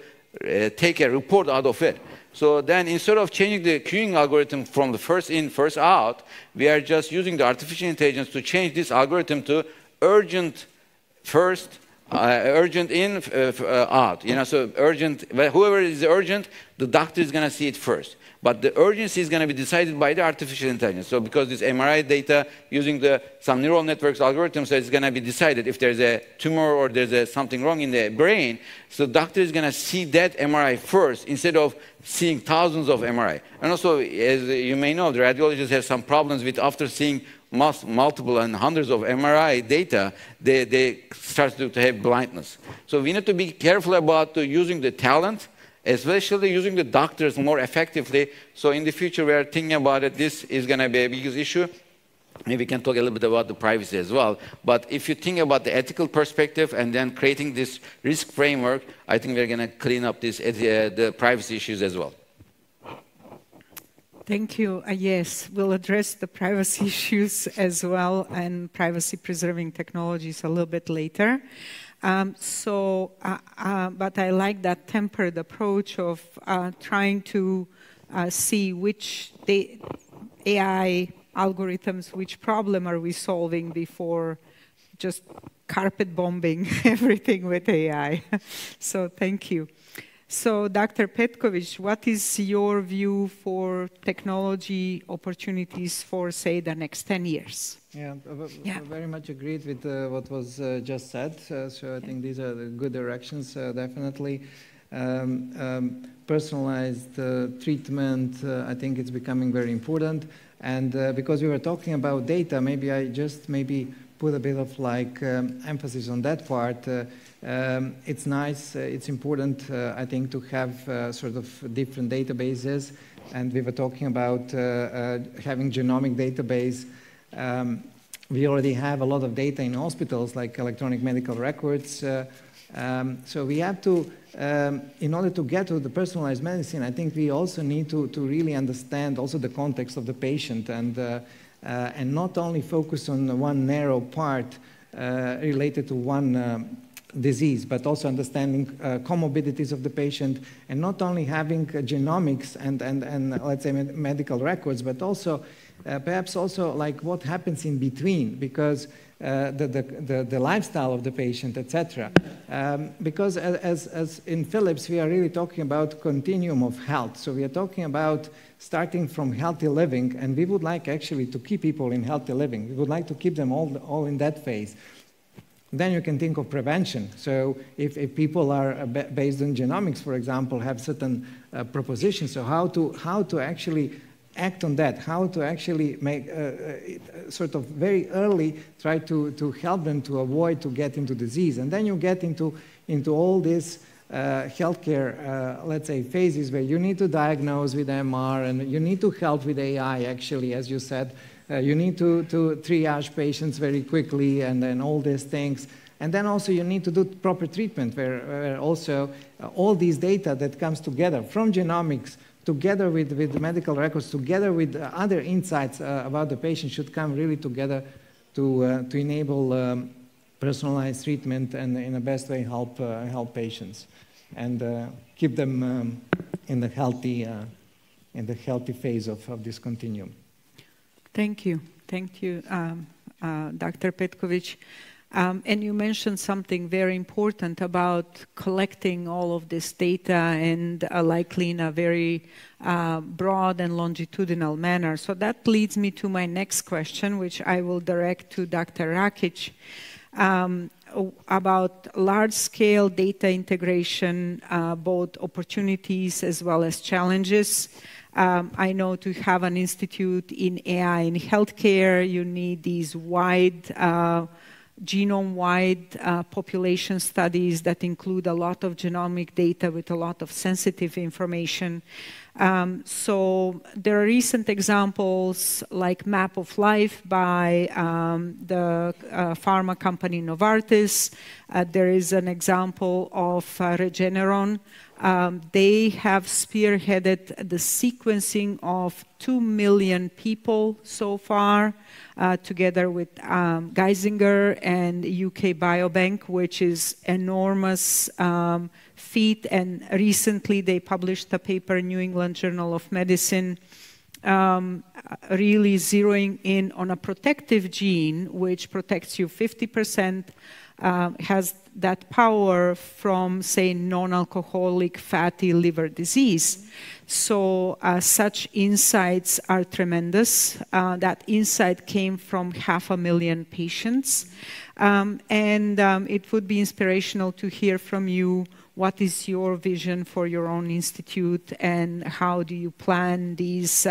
take a report out of it. So then instead of changing the queuing algorithm from the first in, first out, we are just using the artificial intelligence to change this algorithm to urgent first, urgent in, out. You know, so urgent, whoever is urgent, the doctor is going to see it first. But the urgency is going to be decided by the artificial intelligence. So because this MRI data using some neural networks algorithms, so it's going to be decided if there's a tumor or there's something wrong in the brain. So the doctor is going to see that MRI first instead of seeing thousands of MRI. And also, as you may know, the radiologists have some problems with after seeing multiple and hundreds of MRI data, they start to have blindness. So we need to be careful about using the talent, especially using the doctors more effectively. So in the future, we are thinking about it. This is going to be a biggest issue. Maybe we can talk a little bit about the privacy as well. But if you think about the ethical perspective and then creating this risk framework, I think we're going to clean up the privacy issues as well. Thank you. Yes, we'll address the privacy issues as well and privacy-preserving technologies a little bit later. But I like that tempered approach of trying to see which AI algorithms, which problem are we solving before just carpet bombing everything with AI. So thank you. So Dr. Petkovic, what is your view for technology opportunities for, say, the next 10 years? Yeah, very much agreed with what was just said. So I think these are the good directions, definitely. Personalized treatment, I think it's becoming very important. And because we were talking about data, maybe I just put a bit of like emphasis on that part. It's nice, it's important, I think, to have sort of different databases. And we were talking about having genomic database. we already have a lot of data in hospitals, like electronic medical records. So we have to, in order to get to the personalized medicine, I think we also need to really understand also the context of the patient and not only focus on one narrow part related to one disease, but also understanding comorbidities of the patient, and not only having genomics and let's say medical records, but also perhaps also like what happens in between, because the lifestyle of the patient, etc. Because as in Philips, we are really talking about continuum of health. So we are talking about starting from healthy living, and we would like actually to keep people in healthy living. We would like to keep them all in that phase. Then you can think of prevention. So if people are based on genomics, for example, have certain propositions, so how to actually act on that, how to actually make sort of very early try to help them to avoid to get into disease. And then you get into all these healthcare, let's say, phases where you need to diagnose with MR and you need to help with AI, actually, as you said. You need to triage patients very quickly and then all these things. And then also you need to do proper treatment where also all these data that comes together from genomics together with medical records, together with other insights about the patient should come really together to enable personalized treatment and in the best way help patients and keep them in the healthy phase of this continuum. Thank you. Thank you, Dr. Petković. And you mentioned something very important about collecting all of this data and likely in a very broad and longitudinal manner. So that leads me to my next question, which I will direct to Dr. Rakic, about large-scale data integration, both opportunities as well as challenges. I know to have an institute in AI in healthcare, you need these wide, genome-wide population studies that include a lot of genomic data with a lot of sensitive information. So there are recent examples like Map of Life by the pharma company Novartis. There is an example of Regeneron. They have spearheaded the sequencing of 2 million people so far, together with Geisinger and UK Biobank, which is enormous feat. And recently they published a paper in New England Journal of Medicine really zeroing in on a protective gene which protects you 50%, has that power from, say, non-alcoholic fatty liver disease. So such insights are tremendous. That insight came from 500,000 patients. And it would be inspirational to hear from you what is your vision for your own institute and how do you plan these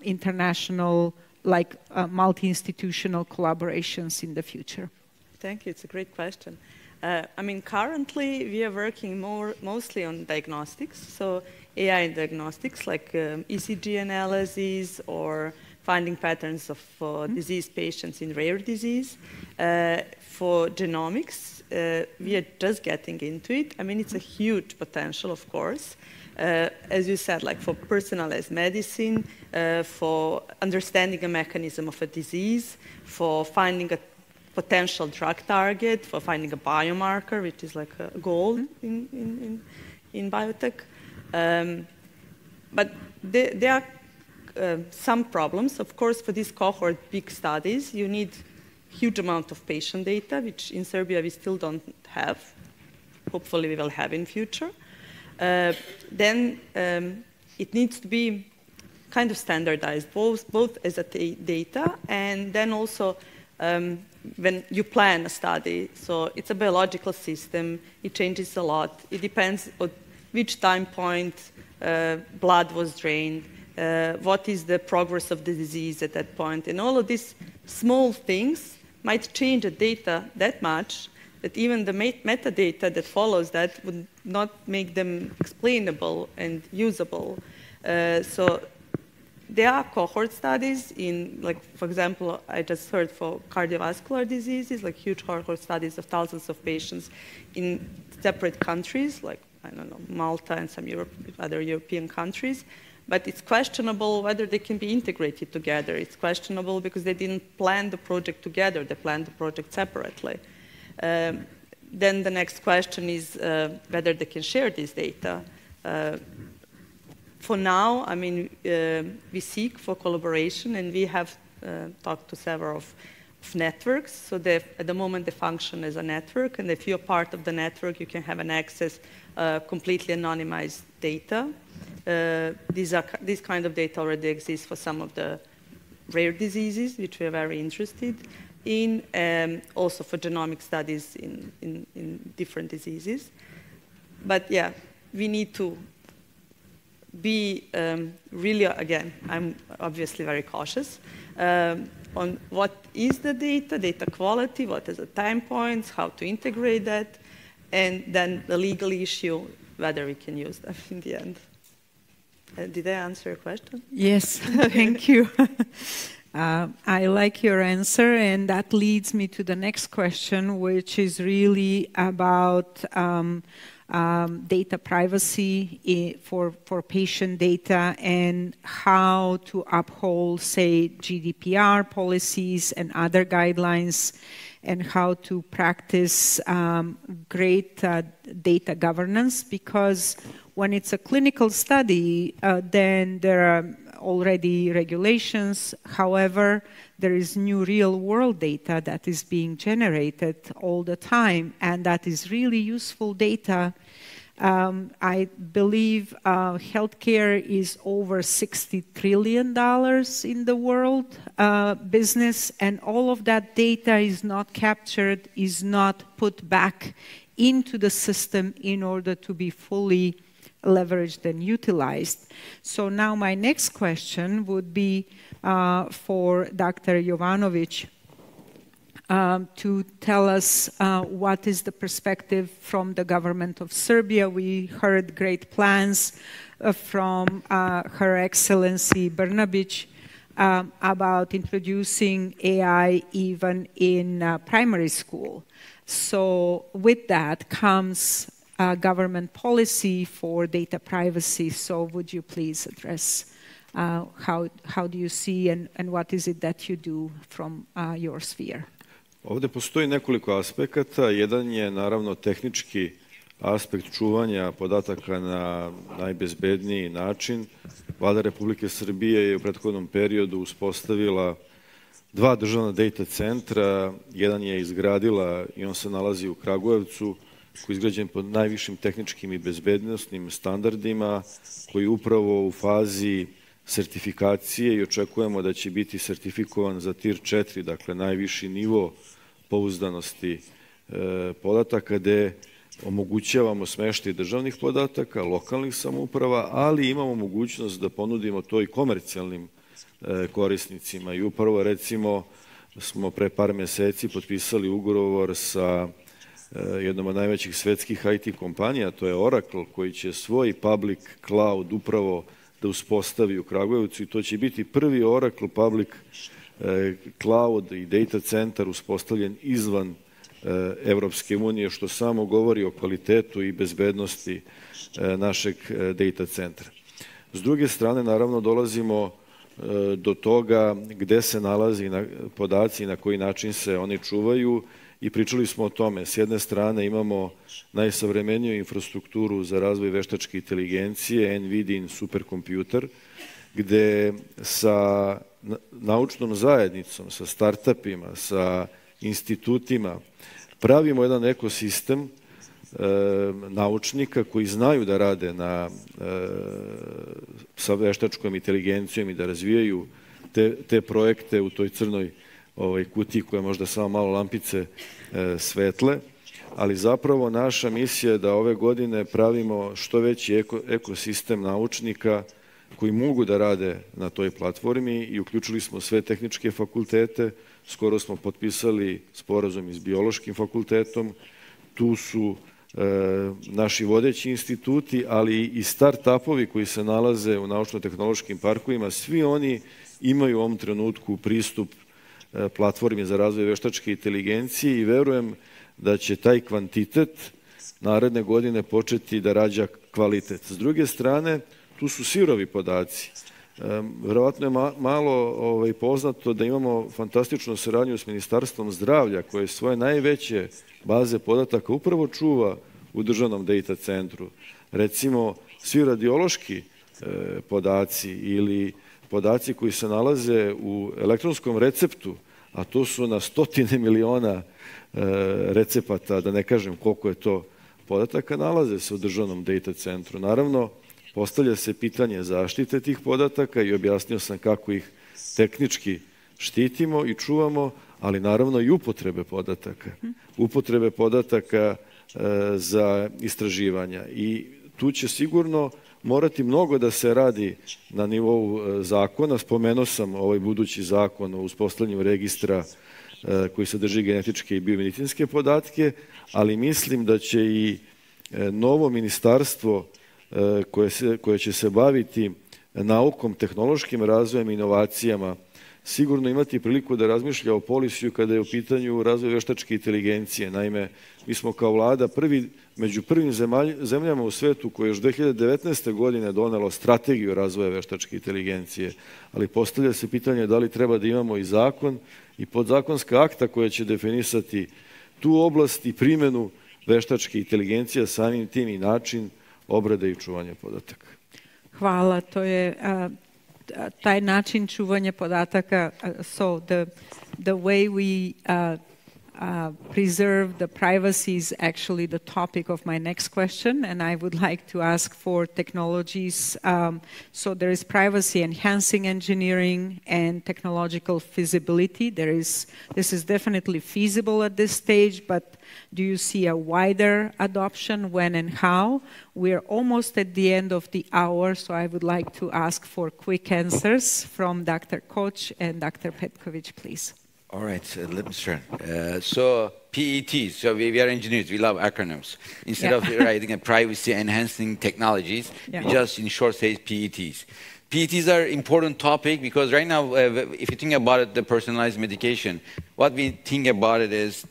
international, like multi-institutional collaborations in the future? Thank you. It's a great question. I mean, currently we are working mostly on diagnostics, so AI in diagnostics, like ECG analysis or finding patterns of diseased patients in rare disease. For genomics, we are just getting into it. I mean, it's a huge potential, of course. As you said, like for personalized medicine, for understanding a mechanism of a disease, for finding a potential drug target, for finding a biomarker, which is like a goal in biotech. But there are some problems. Of course, for these cohort big studies, you need huge amount of patient data, which in Serbia we still don't have. Hopefully we will have in future. Then it needs to be kind of standardized, both as a data and then also when you plan a study. So it's a biological system, it changes a lot. It depends on which time point blood was drained, what is the progress of the disease at that point. And all of these small things might change the data that much that even the metadata that follows that would not make them explainable and usable. So There are cohort studies in, like, for example, I just heard for cardiovascular diseases, like huge cohort studies of thousands of patients in separate countries, like, I don't know, Malta and some other European countries. But it's questionable whether they can be integrated together. It's questionable because they didn't plan the project together. They planned the project separately. Then the next question is whether they can share this data. For now, I mean, we seek for collaboration, and we have talked to several of networks. So at the moment, they function as a network, and if you're part of the network, you can have an access completely anonymized data. This kind of data already exists for some of the rare diseases, which we are very interested in, also for genomic studies in different diseases. But yeah, we need to be really, again, I'm obviously very cautious on what is the data quality, what is the time points, how to integrate that, and then the legal issue, whether we can use them in the end. Did I answer your question? Yes, thank you. I like your answer, and that leads me to the next question, which is really about data privacy for patient data and how to uphold, say, GDPR policies and other guidelines, and how to practice great data governance, because when it's a clinical study, then there are already regulations. However, there is new real-world data that is being generated all the time, and that is really useful data. I believe healthcare is over $60 trillion in the world business, and all of that data is not captured, is not put back into the system in order to be fully leveraged and utilized. So now my next question would be for Dr. Jovanovic to tell us what is the perspective from the government of Serbia. We heard great plans from Her Excellency Brnabić about introducing AI even in primary school. So with that comes government policy for data privacy. So would you please address how do you see and what is it that you do from your sphere? Ovde postoji nekoliko aspekata. Jedan je naravno tehnički aspekt čuvanja podataka na najbezbedniji način. Vlada Republike Srbije je u prethodnom periodu uspostavila 2 državna data centra. Jedan je izgradila i on se nalazi u Kragujevcu, koji je izgrađen pod najvišim tehničkim i bezbednosnim standardima, koji je upravo u fazi sertifikacije i očekujemo da će biti sertifikovan za Tier 4, dakle najviši nivo pouzdanosti podataka, gde omogućavamo smeštaj državnih podataka, lokalnih samouprava, ali imamo mogućnost da ponudimo to i komercijalnim korisnicima. I upravo, recimo, smo pre par meseci potpisali ugovor sa jednom od najvećih svetskih IT kompanija, to je Oracle, koji će svoj public cloud upravo da uspostavi u Kragujevcu, i to će biti prvi Oracle public cloud i data centar uspostavljen izvan Evropske unije, što samo govori o kvalitetu i bezbednosti našeg data centra. S druge strane, naravno, dolazimo do toga gde se nalazi podaci i na koji način se oni čuvaju, i pričali smo o tome. S jedne strane imamo najsavremeniju infrastrukturu za razvoj veštačke inteligencije, NVIDIA superkompjuter, gde sa naučnom zajednicom, sa startupima, sa institutima pravimo jedan ekosistem naučnika koji znaju da rade sa veštačkom inteligencijom i da razvijaju te projekte u toj crnoj kutiji koja možda samo malo lampice svetle, ali zapravo naša misija je da ove godine pravimo što veći ekosistem naučnika koji mogu da rade na toj platformi, i uključili smo sve tehničke fakultete. Skoro smo potpisali sporazum i s biološkim fakultetom. Tu su naši vodeći instituti, ali i start-upovi koji se nalaze u naučno-tehnološkim parkovima, svi oni imaju u ovom trenutku pristup platformi za razvoj veštačke inteligencije i verujem da će taj kvantitet naredne godine početi da rađa kvalitet. S druge strane, tu su sirovi podaci. Verovatno je malo poznato da imamo fantastičnu saradnju s Ministarstvom zdravlja koje svoje najveće baze podataka upravo čuva u državnom data centru. Recimo, svi radiološki podaci ili podaci koji se nalaze u elektronskom receptu, a to su na stotine miliona recepata, da ne kažem koliko je to podataka, nalaze se u državnom data centru. Naravno, postavlja se pitanje zaštite tih podataka i objasnio sam kako ih tehnički štitimo i čuvamo, ali naravno i upotrebe podataka. Upotrebe podataka za istraživanja. I tu će sigurno morati mnogo da se radi na nivou zakona. Spomenuo sam ovaj budući zakon o uspostavljanju registra koji sadrži genetičke i biomedicinske podatke, ali mislim da će i novo ministarstvo koje će se baviti naukom, tehnološkim razvojem i inovacijama sigurno imati priliku da razmišlja o polisiju kada je u pitanju razvoj veštačke inteligencije. Naime, mi smo kao vlada među prvim zemljama u svetu koje još 2019. godine donelo strategiju razvoja veštačke inteligencije, ali postavlja se pitanje da li treba da imamo i zakon i podzakonska akta koja će definisati tu oblast i primjenu veštačke inteligencije, samim tim i način obrade i čuvanja podataka. Hvala, to je taj način čuvanja podataka, so the way we preserve the privacy is actually the topic of my next question, and I would like to ask for technologies. So there is privacy enhancing engineering and technological feasibility. This is definitely feasible at this stage, but do you see a wider adoption, when and how? We're almost at the end of the hour, so I would like to ask for quick answers from Dr. Koch and Dr. Petkovic, please. All right, let me start. So PET, so we are engineers, we love acronyms. Instead of writing a privacy enhancing technologies, we just in short say PETs. PETs are important topic because right now, if you think about it, the personalized medication, what we think about it is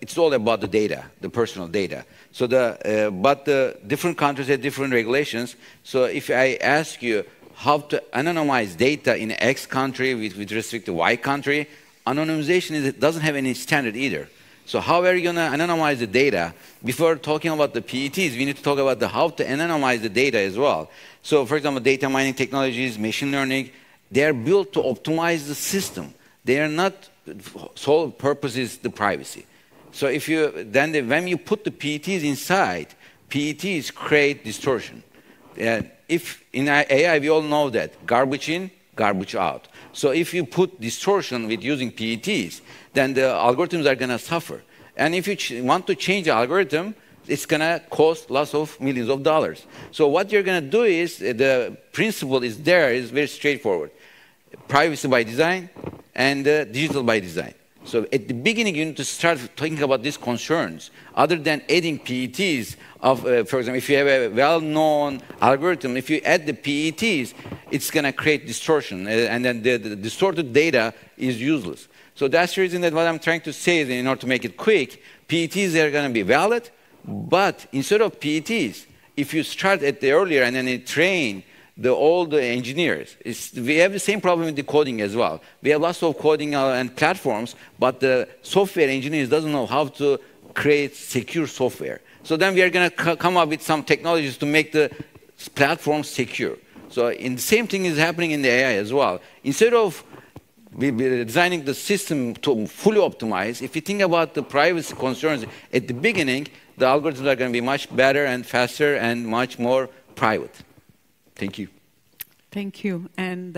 it's all about the data, the personal data. So but the different countries have different regulations. So if I ask you how to anonymize data in X country with respect to Y country, anonymization doesn't have any standard either. So how are you going to anonymize the data? Before talking about the PETs, we need to talk about how to anonymize the data as well. So for example, data mining technologies, machine learning, they are built to optimize the system. They are not, sole purpose is the privacy. So if you, when you put the PETs inside, PETs create distortion. If in AI, we all know that garbage in, garbage out. So if you put distortion with using PETs, then the algorithms are going to suffer. And if you want to change the algorithm, it's going to cost lots of millions of dollars. So what you're going to do is, the principle is very straightforward. Privacy by design and digital by design. So at the beginning, you need to start thinking about these concerns. Other than adding PETs, for example, if you have a well-known algorithm, if you add the PETs, it's going to create distortion, and then the distorted data is useless. So that's the reason that what I'm trying to say is, in order to make it quick, PETs are going to be valid, but instead of PETs, if you start at the earlier and then you train all the engineers, we have the same problem with the coding as well. We have lots of coding and platforms, but the software engineers doesn't know how to create secure software. So then we are going to come up with some technologies to make the platform secure. So the same thing is happening in the AI as well. Instead of designing the system to fully optimize, if you think about the privacy concerns at the beginning, the algorithms are going to be much better and faster and much more private. Thank you. Thank you. And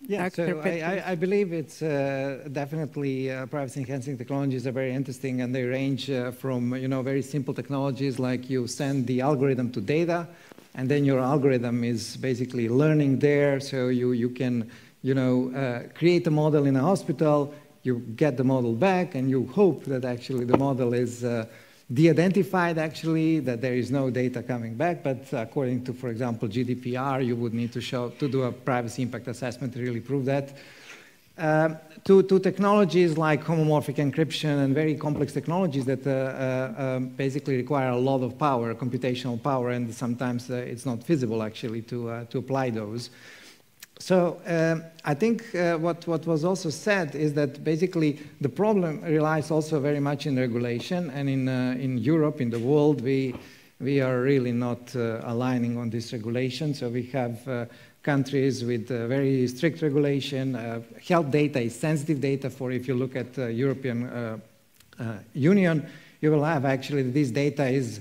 yeah, so I believe it's definitely privacy-enhancing technologies are very interesting, and they range from very simple technologies like you send the algorithm to data, and then your algorithm is basically learning there, so you can create a model in a hospital, you get the model back, and you hope that actually the model is de-identified actually, that there is no data coming back, but according to, for example, GDPR, you would need to do a privacy impact assessment to really prove that. To technologies like homomorphic encryption and very complex technologies that basically require a lot of power, computational power, and sometimes it's not feasible actually to apply those. So I think what was also said is that basically the problem relies also very much in regulation, and in Europe, in the world, we are really not aligning on this regulation. So we have countries with very strict regulation. Health data is sensitive data. For if you look at the European Union, you will have actually this data is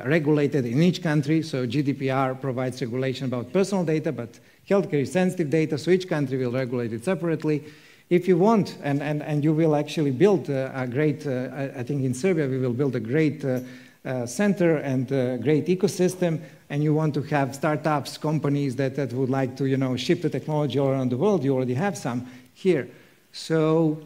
regulated in each country. So GDPR provides regulation about personal data, but healthcare is sensitive data, so each country will regulate it separately. If you want, and you will actually build a great, I think in Serbia we will build a great center and a great ecosystem, and you want to have startups, companies that would like to ship the technology all around the world, you already have some here. So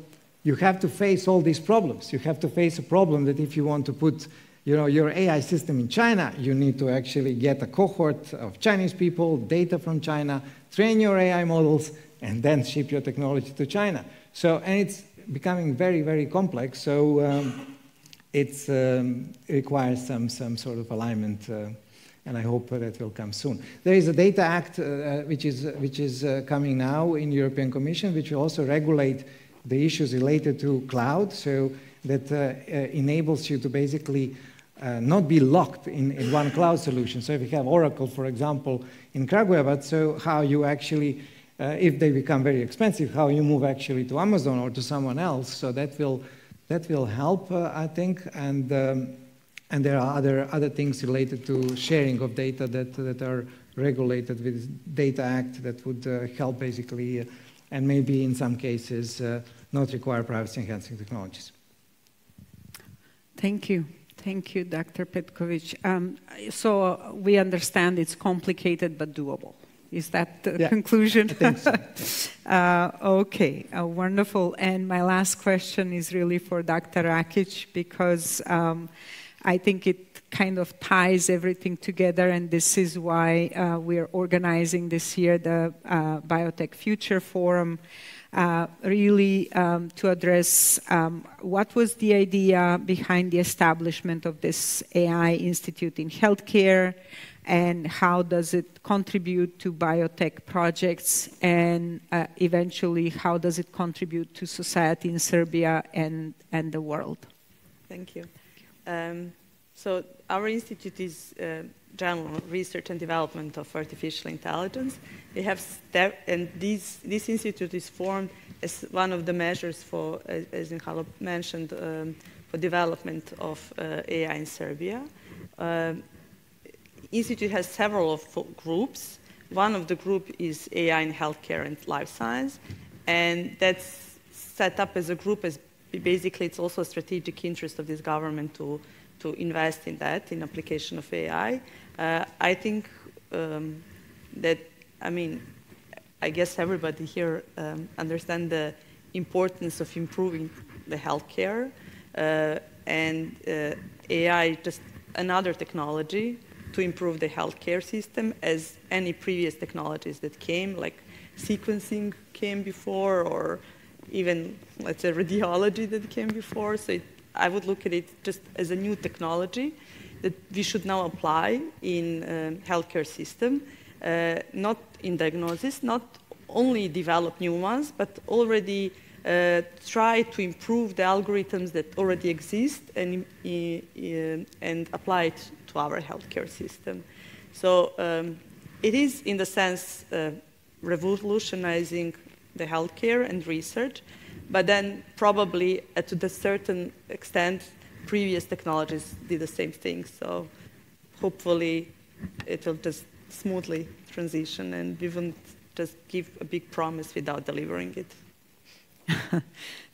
you have to face all these problems. You have to face a problem that if you want to put your AI system in China, you need to actually get a cohort of Chinese people, data from China, train your AI models, and then ship your technology to China. So, and it's becoming very, very complex. So it requires some sort of alignment, and I hope that will come soon. There is a Data Act which is coming now in European Commission, which will also regulate the issues related to cloud. So that enables you to basically not be locked in one cloud solution. So if you have Oracle, for example, in Kragujevac, so how you actually, if they become very expensive, how you move actually to Amazon or to someone else. So that will help, I think. And there are other things related to sharing of data that are regulated with Data Act that would help basically, and maybe in some cases not require privacy-enhancing technologies. Thank you. Thank you, Dr. Petković. So we understand it's complicated but doable. Is that the conclusion? I think so. Okay, wonderful. And my last question is really for Dr. Rakić, because I think it kind of ties everything together, and this is why we're organizing this year the Biotech Future Forum, really to address what was the idea behind the establishment of this AI Institute in healthcare, and how does it contribute to biotech projects, and eventually how does it contribute to society in Serbia and the world? Thank you. So our institute is General Research and Development of Artificial Intelligence. We have and this institute is formed as one of the measures for, as Mihailo mentioned, for development of AI in Serbia. Institute has several groups. One of the group is AI in healthcare and life science, and that's set up as a group as basically it's also a strategic interest of this government to invest in that, in application of AI. I think that, I mean, I guess everybody here understands the importance of improving the healthcare, and AI just another technology to improve the healthcare system, as any previous technologies that came, like sequencing came before, or even, let's say, radiology that came before. So I would look at it just as a new technology that we should now apply in healthcare system, not in diagnosis, not only develop new ones, but already try to improve the algorithms that already exist and apply it to our healthcare system. So it is, in the sense, revolutionizing the healthcare and research, but then probably to a certain extent, previous technologies did the same thing. So hopefully it will just smoothly transition, and we won't just give a big promise without delivering it.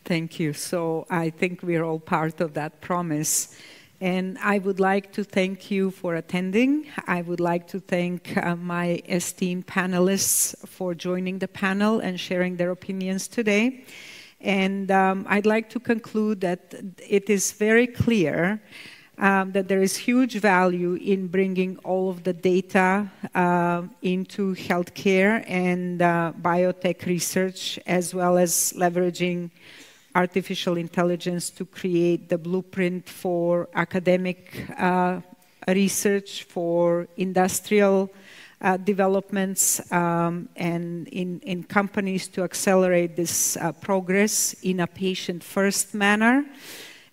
Thank you. So I think we're all part of that promise. And I would like to thank you for attending. I would like to thank my esteemed panelists for joining the panel and sharing their opinions today. And I'd like to conclude that it is very clear that there is huge value in bringing all of the data into healthcare and biotech research, as well as leveraging artificial intelligence to create the blueprint for academic research, for industrial developments, and in companies to accelerate this progress in a patient-first manner.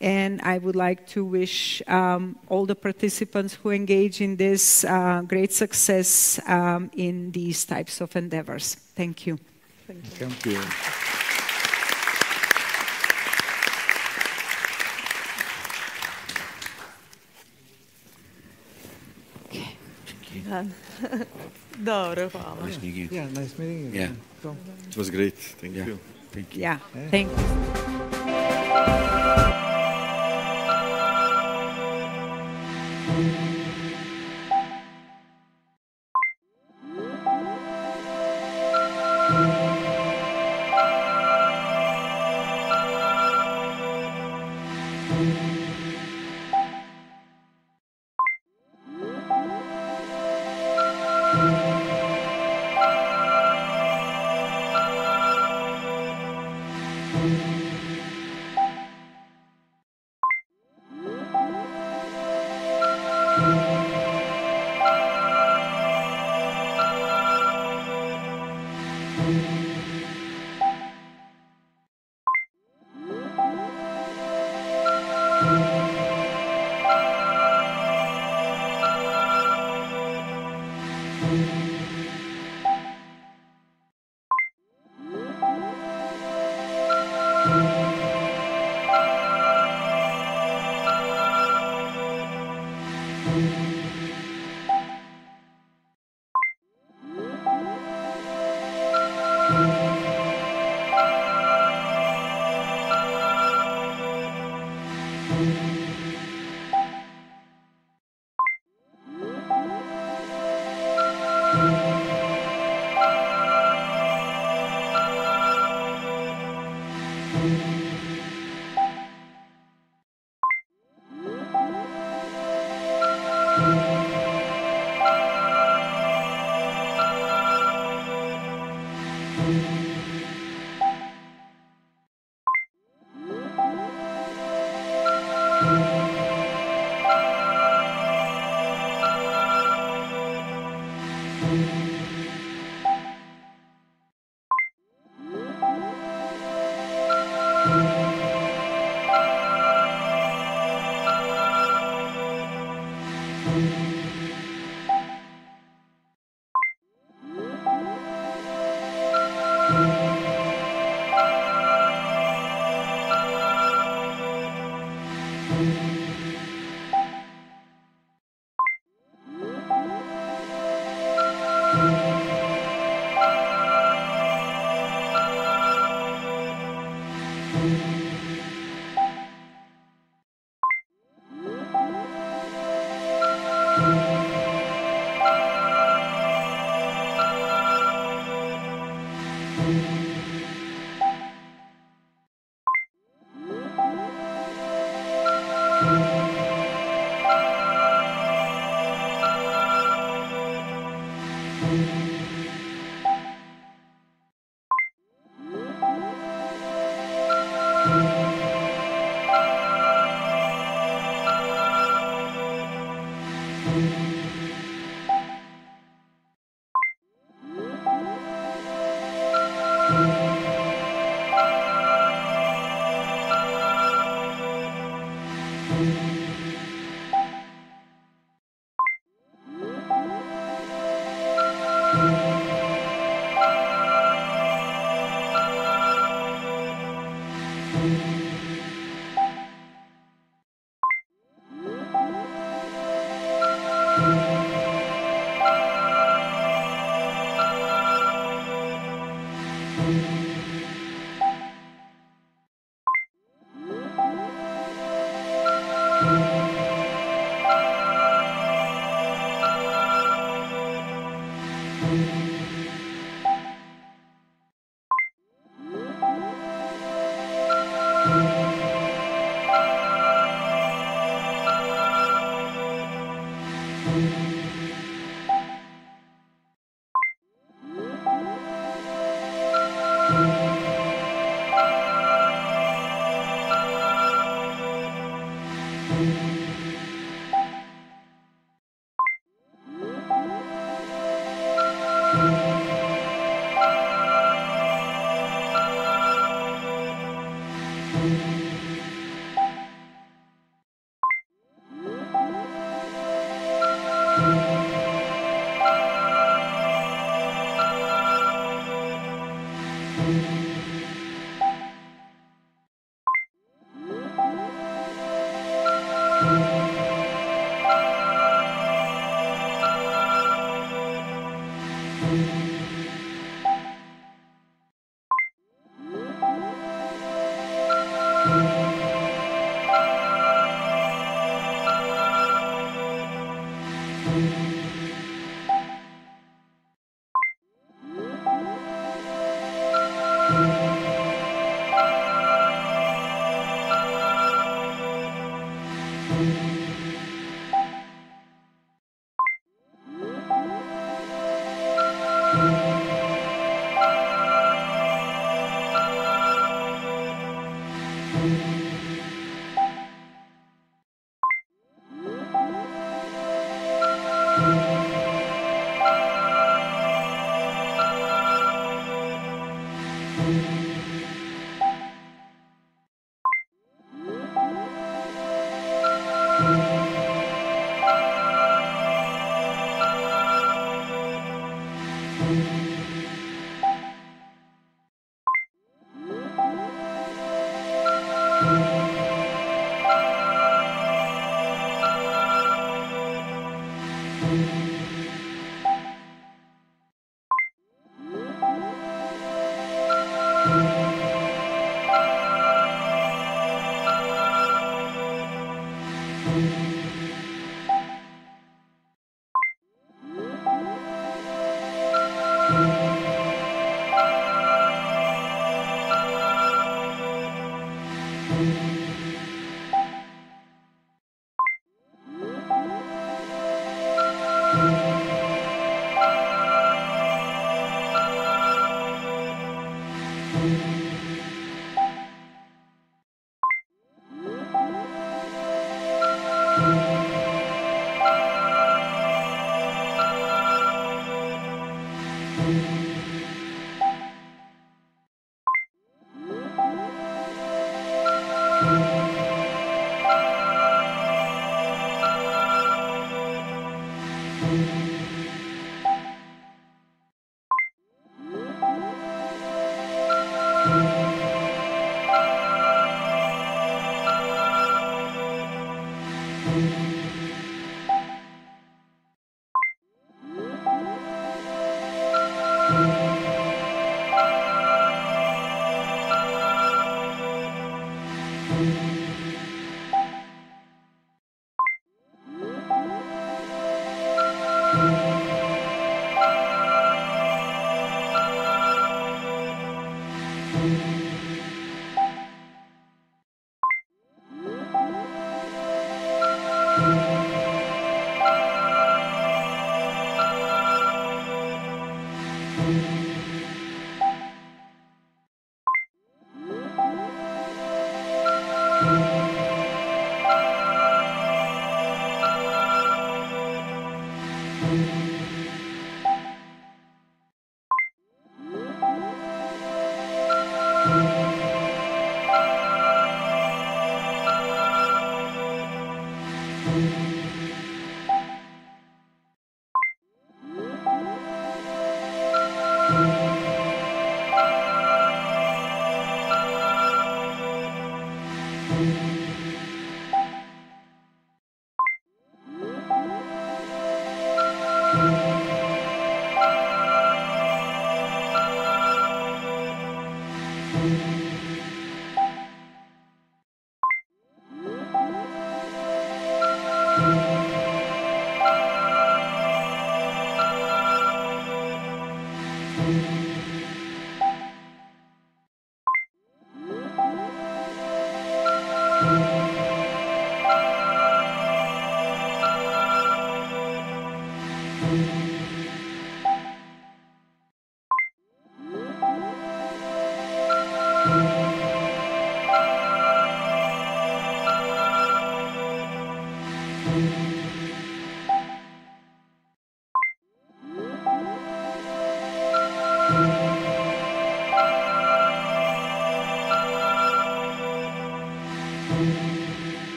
And I would like to wish all the participants who engage in this great success in these types of endeavors. Thank you. Thank you. Thank you. Dobro, hvala. Nice meeting you. Yeah, nice meeting you. Yeah. It was great. Thank you. Thank you. Yeah, thank you.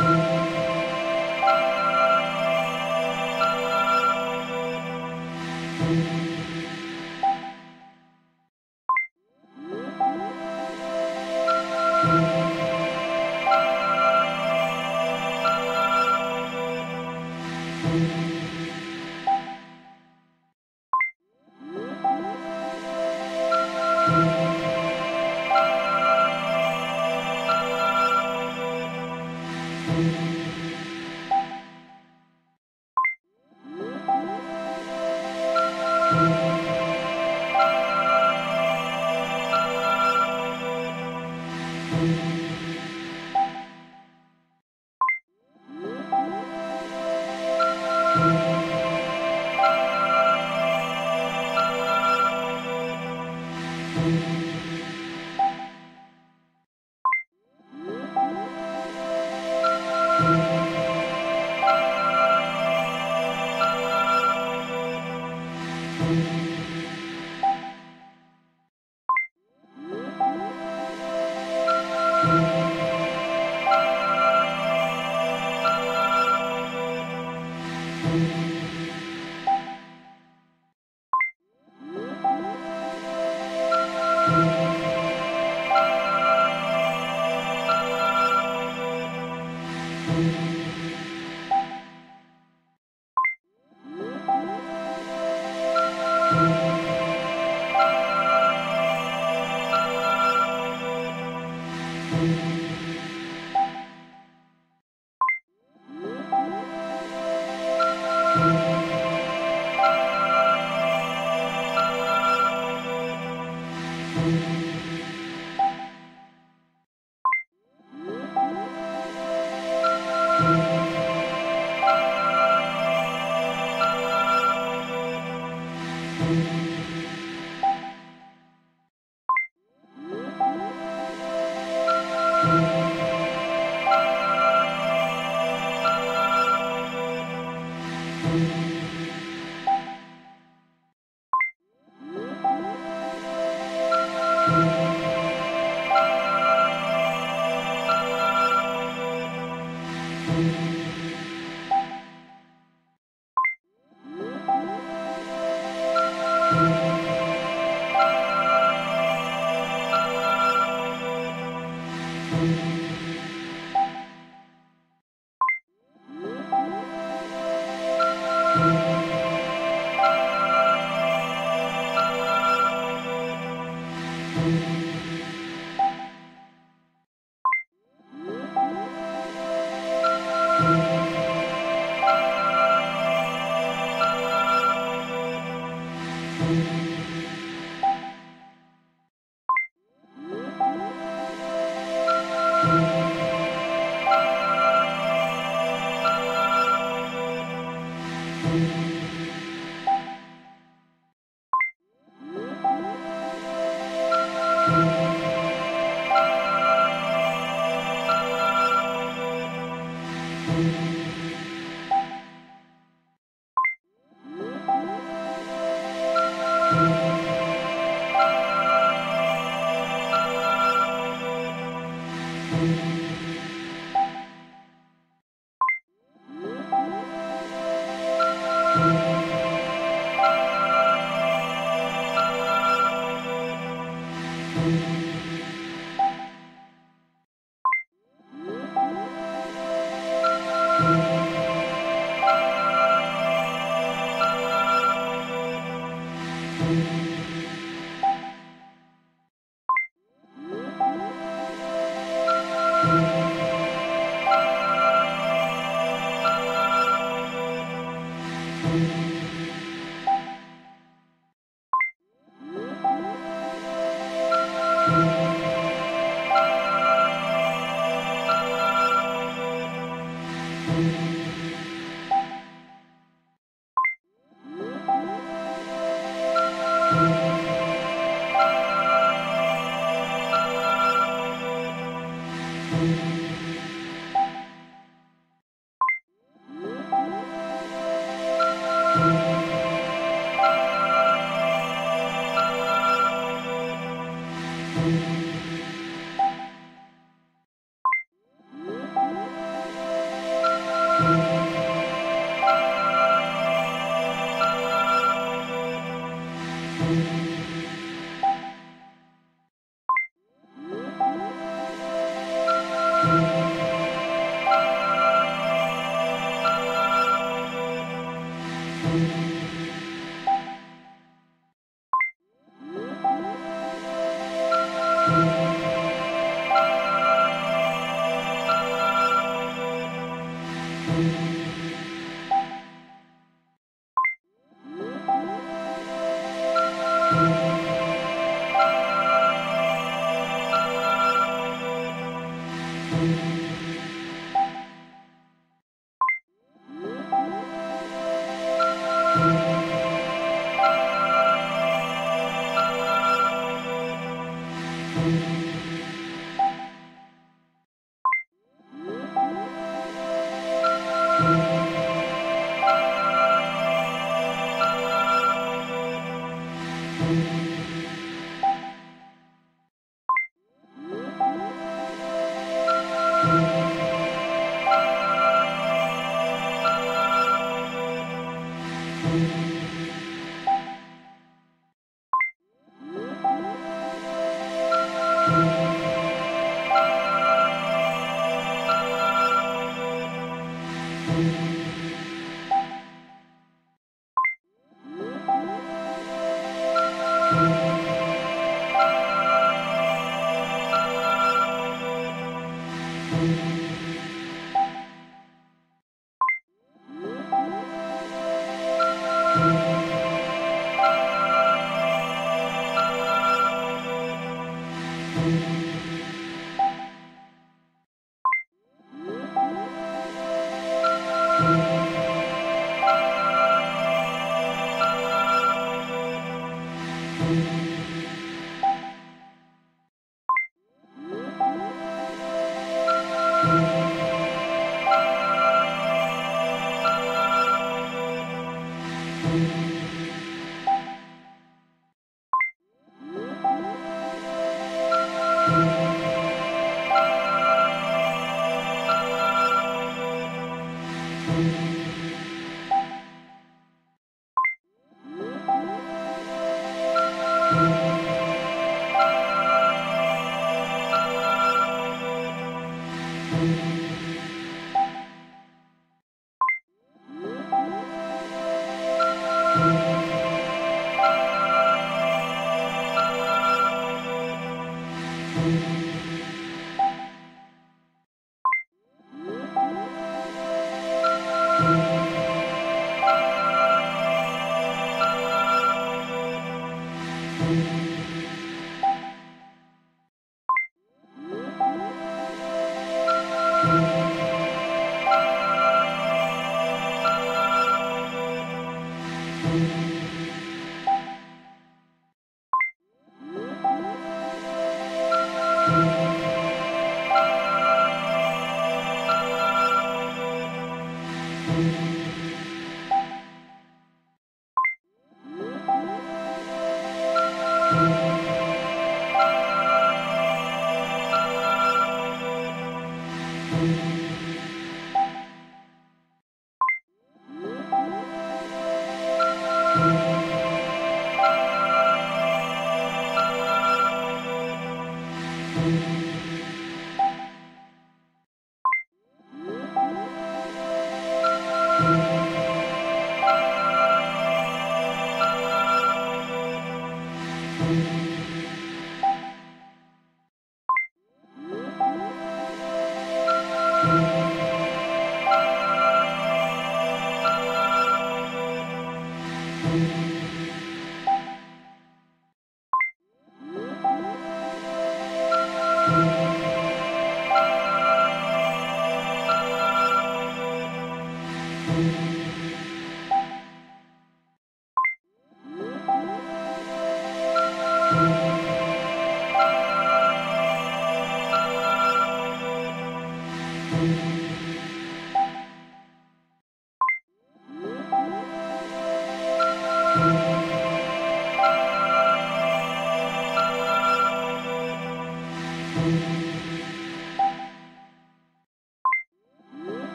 you. you.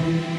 you.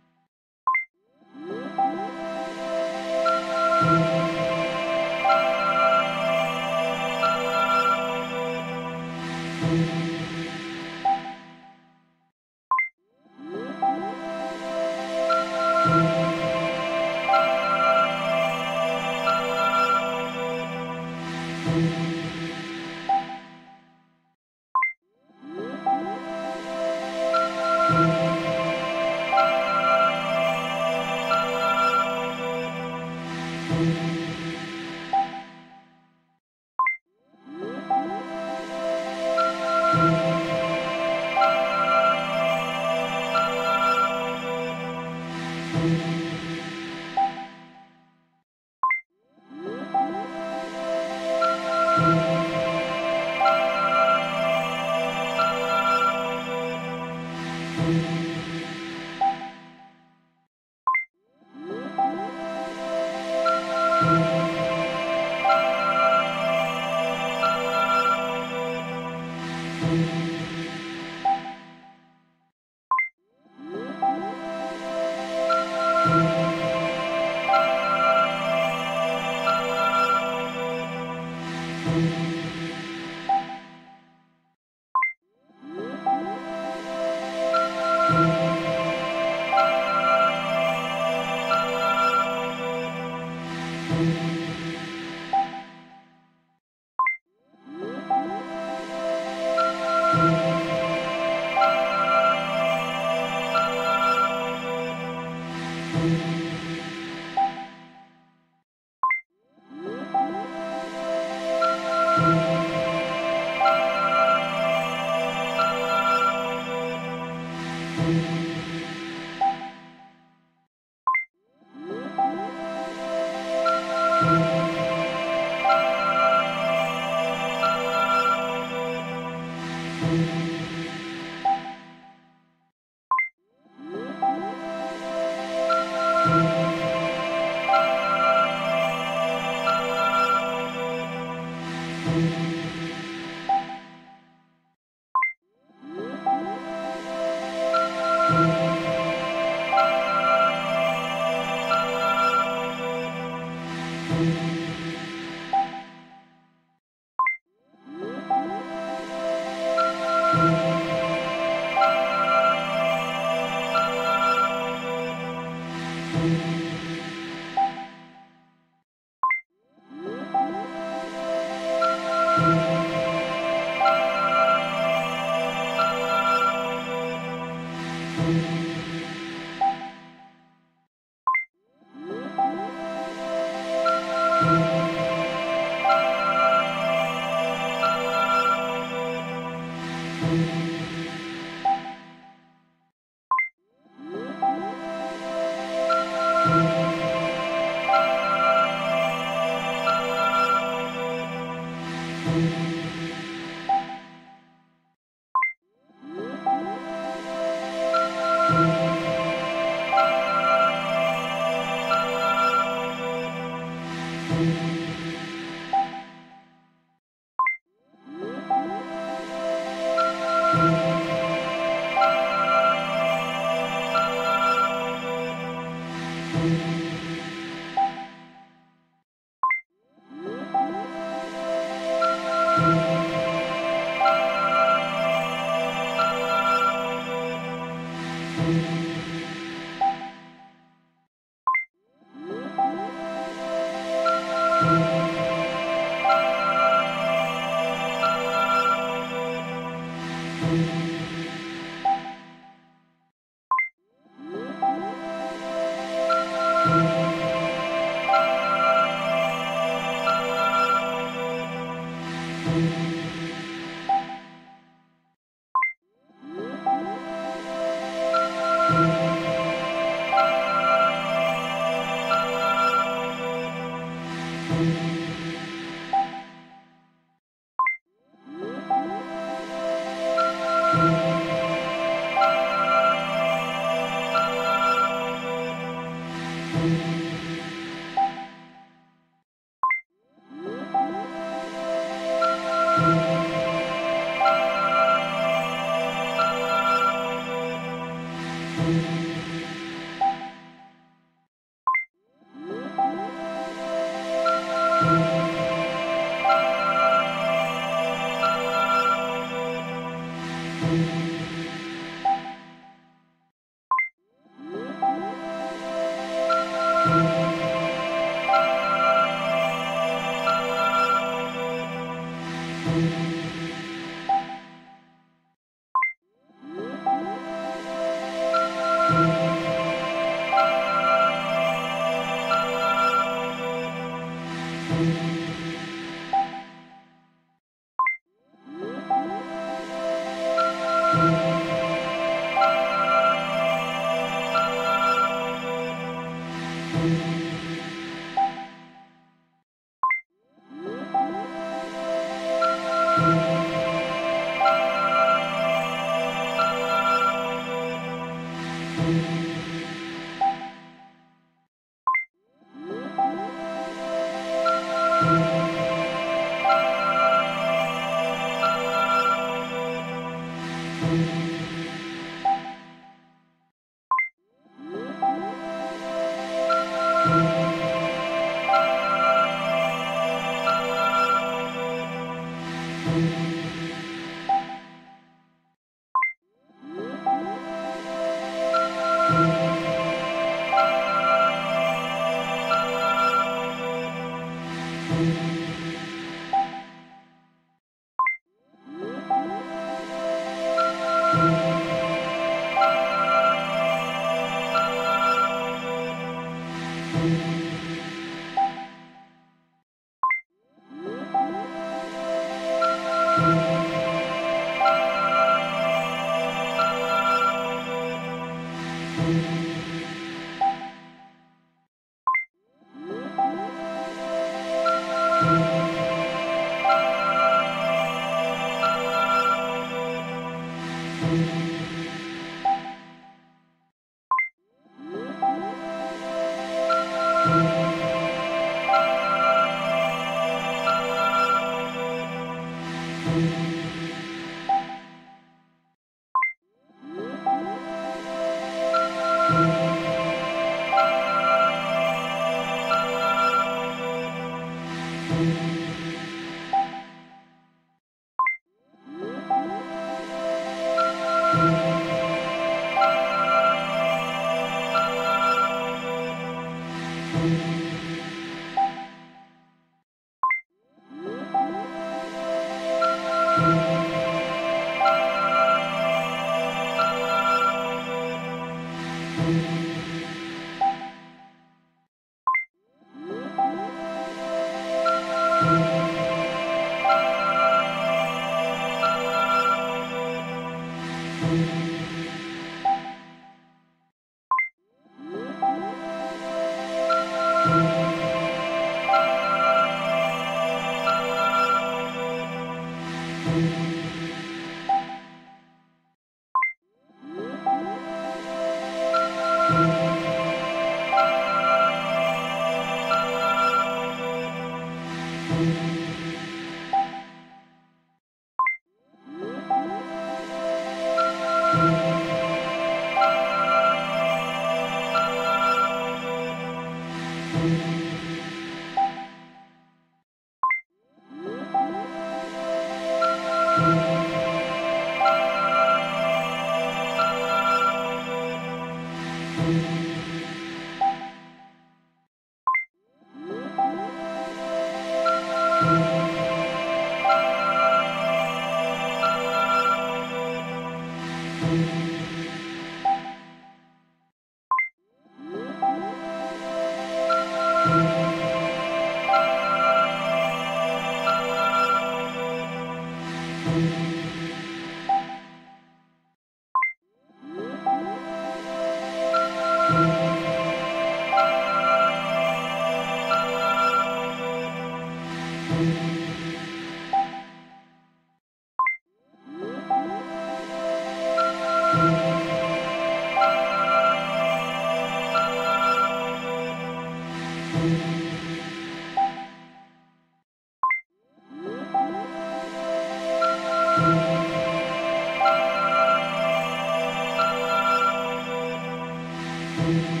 you.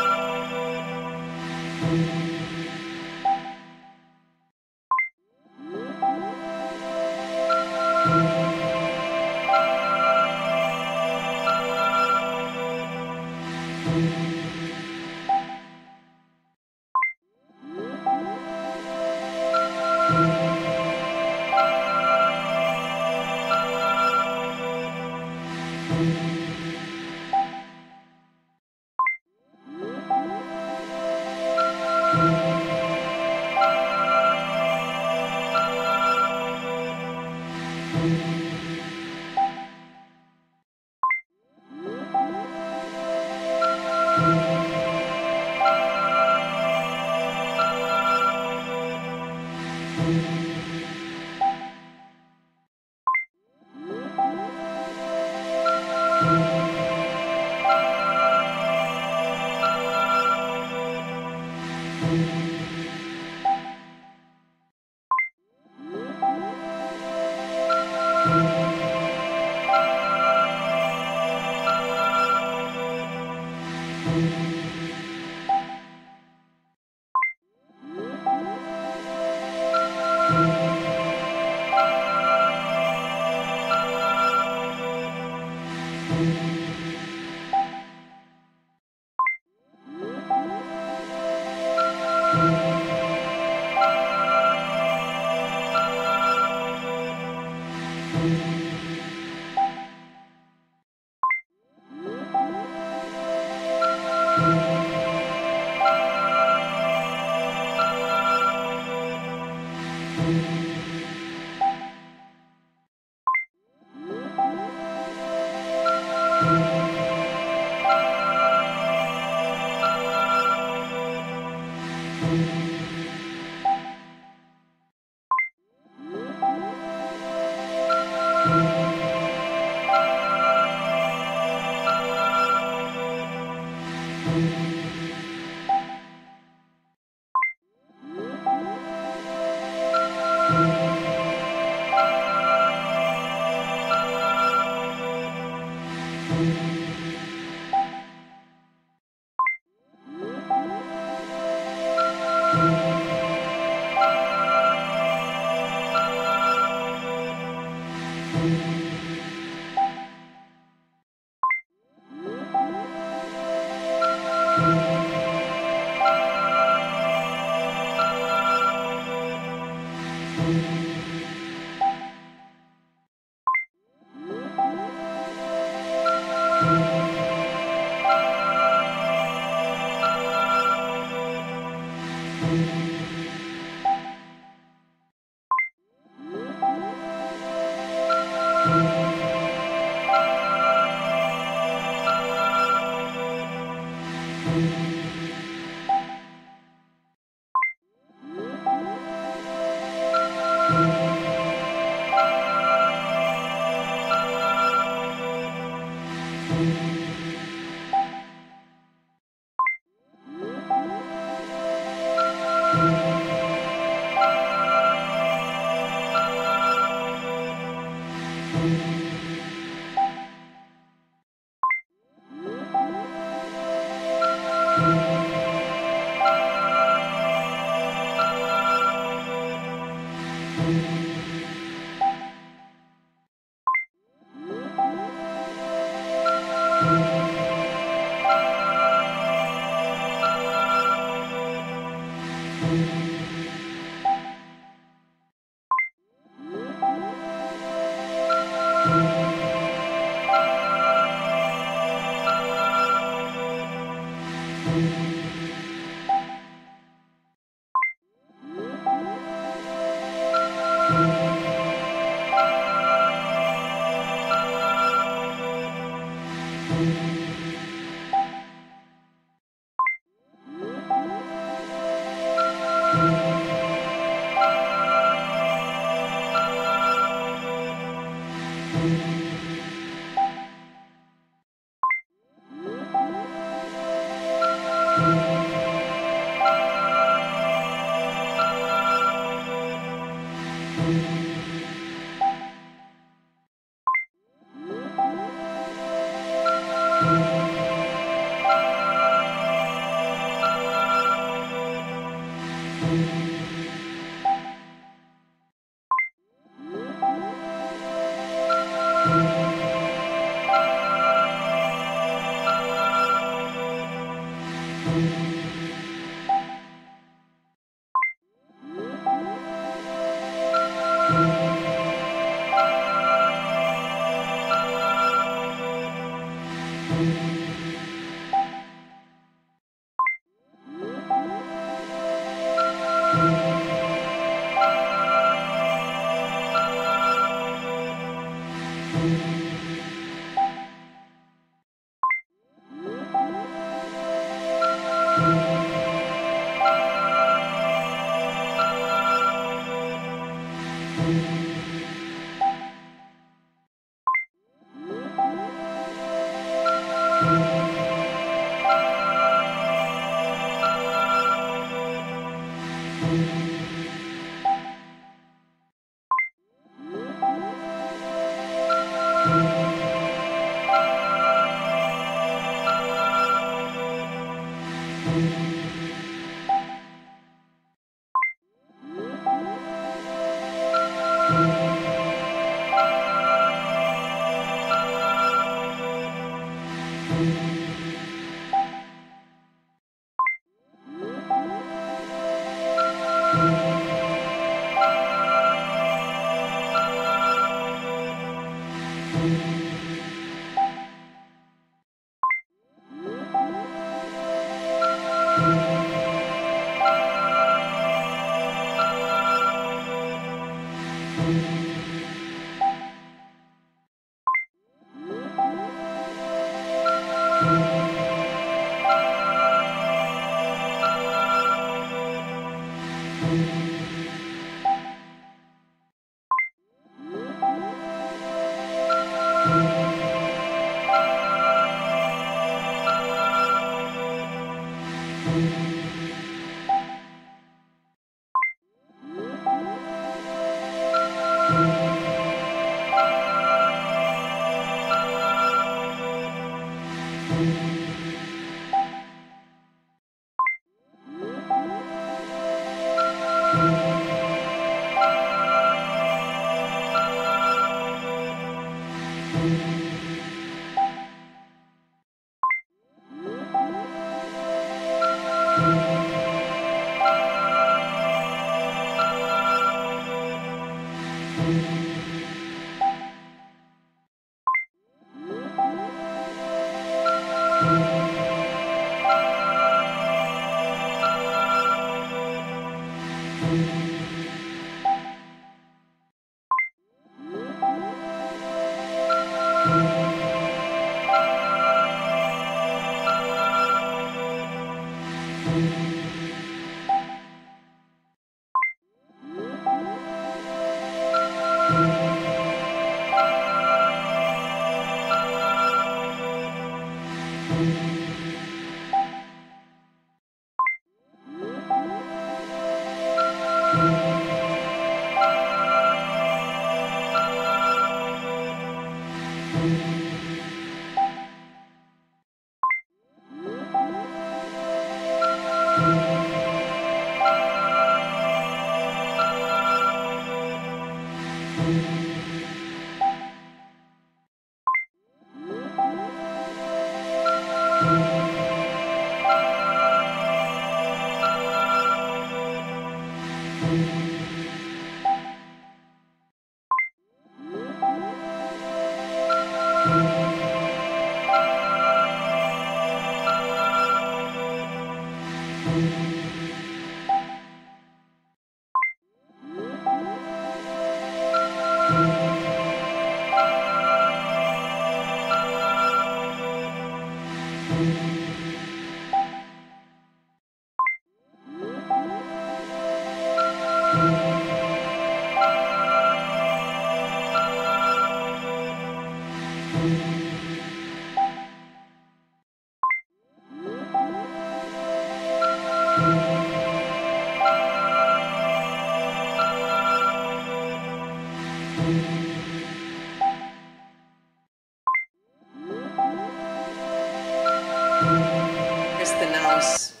First announce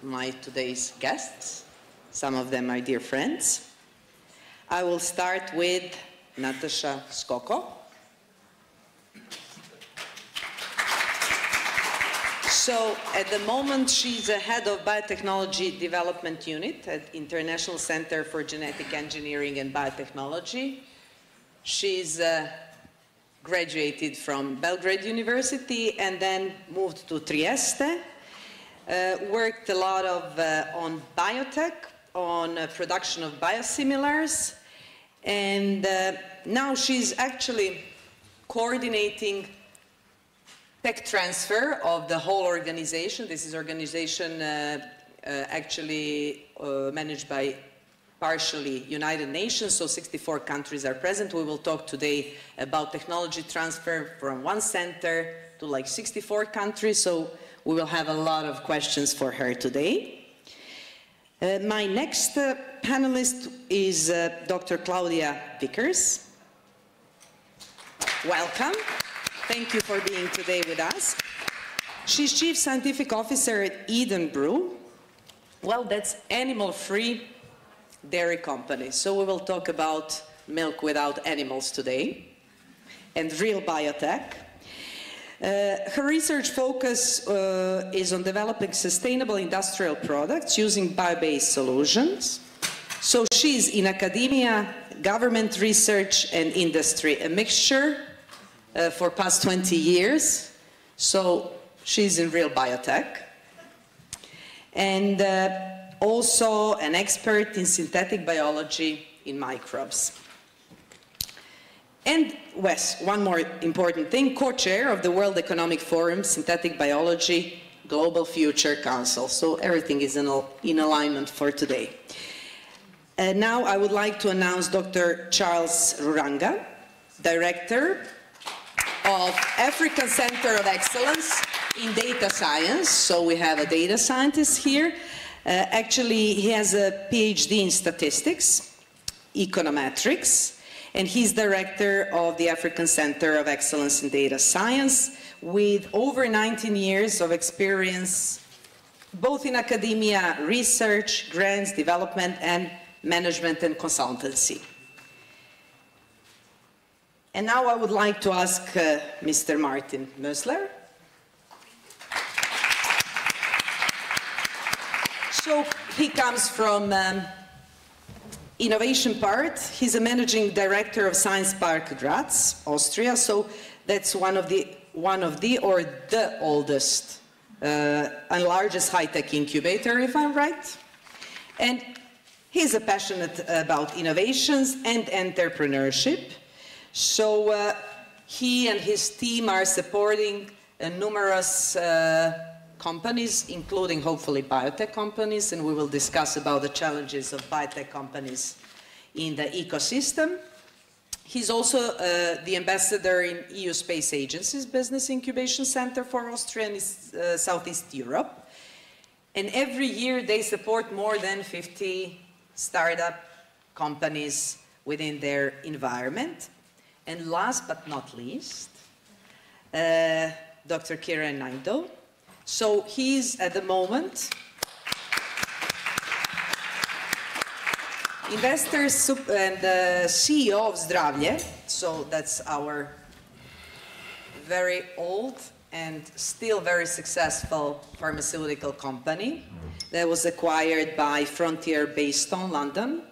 my today's guests. Some of them are dear friends. I will start with Natasha Skoko. So at the moment, she's the head of Biotechnology Development Unit at International Center for Genetic Engineering and Biotechnology. She's graduated from Belgrade University and then moved to Trieste. Worked a lot on biotech, on production of biosimilars, and now she's actually coordinating tech transfer of the whole organization. This is organization actually managed by partially United Nations, so 64 countries are present. We will talk today about technology transfer from one center to like 64 countries, so we will have a lot of questions for her today. My next panelist is Dr. Claudia Vickers. Welcome. Thank you for being today with us. She's Chief Scientific Officer at Eden Brew. Well, that's animal-free dairy company. So we will talk about milk without animals today and real biotech. Her research focus is on developing sustainable industrial products using bio-based solutions. So she's in academia, government research, and industry, a mixture for past 20 years. So she's in real biotech. And also an expert in synthetic biology in microbes. And Wes, one more important thing, co-chair of the World Economic Forum Synthetic Biology Global Future Council. So everything is in alignment for today. Now I would like to announce Dr. Charles Ruranga, Director of African Center of Excellence in Data Science. So we have a data scientist here. Actually, he has a PhD in statistics, econometrics, and he's director of the African Center of Excellence in Data Science with over 19 years of experience, both in academia, research, grants, development, and management and consultancy. And now I would like to ask Mr. Martin Mösler. So he comes from innovation part. He's a managing director of Science Park Graz, Austria. So that's one of the or the oldest and largest high-tech incubator, if I'm right. And he's a passionate about innovations and entrepreneurship. So he and his team are supporting numerous companies, including hopefully biotech companies, and we will discuss about the challenges of biotech companies in the ecosystem. He's also the ambassador in EU Space Agency's Business Incubation Center for Austria and Southeast Europe. And every year they support more than 50 startup companies within their environment. And last but not least, Dr. Kiran Naidu. So he's at the moment investors and CEO of Zdravlje, so that's our very old and still very successful pharmaceutical company that was acquired by Frontier based on London.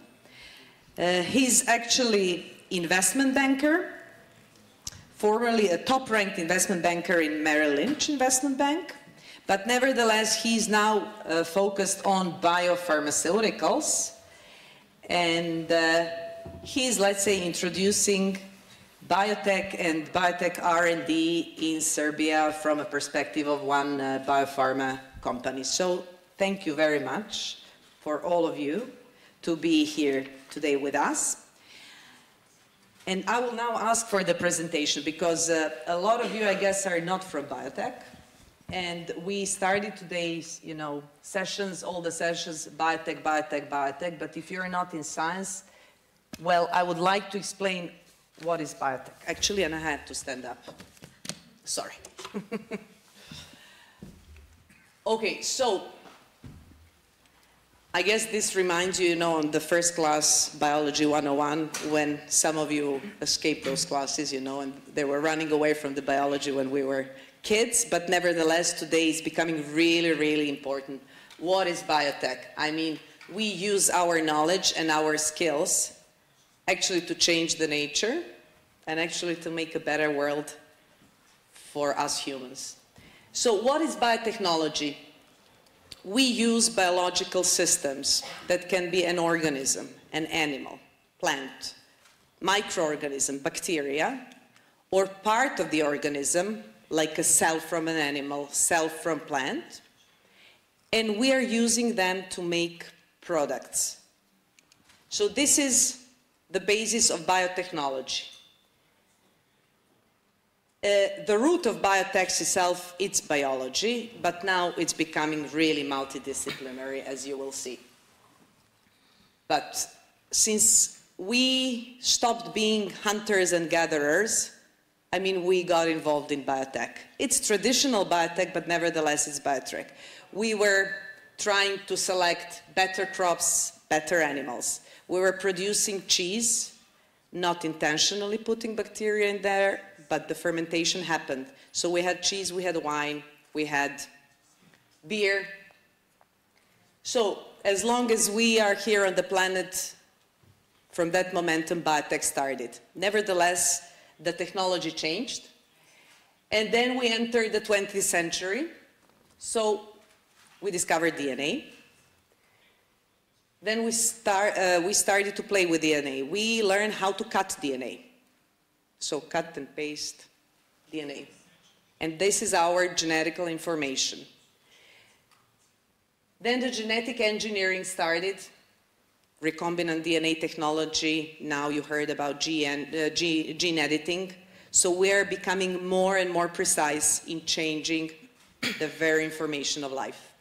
He's actually investment banker, formerly a top-ranked investment banker in Merrill Lynch Investment Bank, but nevertheless he's now focused on biopharmaceuticals, and he's, let's say, introducing biotech and biotech R&D in Serbia from a perspective of one biopharma company. So thank you very much for all of you to be here today with us. And I will now ask for the presentation because a lot of you, I guess, are not from biotech. And we started today's, sessions, all the sessions, biotech, biotech, biotech. But if you're not in science, well, I would like to explain what is biotech. Actually, and I had to stand up. Sorry. Okay, so I guess this reminds you, on the first class Biology 101, when some of you escaped those classes, and they were running away from the biology when we were kids, but nevertheless, today it's becoming really, really important. What is biotech? I mean, we use our knowledge and our skills actually to change the nature and actually to make a better world for us humans. So what is biotechnology? We use biological systems that can be an organism, an animal, plant, microorganism, bacteria, or part of the organism, like a cell from an animal, cell from plant, and we are using them to make products. So this is the basis of biotechnology. The root of biotech itself, it's biology, but now it's becoming really multidisciplinary, as you will see. But since we stopped being hunters and gatherers, I mean, we got involved in biotech. It's traditional biotech, but nevertheless, it's biotech. We were trying to select better crops, better animals. We were producing cheese, not intentionally putting bacteria in there, but the fermentation happened. So we had cheese, we had wine, we had beer. So as long as we are here on the planet, from that momentum, biotech started. Nevertheless, the technology changed. And then we entered the 20th century. So we discovered DNA. Then we started to play with DNA. We learned how to cut DNA. So cut and paste DNA. And this is our genetical information. Then the genetic engineering started, recombinant DNA technology. Now you heard about gene editing. So we are becoming more and more precise in changing the very information of life.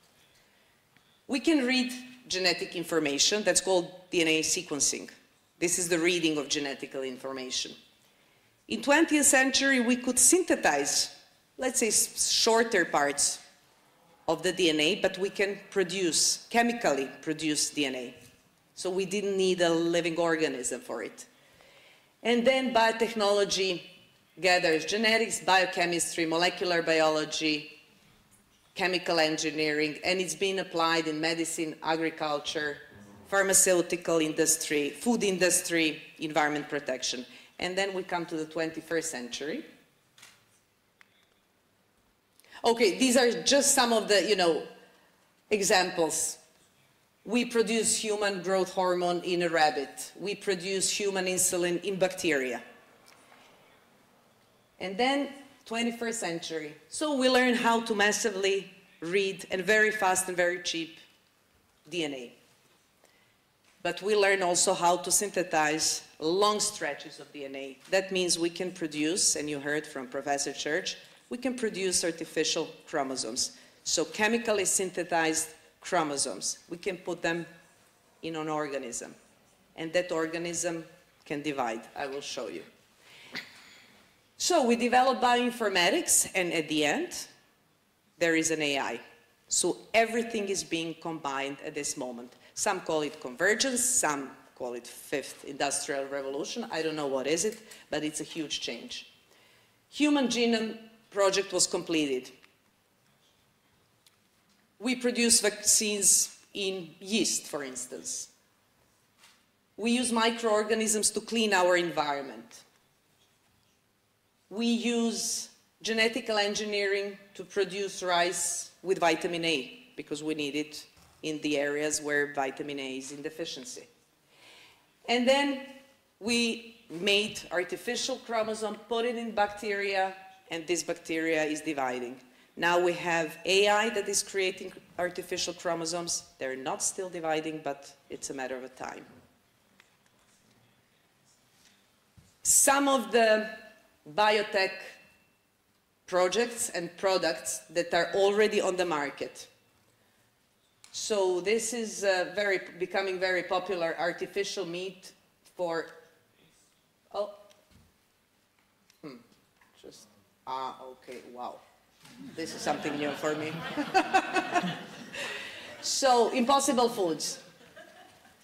We can read genetic information. That's called DNA sequencing. This is the reading of genetic information. In 20th century, we could synthesize, let's say, shorter parts of the DNA, but we can chemically produce DNA. So we didn't need a living organism for it. And then biotechnology gathers genetics, biochemistry, molecular biology, chemical engineering, and it's been applied in medicine, agriculture, pharmaceutical industry, food industry, environment protection. And then we come to the 21st century. Okay, these are just some of the, examples. We produce human growth hormone in a rabbit. We produce human insulin in bacteria. And then 21st century. So we learn how to massively read and very fast and very cheap DNA. But we learn also how to synthesize long stretches of DNA. That means we can produce, and you heard from Professor Church, we can produce artificial chromosomes. So chemically synthesized chromosomes. We can put them in an organism. And that organism can divide. I will show you. So we developed bioinformatics, and at the end, there is an AI. So everything is being combined at this moment. Some call it convergence, some call it fifth industrial revolution. I don't know what is it, but it's a huge change. Human genome project was completed. We produce vaccines in yeast, for instance. We use microorganisms to clean our environment. We use genetical engineering to produce rice with vitamin A, because we need it in the areas where vitamin A is in deficiency. And then we made artificial chromosome, put it in bacteria, and this bacteria is dividing. Now we have AI that is creating artificial chromosomes. They're not still dividing, but it's a matter of time. Some of the biotech projects and products that are already on the market. So this is becoming very popular, artificial meat for, okay, wow. This is something new for me. So, Impossible Foods.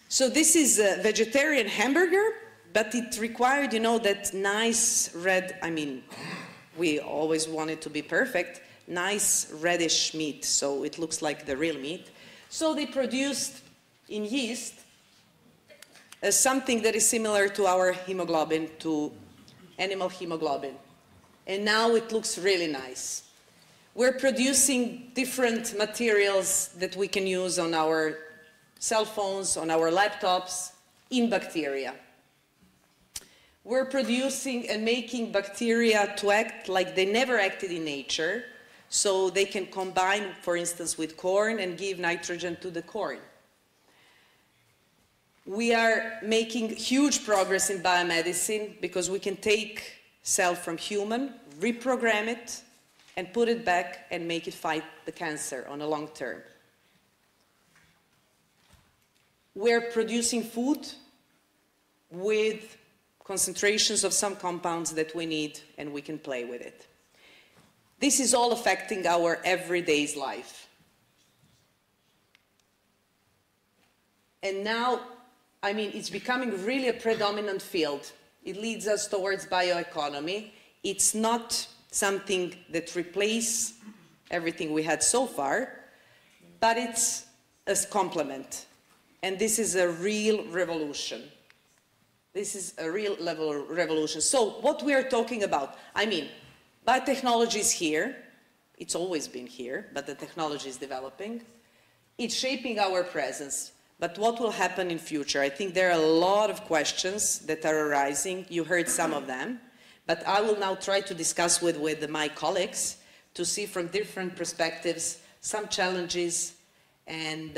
So this is a vegetarian hamburger, but it required, you know, that nice red, I mean, we always want it to be perfect, nice reddish meat, so it looks like the real meat. So they produced in yeast something that is similar to our hemoglobin, to animal hemoglobin. And now it looks really nice. We're producing different materials that we can use on our cell phones, on our laptops, in bacteria. We're producing and making bacteria to act like they never acted in nature, so they can combine, for instance, with corn and give nitrogen to the corn. We are making huge progress in biomedicine because we can take cell from human, reprogram it, and put it back and make it fight the cancer on a long term. We're producing food with concentrations of some compounds that we need, and we can play with it. This is all affecting our everyday life. And now, I mean, it's becoming really a predominant field. It leads us towards bioeconomy. It's not something that replaces everything we had so far, but it's a complement. And this is a real revolution. This is a real level revolution. So what we are talking about, I mean, biotechnology is here. It's always been here, but the technology is developing. It's shaping our presence. But what will happen in future? I think there are a lot of questions that are arising. You heard some of them. But I will now try to discuss with my colleagues to see from different perspectives some challenges and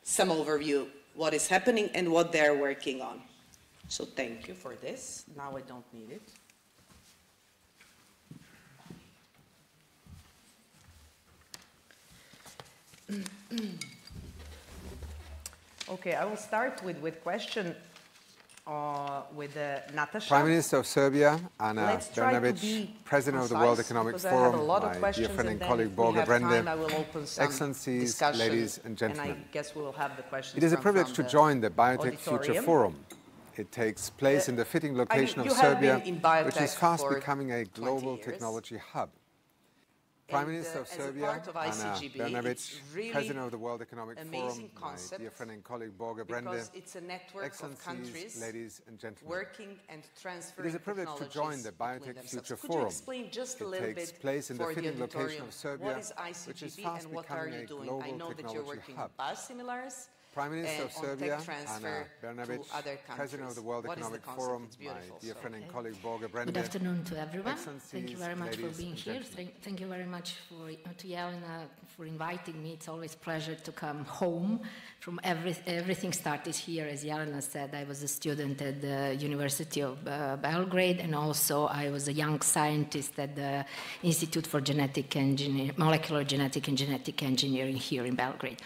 some overview, what is happening and what they're working on. So thank you for this. Now I don't need it. Okay, I will start with question with Natasha. Prime Minister of Serbia, Ana Brnabić, President of the World Economic Forum, my dear friend and colleague Borge Brende, Excellencies, ladies and gentlemen. It is a privilege to join the Biotech Future Forum. It takes place in the fitting location of Serbia, which is fast becoming a global technology hub. Prime Minister of Serbia, Ana Brnabić, President of the World Economic Forum, my dear friend and colleague Borge Brende, Excellencies, ladies and gentlemen. It is a privilege to join the Biotech Future Forum. It takes place in the fitting location of Serbia, which is fast becoming a global technology hub. Prime Minister of Serbia, Ana Brnabić, President of the World Economic Forum, my dear friend and colleague Borge Brende. Good afternoon to everyone. Thank you very much for being here. Thank you very much to Jelena for inviting me. It's always a pleasure to come home. From everything started here, as Jelena said. I was a student at the University of Belgrade, and also I was a young scientist at the Institute for Molecular Genetic and Genetic Engineering here in Belgrade.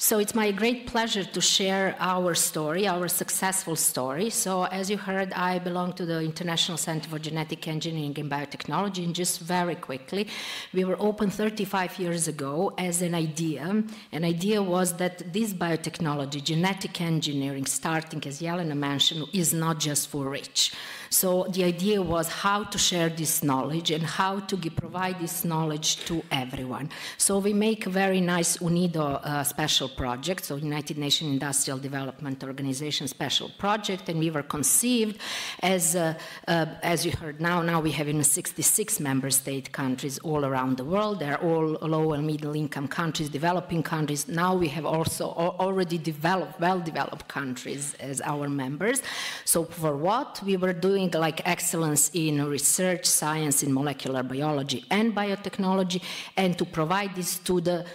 So it's my great pleasure to share our story, our successful story. So as you heard, I belong to the International Center for Genetic Engineering and Biotechnology, and just very quickly, we were opened 35 years ago as an idea. An idea was that this biotechnology, genetic engineering, starting, as Jelena mentioned, is not just for rich. So the idea was how to share this knowledge and how to provide this knowledge to everyone. So we make a very nice UNIDO special project, so United Nations Industrial Development Organization special project, and we were conceived as you heard now we have in 66 member state countries all around the world. They're all low and middle income countries, developing countries. Now we have also already developed, well-developed countries as our members. So for what we were doing, like excellence in research, science, in molecular biology and biotechnology, and to provide this to the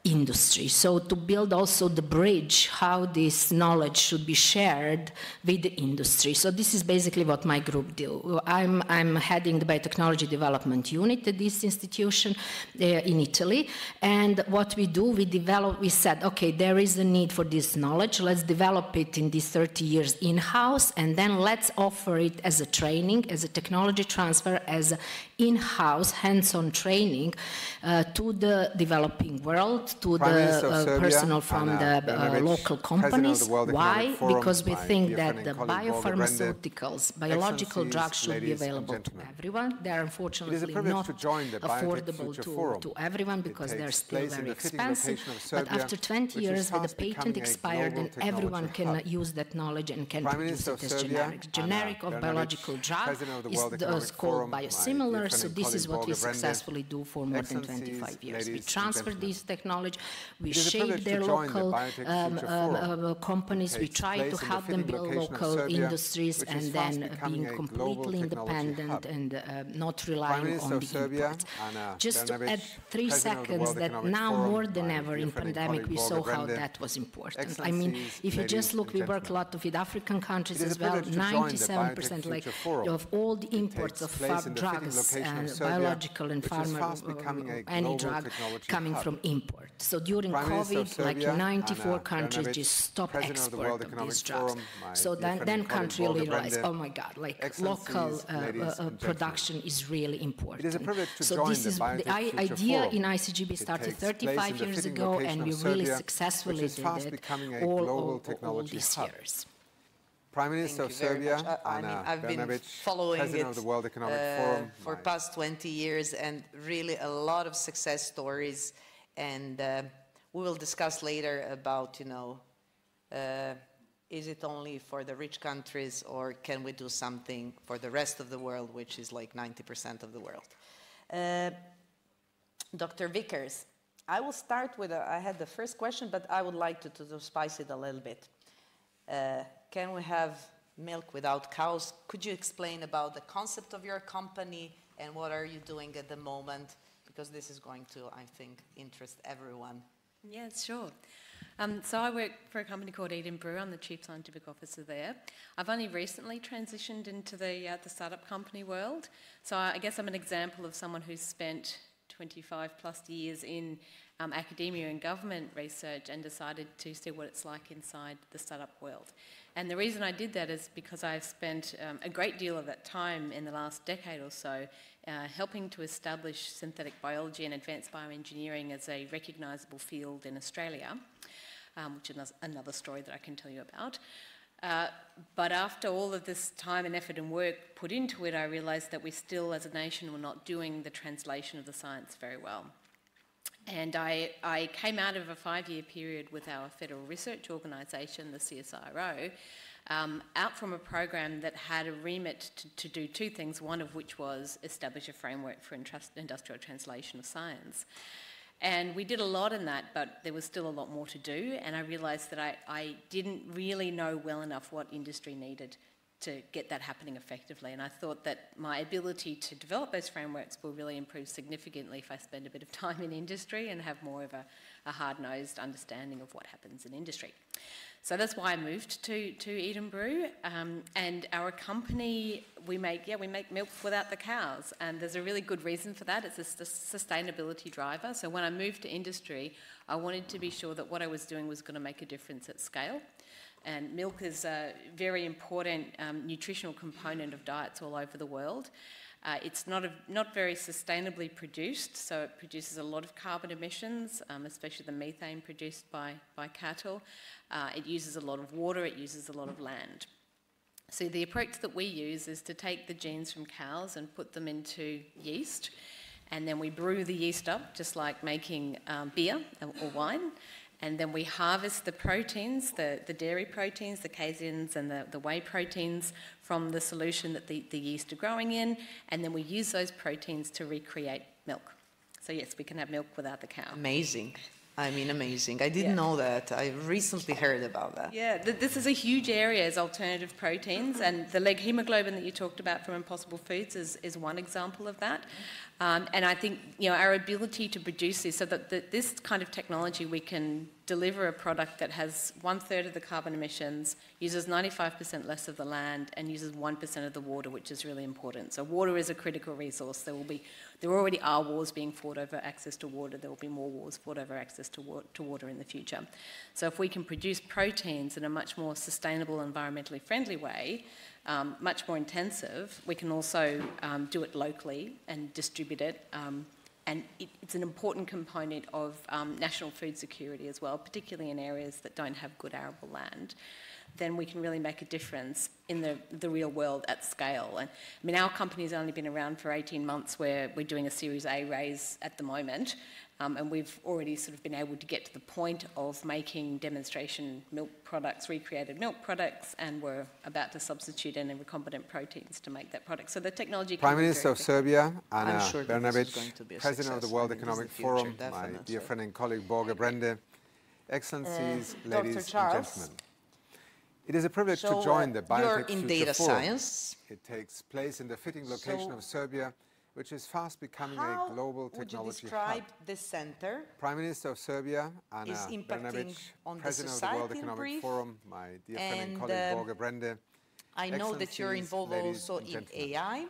industry. So to build also the bridge, how this knowledge should be shared with the industry. So this is basically what my group do. I'm heading the Biotechnology Development Unit at this institution in Italy. And what we do, we said, okay, there is a need for this knowledge. Let's develop it in these 30 years in-house, and then let's offer it as a training, as a technology transfer, as in-house, hands-on training to the developing world, to the personnel from the local companies. Why? Because we think that the biopharmaceuticals, biological drugs should be available to everyone. They are unfortunately not affordable to everyone because they're still very expensive. But after 20 years, when the patent expired, then everyone can use that knowledge and can produce it as generic. Generic of biological drug is called biosimilar. So this is what we successfully do for more than 25 years. We transfer this technology, we shape their local companies, we try to help them build local industries, and then being completely independent and not relying on the imports. Just to add 3 seconds, that now more than ever in pandemic we saw how that was important. I mean, if you just look, we work a lot with African countries as well. 97% like of all the imports of drugs and biological and pharma, any drug coming from import. So during COVID, like 94 countries just stopped export of these drugs. So then countries realized, oh my God, like local production is really important. So this is the idea in ICGB started 35 years ago, and we really successfully did it all these years. Prime Minister of Serbia, I've been following it for past 20 years, and really a lot of success stories. And we will discuss later about, is it only for the rich countries, or can we do something for the rest of the world, which is like 90% of the world. Dr. Vickers, I will start with, I had the first question, but I would like to spice it a little bit. Can we have milk without cows? Could you explain about the concept of your company and what are you doing at the moment? Because this is going to, I think, interest everyone. Yes, sure. So I work for a company called Edinburgh. I'm the Chief Scientific Officer there. I've only recently transitioned into the startup company world. So I guess I'm an example of someone who's spent 25 plus years in academia and government research and decided to see what it's like inside the startup world. And the reason I did that is because I've spent a great deal of that time in the last decade or so helping to establish synthetic biology and advanced bioengineering as a recognisable field in Australia, which is another story that I can tell you about. But after all of this time and effort and work put into it, I realised that we still, as a nation, were not doing the translation of the science very well. And I came out of a 5-year period with our federal research organisation, the CSIRO, out from a program that had a remit to do 2 things, one of which was establish a framework for industrial translation of science. And we did a lot in that, but there was still a lot more to do, and I realised that I didn't really know well enough what industry needed to get that happening effectively. And I thought that my ability to develop those frameworks will really improve significantly if I spend a bit of time in industry and have more of a hard-nosed understanding of what happens in industry. So that's why I moved to Eden Brew, and our company, we make milk without the cows, and there's a really good reason for that. It's a sustainability driver. So when I moved to industry, I wanted to be sure that what I was doing was going to make a difference at scale. And milk is a very important nutritional component of diets all over the world. It's not very sustainably produced, so it produces a lot of carbon emissions, especially the methane produced by cattle. It uses a lot of water, it uses a lot of land. So the approach that we use is to take the genes from cows and put them into yeast, and then we brew the yeast up, just like making beer or wine. And then we harvest the proteins, the dairy proteins, the caseins and the whey proteins from the solution that the yeast are growing in, and then we use those proteins to recreate milk. So yes, we can have milk without the cow. Amazing. I mean, amazing. I didn't know that. I recently heard about that. Yeah, this is a huge area as alternative proteins, and the leg hemoglobin that you talked about from Impossible Foods is one example of that. And I think, you know, our ability to produce this, so that this kind of technology, we can deliver a product that has 1/3 of the carbon emissions, uses 95% less of the land, and uses 1% of the water, which is really important. So water is a critical resource. There already are wars being fought over access to water. There will be more wars fought over access to water in the future. So if we can produce proteins in a much more sustainable, environmentally friendly way, much more intensive, we can also do it locally and distribute it. And it's an important component of national food security as well, particularly in areas that don't have good arable land. Then we can really make a difference in the real world at scale. And I mean, our company's only been around for 18 months, where we're doing a Series A raise at the moment, and we've already sort of been able to get to the point of making demonstration milk products, recreated milk products, and we're about to substitute in recombinant proteins to make that product. So the technology. Prime Minister of Serbia, Ana sure Brnabić, President of the World Economic Forum, my dear friend and colleague Borge Brende, Excellencies, ladies and gentlemen. It is a privilege to join the Biotech in Future data Forum. science. It takes place in the fitting location of Serbia, which is fast becoming a global technology hub. How would you describe this center? Prime Minister of Serbia, Ana is impacting Brnabić, on the President of the World Economic brief, Forum, my dear friend and colleague Borge Brende. I know that you're involved also in AI.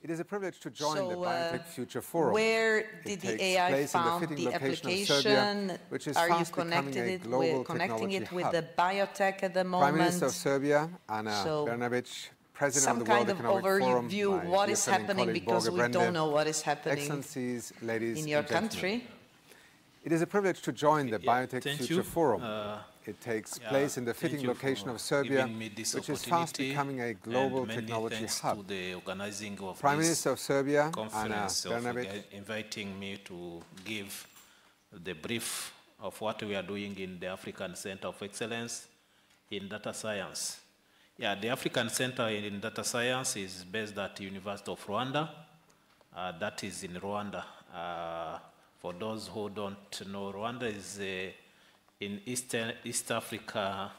It is a privilege to join the Biotech Future Forum. Where did the AI found the application? Which is Are you fast connecting it with hub. the biotech at the moment? Prime Minister of Serbia, Ana Brnabić, President of the World Economic Forum. Some kind of overview, what is happening, because we don't know what is happening Excellencies, ladies in your and gentlemen. country. It is a privilege to join the Biotech Future Forum. It takes place in the fitting location of Serbia, which is fast becoming a global technology hub. Prime Minister of Serbia, Ana Brnabić, inviting me to give the brief of what we are doing in the African Center of Excellence in data science. Yeah, the African Center in data science is based at the University of Rwanda. That is in Rwanda. For those who don't know, Rwanda is in East Africa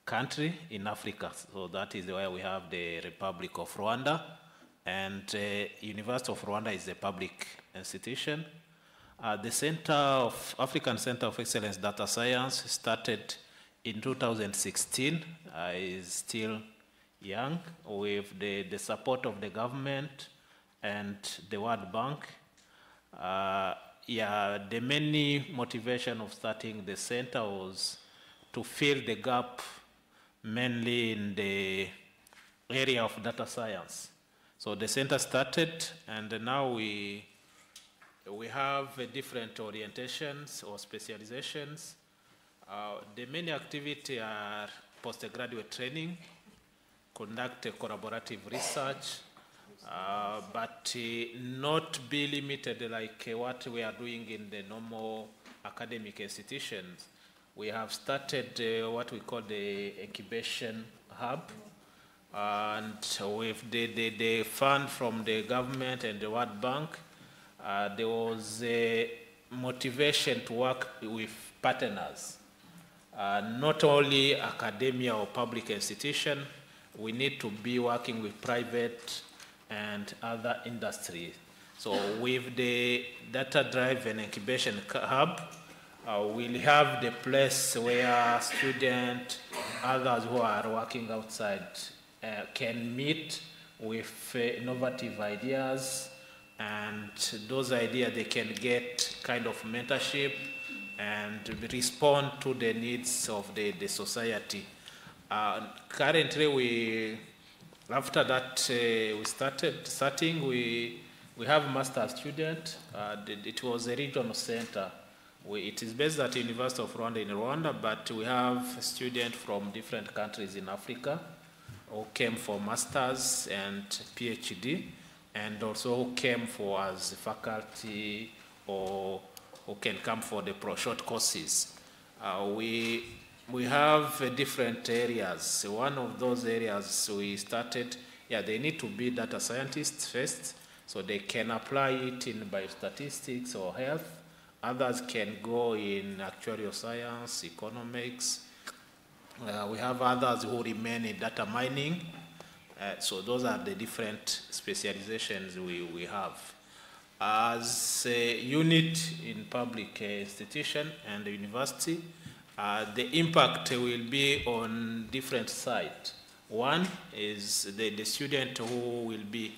country in Africa. So that is where we have the Republic of Rwanda. And University of Rwanda is a public institution. The African Center of Excellence Data Science started in 2016. Is still young, with the support of the government and the World Bank. The main motivation of starting the center was to fill the gap mainly in the area of data science. So the center started, and now we have different orientations or specializations. The main activity are postgraduate training, conduct collaborative research, but not be limited like what we are doing in the normal academic institutions. We have started what we call the incubation hub, and with the fund from the government and the World Bank, there was a motivation to work with partners, not only academia or public institution, we need to be working with private and other industry. So with the data-driven incubation hub, we'll have the place where students, others who are working outside can meet with innovative ideas, and those ideas they can get kind of mentorship and respond to the needs of the society. Currently, after that we have master student. It was a regional center. It is based at the University of Rwanda in Rwanda, but we have students from different countries in Africa who came for masters and PhD, and also who came for as faculty or who can come for the short courses. We have different areas. One of those areas we started, they need to be data scientists first, so they can apply it in biostatistics or health. Others can go in actuarial science, economics. We have others who remain in data mining. So those are the different specializations we have. As a unit in public institution and the university, the impact will be on different sides. One is the student who will be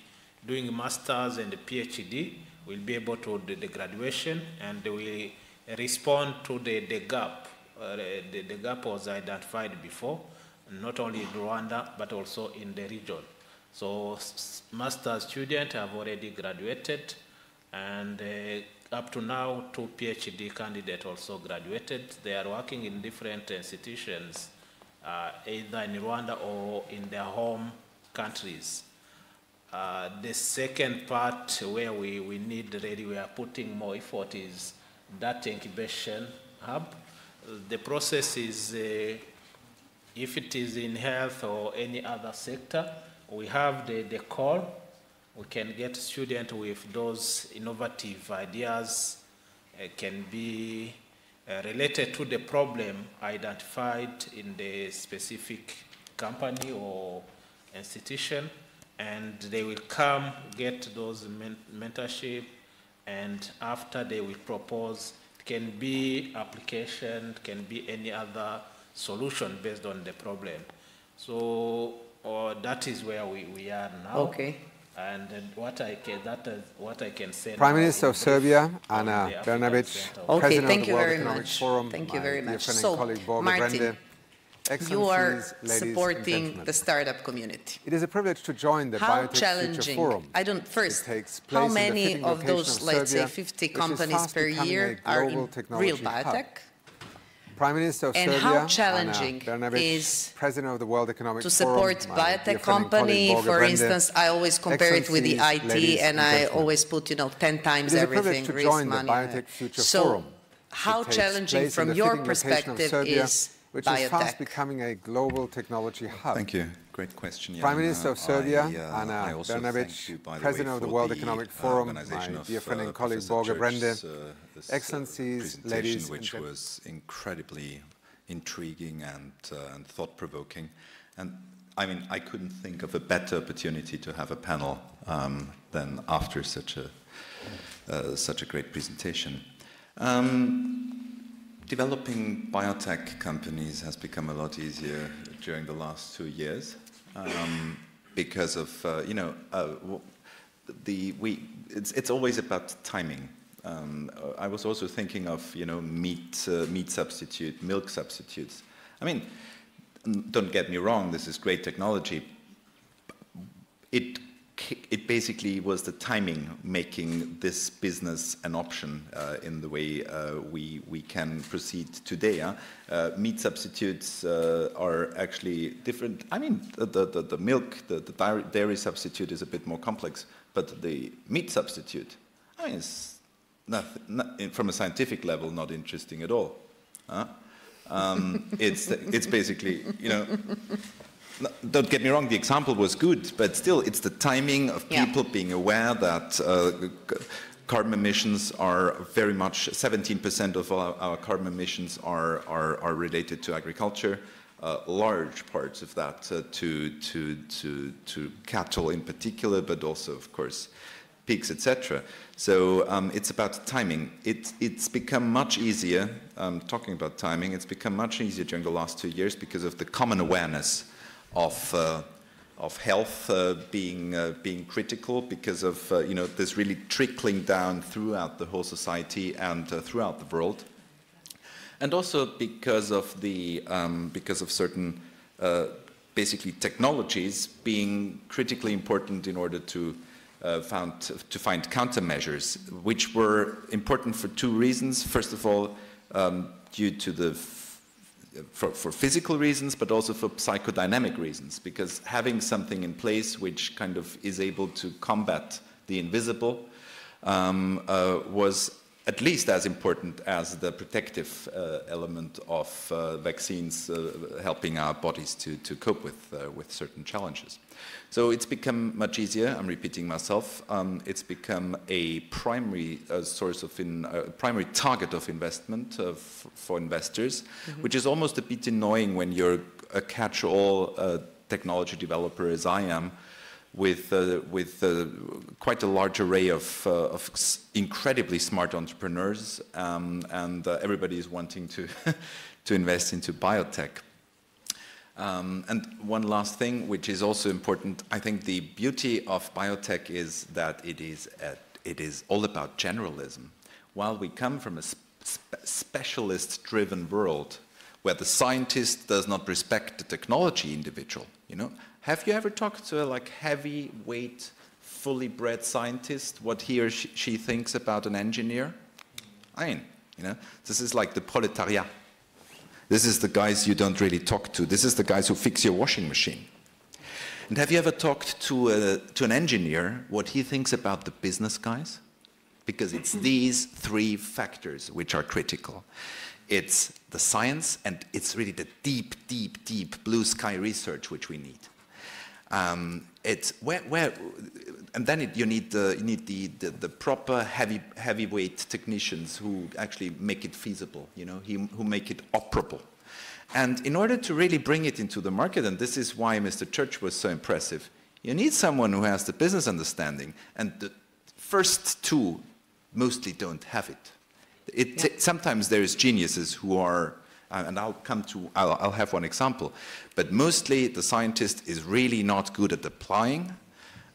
doing masters and the PhD will be able to do the graduation, and they will respond to the gap. The gap was identified before, not only in Rwanda, but also in the region. So master's students have already graduated, and up to now, 2 PhD candidates also graduated. They are working in different institutions, either in Rwanda or in their home countries. The second part where we need really, we are putting more effort is that incubation hub. The process is, if it is in health or any other sector, we have the call. We can get students with those innovative ideas, can be related to the problem identified in the specific company or institution, and they will come get those mentorship, and after they will propose, it can be application, it can be any other solution based on the problem. So that is where we are now. Okay. And what I can say. Prime Minister of Serbia, Ana Brnabić, President of the World Economic Forum, thank you very much. So, Martin, you are supporting the startup community. It is a privilege to join the Biotech Future Forum. How many of those, let's say, 50 companies per year are in real biotech? Prime Minister of and Serbia, how challenging is President of the World Economic to support Forum, biotech company? For instance, I always compare it with the IT, and I always put 10 times everything, risk, money. So, how challenging from your perspective is which biotech? is fast becoming a global technology hub. Thank you. Great question. Prime Minister of Serbia, Ana Brnabić, President of the World Economic Forum, my dear friend and colleague Borge Brende, Excellencies, ladies which was incredibly intriguing and thought-provoking. And I mean, I couldn't think of a better opportunity to have a panel than after such a great presentation. Developing biotech companies has become a lot easier during the last 2 years because of it's always about timing. I was also thinking of meat substitute, milk substitutes. I mean, don't get me wrong, this is great technology. It basically was the timing making this business an option in the way we can proceed today. Meat substitutes are actually different. I mean, the milk, the dairy substitute is a bit more complex, but the meat substitute, I mean, it's from a scientific level not interesting at all. It's basically, don't get me wrong, the example was good, but still it's the timing of people being aware that carbon emissions are very much, 17% of our carbon emissions are related to agriculture. large parts of that to cattle in particular, but also, of course, pigs, etc. So it's about timing. It's become much easier, talking about timing, it's become much easier during the last 2 years because of the common awareness of health being critical, because of this really trickling down throughout the whole society and throughout the world, and also because of certain basically technologies being critically important in order to find countermeasures, which were important for 2 reasons. First of all, due to for physical reasons, but also for psychodynamic reasons, because having something in place which kind of is able to combat the invisible was at least as important as the protective element of vaccines helping our bodies to cope with certain challenges. So it's become much easier. I'm repeating myself. It's become a primary source of primary target of investment for investors, which is almost a bit annoying when you're a catch-all technology developer, as I am, with quite a large array of incredibly smart entrepreneurs, and everybody is wanting to to invest into biotech. And one last thing, which is also important, I think the beauty of biotech is that it is all about generalism. While we come from a specialist-driven world where the scientist does not respect the technology individual, have you ever talked to a heavyweight, fully bred scientist, what he or she thinks about an engineer? This is like the proletariat. This is the guys you don't really talk to. This is the guys who fix your washing machine. And have you ever talked to an engineer what he thinks about the business guys? Because it's these 3 factors which are critical. It's the science, and it's really the deep, deep, deep blue sky research which we need. It's and then you need the proper heavyweight technicians who actually make it feasible, who make it operable. And in order to really bring it into the market, and this is why Mr. Church was so impressive, you need someone who has the business understanding, and the first 2 mostly don't have it. Sometimes there is geniuses who are, and I'll have one example, but mostly the scientist is really not good at applying,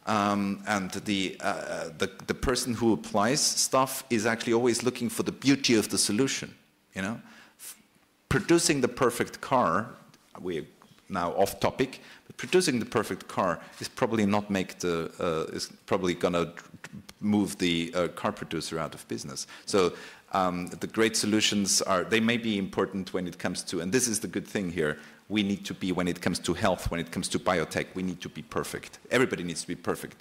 and the person who applies stuff is actually always looking for the beauty of the solution. Producing the perfect car, we're now off topic, but producing the perfect car is probably not is probably gonna move the car producer out of business. So the great solutions they may be important when it comes to, and this is the good thing here, we need to be, when it comes to health, when it comes to biotech, we need to be perfect. Everybody needs to be perfect.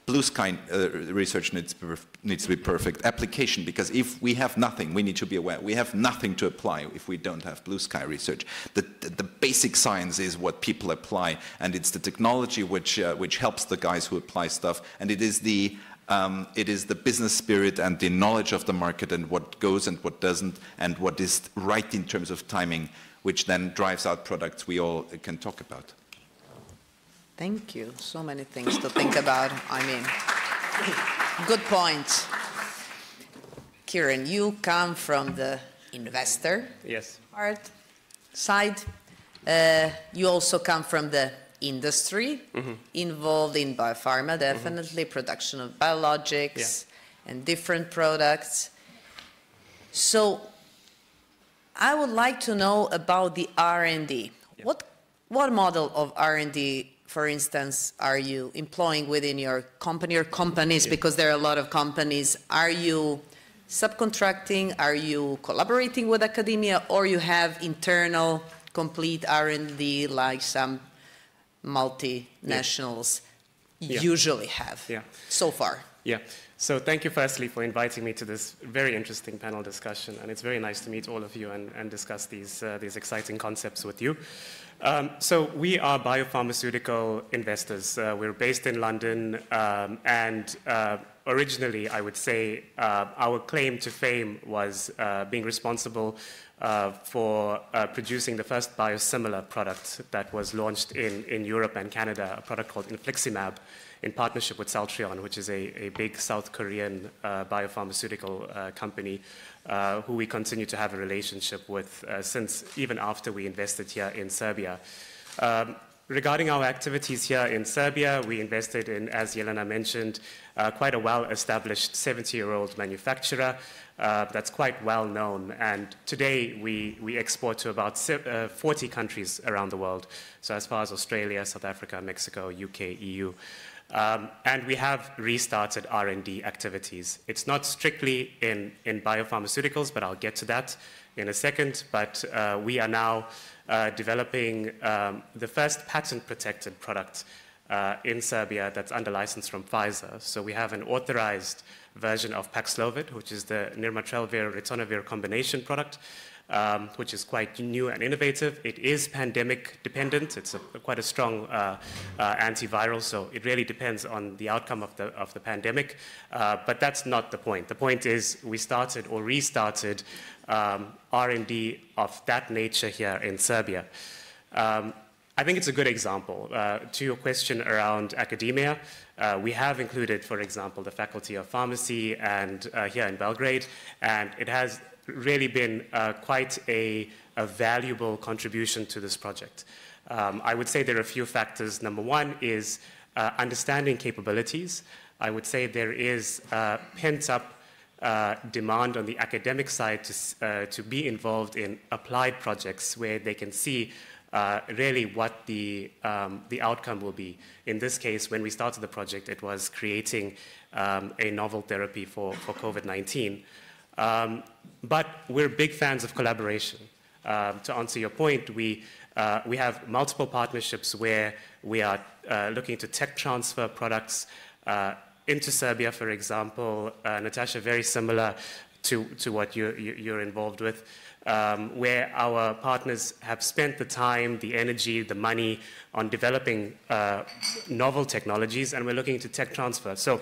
Blue sky research needs to be perfect. Application, because if we have nothing, we need to be aware, we have nothing to apply if we don't have blue sky research. The basic science is what people apply, and it's the technology which helps the guys who apply stuff, and it is the business spirit and the knowledge of the market and what goes and what doesn't and what is right in terms of timing, which then drives out products we all can talk about. Thank you. So many things to think about. Good point. Kieran, you come from the investor part side. You also come from the industry, involved in biopharma, definitely, production of biologics and different products. So I would like to know about the R&D. What model of R&D, for instance, are you employing within your company or companies, because there are a lot of companies? Are you subcontracting? Are you collaborating with academia? Or you have internal, complete R&D like some multinationals usually have so far? So thank you firstly for inviting me to this very interesting panel discussion, and it's very nice to meet all of you and discuss these exciting concepts with you. So we are biopharmaceutical investors. We're based in London, and originally, I would say, our claim to fame was being responsible for producing the first biosimilar product that was launched in Europe and Canada, a product called infliximab, in partnership with Celltrion, which is a big South Korean biopharmaceutical company who we continue to have a relationship with since even after we invested here in Serbia. Regarding our activities here in Serbia, we invested in, as Jelena mentioned, quite a well-established 70-year-old manufacturer that's quite well known. And today we export to about 40 countries around the world. So as far as Australia, South Africa, Mexico, UK, EU. And we have restarted R&D activities. It's not strictly in biopharmaceuticals, but I'll get to that in a second. But we are now developing the first patent-protected product in Serbia that's under license from Pfizer. So we have an authorized version of Paxlovid, which is the nirmatrelvir-ritonavir combination product, which is quite new and innovative. It is pandemic dependent. It's quite a strong antiviral, so it really depends on the outcome of the pandemic. But that's not the point. The point is we started or restarted R&D of that nature here in Serbia. I think it's a good example. To your question around academia, we have included, for example, the Faculty of Pharmacy and here in Belgrade, and it has really been quite a valuable contribution to this project. I would say there are a few factors. Number one is understanding capabilities. I would say there is pent-up demand on the academic side to be involved in applied projects where they can see really what the outcome will be. In this case, when we started the project, it was creating a novel therapy for COVID-19. But we're big fans of collaboration. To answer your point, we have multiple partnerships where we are looking to tech transfer products into Serbia, for example. Natasha, very similar to what you're involved with, where our partners have spent the time, the energy, the money on developing novel technologies, and we're looking to tech transfer. So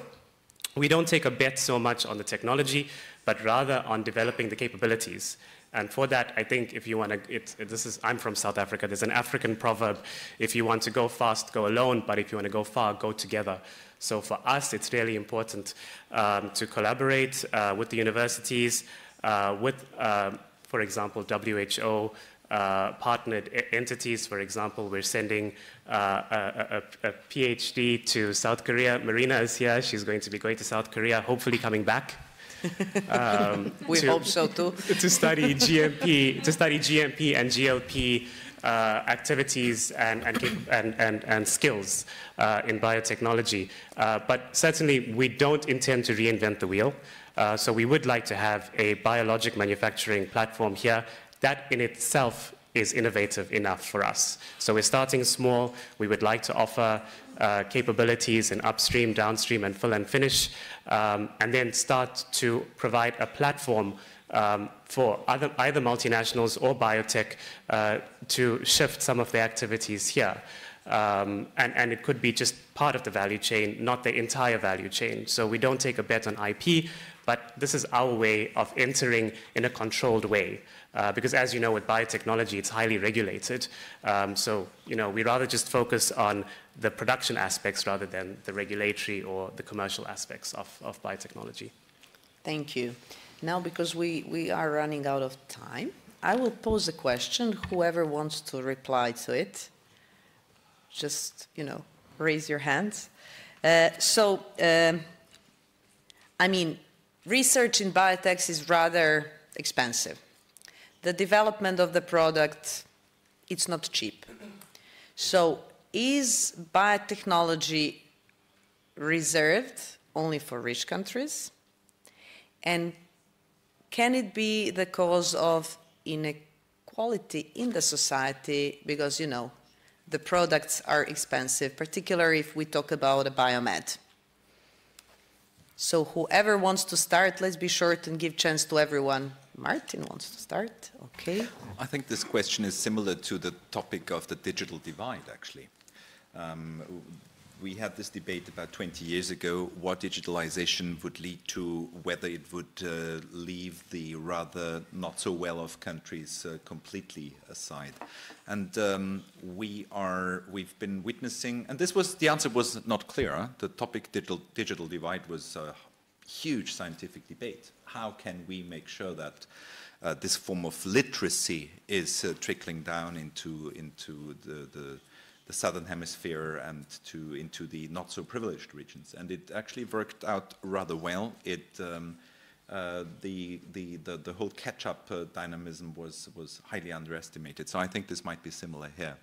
we don't take a bet so much on the technology, but rather on developing the capabilities. And for that, I think if you want to, I'm from South Africa, there's an African proverb, if you want to go fast, go alone, but if you want to go far, go together. So for us, it's really important to collaborate with the universities, with, for example, WHO, partnered entities. For example, we're sending a PhD to South Korea. Marina is here. She's going to be going to South Korea, hopefully coming back. We hope so too. To study GMP, and GLP activities and skills in biotechnology. But certainly, we don't intend to reinvent the wheel. So we would like to have a biologic manufacturing platform here that in itself is innovative enough for us. So we're starting small. We would like to offer capabilities in upstream, downstream, and fill and finish, and then start to provide a platform for either multinationals or biotech to shift some of their activities here. And it could be just part of the value chain, not the entire value chain. So we don't take a bet on IP, but this is our way of entering in a controlled way. Because as you know, with biotechnology, it's highly regulated. So, we rather just focus on the production aspects rather than the regulatory or the commercial aspects of biotechnology. Thank you. Now, because we are running out of time, I will pose a question. Whoever wants to reply to it, just, raise your hands. I mean, research in biotech is rather expensive. The development of the product, it's not cheap. So is biotechnology reserved only for rich countries? And can it be the cause of inequality in the society because, the products are expensive, particularly if we talk about a biomed? So whoever wants to start, let's be short and give chance to everyone Martin wants to start. Okay. I think this question is similar to the topic of the digital divide, actually. We had this debate about 20 years ago, what digitalization would lead to, whether it would leave the rather not so well-off countries completely aside. And we've been witnessing, and the answer was not clear. Huh? The topic digital divide was a huge scientific debate. How can we make sure that this form of literacy is trickling down into the Southern Hemisphere and into the not so privileged regions, and it actually worked out rather well. The whole catch-up dynamism was highly underestimated. So I think this might be similar here,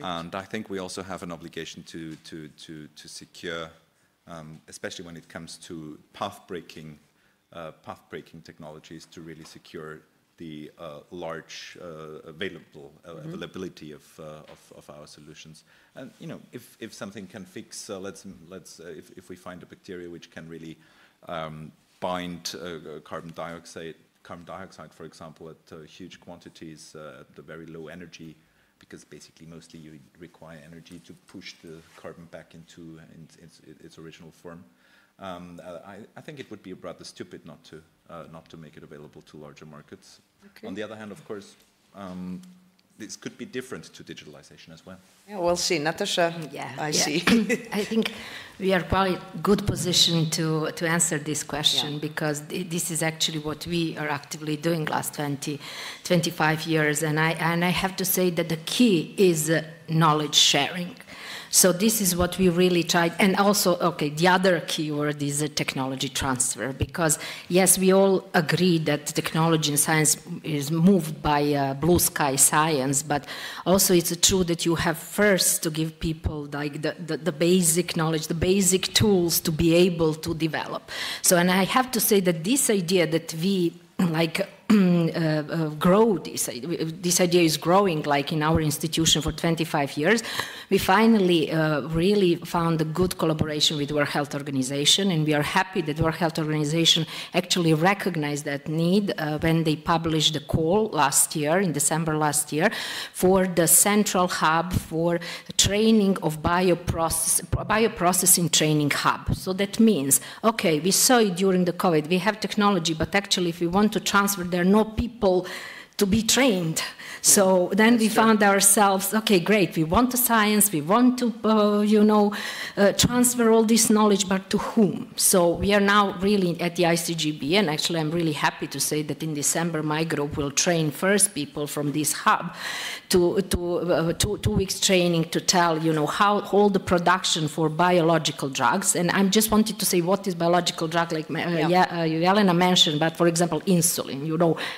and I think we also have an obligation to secure, especially when it comes to path-breaking technologies, to really secure the large availability of our solutions. And if something can fix, if we find a bacteria which can really bind carbon dioxide, for example, at huge quantities at a very low energy, because basically mostly you require energy to push the carbon back into its original form. I think it would be rather stupid not to make it available to larger markets. Okay. On the other hand, of course, this could be different to digitalization as well. Yeah, we'll see. Natasha, I see. I think we are quite good position to answer this question, because this is actually what we are actively doing last 25 years. And I have to say that the key is knowledge sharing. So this is what we really tried. And also, okay, the other keyword is technology transfer, because yes, we all agree that technology and science is moved by blue sky science, but also it's true that you have first to give people like the basic knowledge, the basic tools to be able to develop. So, and I have to say that this idea that we like grow this idea is growing like in our institution for 25 years. We finally really found a good collaboration with World Health Organization, and we are happy that World Health Organization actually recognized that need when they published the call last year, in December last year, for the central hub for training of bioprocessing training hub. So that means, okay, we saw it during the COVID, we have technology, but actually if we want to transfer, there are no people to be trained. So then we found ourselves, okay, great, we want the science, we want to, transfer all this knowledge, but to whom? So we are now really at the ICGB, and actually I'm really happy to say that in December my group will train first people from this hub to 2 weeks training to tell, how all the production for biological drugs. And I just wanted to say what is biological drug, like Jelena mentioned, but for example, insulin.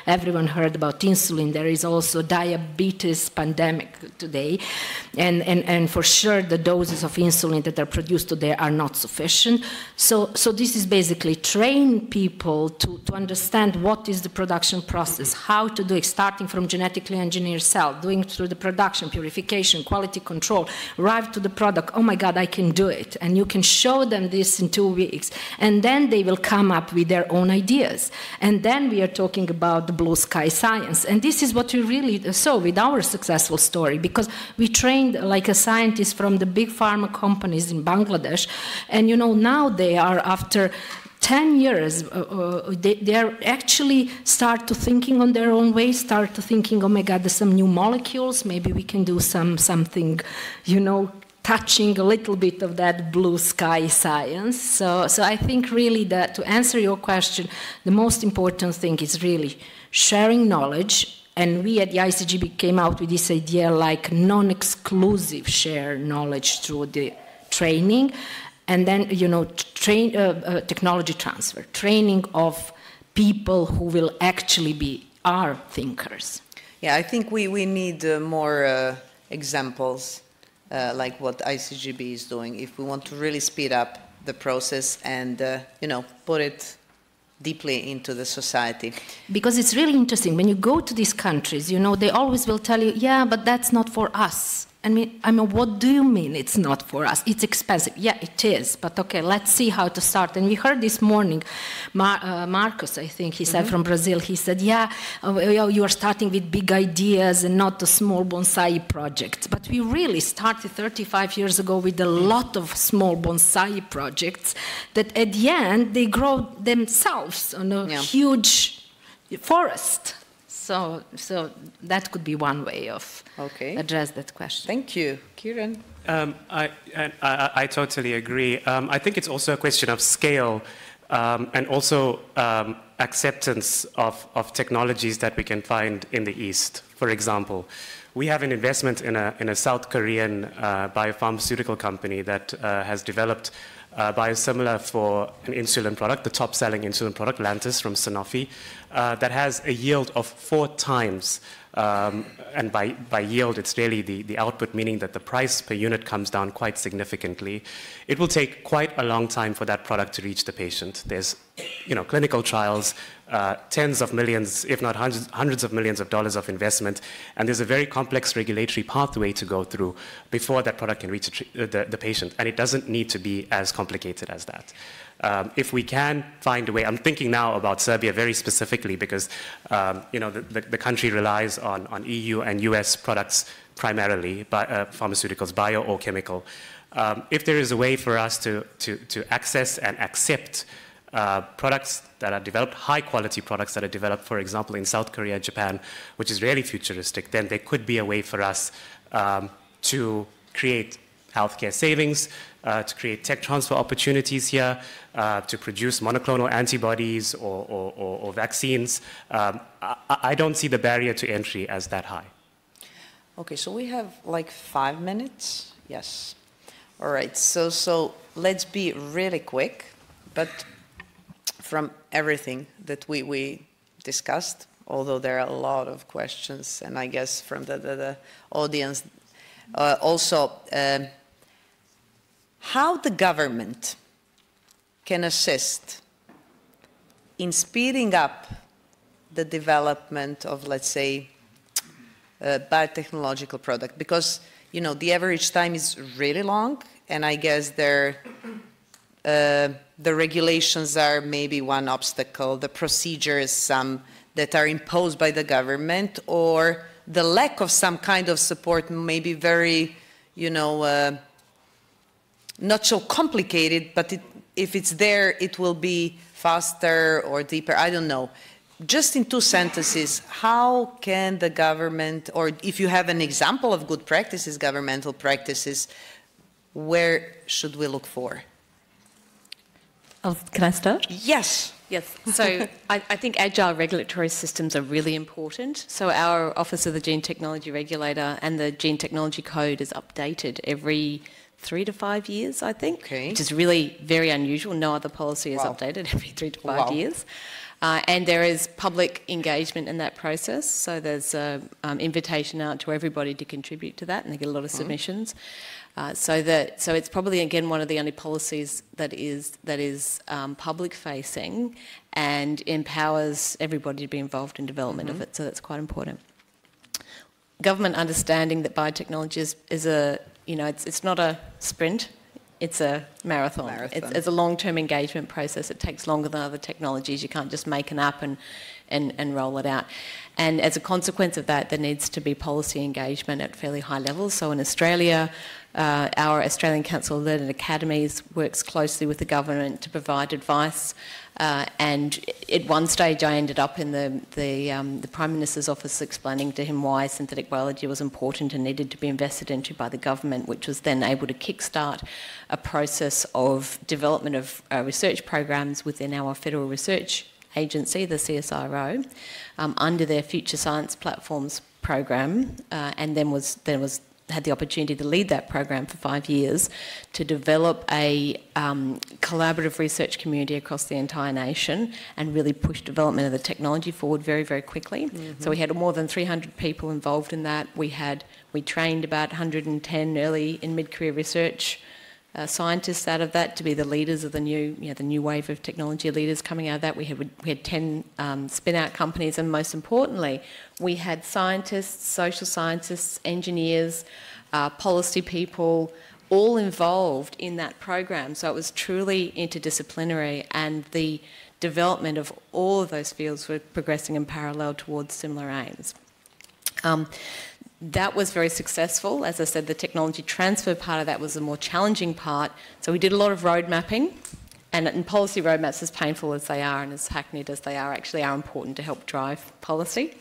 Everyone heard about insulin. There is also diabetes pandemic today, and for sure the doses of insulin that are produced today are not sufficient. So this is basically train people to understand what is the production process, how to do it, starting from genetically engineered cell, doing through the production, purification, quality control, arrive to the product, oh my God, I can do it. And you can show them this in 2 weeks, and then they will come up with their own ideas. And then we are talking about the blue sky science. And this is what we really saw with our successful story, because we trained like a scientist from the big pharma companies in Bangladesh, and now they are, after 10 years, they are actually start to thinking on their own way, start to thinking, oh my God, there's some new molecules, maybe we can do something, touching a little bit of that blue sky science. So I think really that to answer your question, the most important thing is really sharing knowledge. And we at the ICGB came out with this idea like non-exclusive share knowledge through the training. And then, technology transfer, training of people who will actually be our thinkers. Yeah, I think we need more examples like what ICGB is doing if we want to really speed up the process and, put it deeply into the society. Because it's really interesting. When you go to these countries, they always will tell you, yeah, but that's not for us. I mean, what do you mean it's not for us? It's expensive. Yeah, it is. But okay, let's see how to start. And we heard this morning, Marcos, I think he said from Brazil, he said, yeah, you are starting with big ideas and not the small bonsai projects. But we really started 35 years ago with a lot of small bonsai projects that at the end, they grow themselves on a huge forest. So that could be one way of address that question. Thank you. Kieran? I totally agree. I think it's also a question of scale and also acceptance of technologies that we can find in the East. For example, we have an investment in a South Korean biopharmaceutical company that has developed biosimilar for an insulin product, the top-selling insulin product, Lantus from Sanofi, that has a yield of 4 times. And by yield, it's really the output, meaning that the price per unit comes down quite significantly. It will take quite a long time for that product to reach the patient. There's, clinical trials, tens of millions, if not hundreds of millions of dollars of investment, and there's a very complex regulatory pathway to go through before that product can reach the patient, and it doesn't need to be as complicated as that. If we can find a way, I'm thinking now about Serbia very specifically because, the country relies on EU and US products primarily, pharmaceuticals, bio or chemical. If there is a way for us to access and accept products that are developed, high-quality products that are developed, for example, in South Korea and Japan, which is really futuristic, then there could be a way for us to create healthcare savings, to create tech transfer opportunities here, to produce monoclonal antibodies or vaccines. I don't see the barrier to entry as that high. Okay, so we have like 5 minutes. Yes. All right, so let's be really quick, but from everything that we discussed, although there are a lot of questions, and I guess from the audience also, how the government can assist in speeding up the development of, let's say, biotechnological product, because the average time is really long, and I guess the regulations are maybe one obstacle, the procedures, some that are imposed by the government, or the lack of some kind of support may be very, not so complicated, but if it's there, it will be faster or deeper, I don't know. Just in 2 sentences, how can the government, or if you have an example of good practices, governmental practices, where should we look for? Can I start? Yes. Yes. So I think agile regulatory systems are really important. So our Office of the Gene Technology Regulator and the Gene Technology Code is updated every 3 to 5 years, I think, which is really very unusual. No other policy is updated every 3 to 5 years. And there is public engagement in that process. So there's an invitation out to everybody to contribute to that, and they get a lot of submissions. So it's probably, again, one of the only policies that is public-facing and empowers everybody to be involved in development of it. So that's quite important. Government understanding that biotechnology is a, it's not a sprint. It's a marathon. It's a long-term engagement process. It takes longer than other technologies. You can't just make an app and roll it out. And as a consequence of that, there needs to be policy engagement at fairly high levels. So in Australia, our Australian Council of Learned Academies works closely with the government to provide advice. And at one stage, I ended up in the Prime Minister's office explaining to him why synthetic biology was important and needed to be invested into by the government, which was then able to kickstart a process of development of research programs within our federal research agency, the CSIRO, under their Future Science Platforms program, and then had the opportunity to lead that program for 5 years to develop a collaborative research community across the entire nation and really push development of the technology forward very, very quickly. So we had more than 300 people involved in that. We trained about 110 early and mid-career research scientists out of that to be the leaders of the new wave of technology leaders coming out of that. We had 10 spin-out companies, and most importantly, we had scientists, social scientists, engineers, policy people, all involved in that program. So it was truly interdisciplinary, and the development of all of those fields were progressing in parallel towards similar aims. That was very successful. As I said, the technology transfer part of that was the more challenging part. So we did a lot of road mapping, and policy roadmaps, as painful as they are and as hackneyed as they are, actually are important to help drive policy.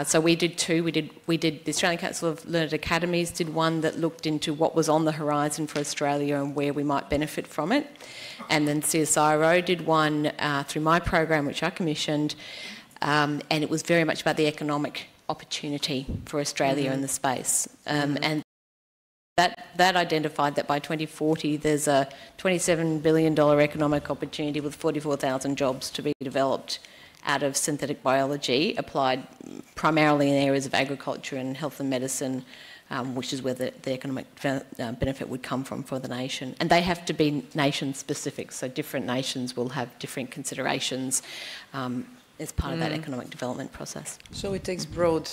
So we did two. We did the Australian Council of Learned Academies did one that looked into what was on the horizon for Australia and where we might benefit from it. And then CSIRO did one through my program, which I commissioned, and it was very much about the economic opportunity for Australia in the space. And that identified that by 2040 there's a $27 billion economic opportunity with 44,000 jobs to be developed out of synthetic biology, applied primarily in areas of agriculture and health and medicine, which is where the economic benefit would come from for the nation. And they have to be nation-specific, so different nations will have different considerations as part of that economic development process. So it takes broad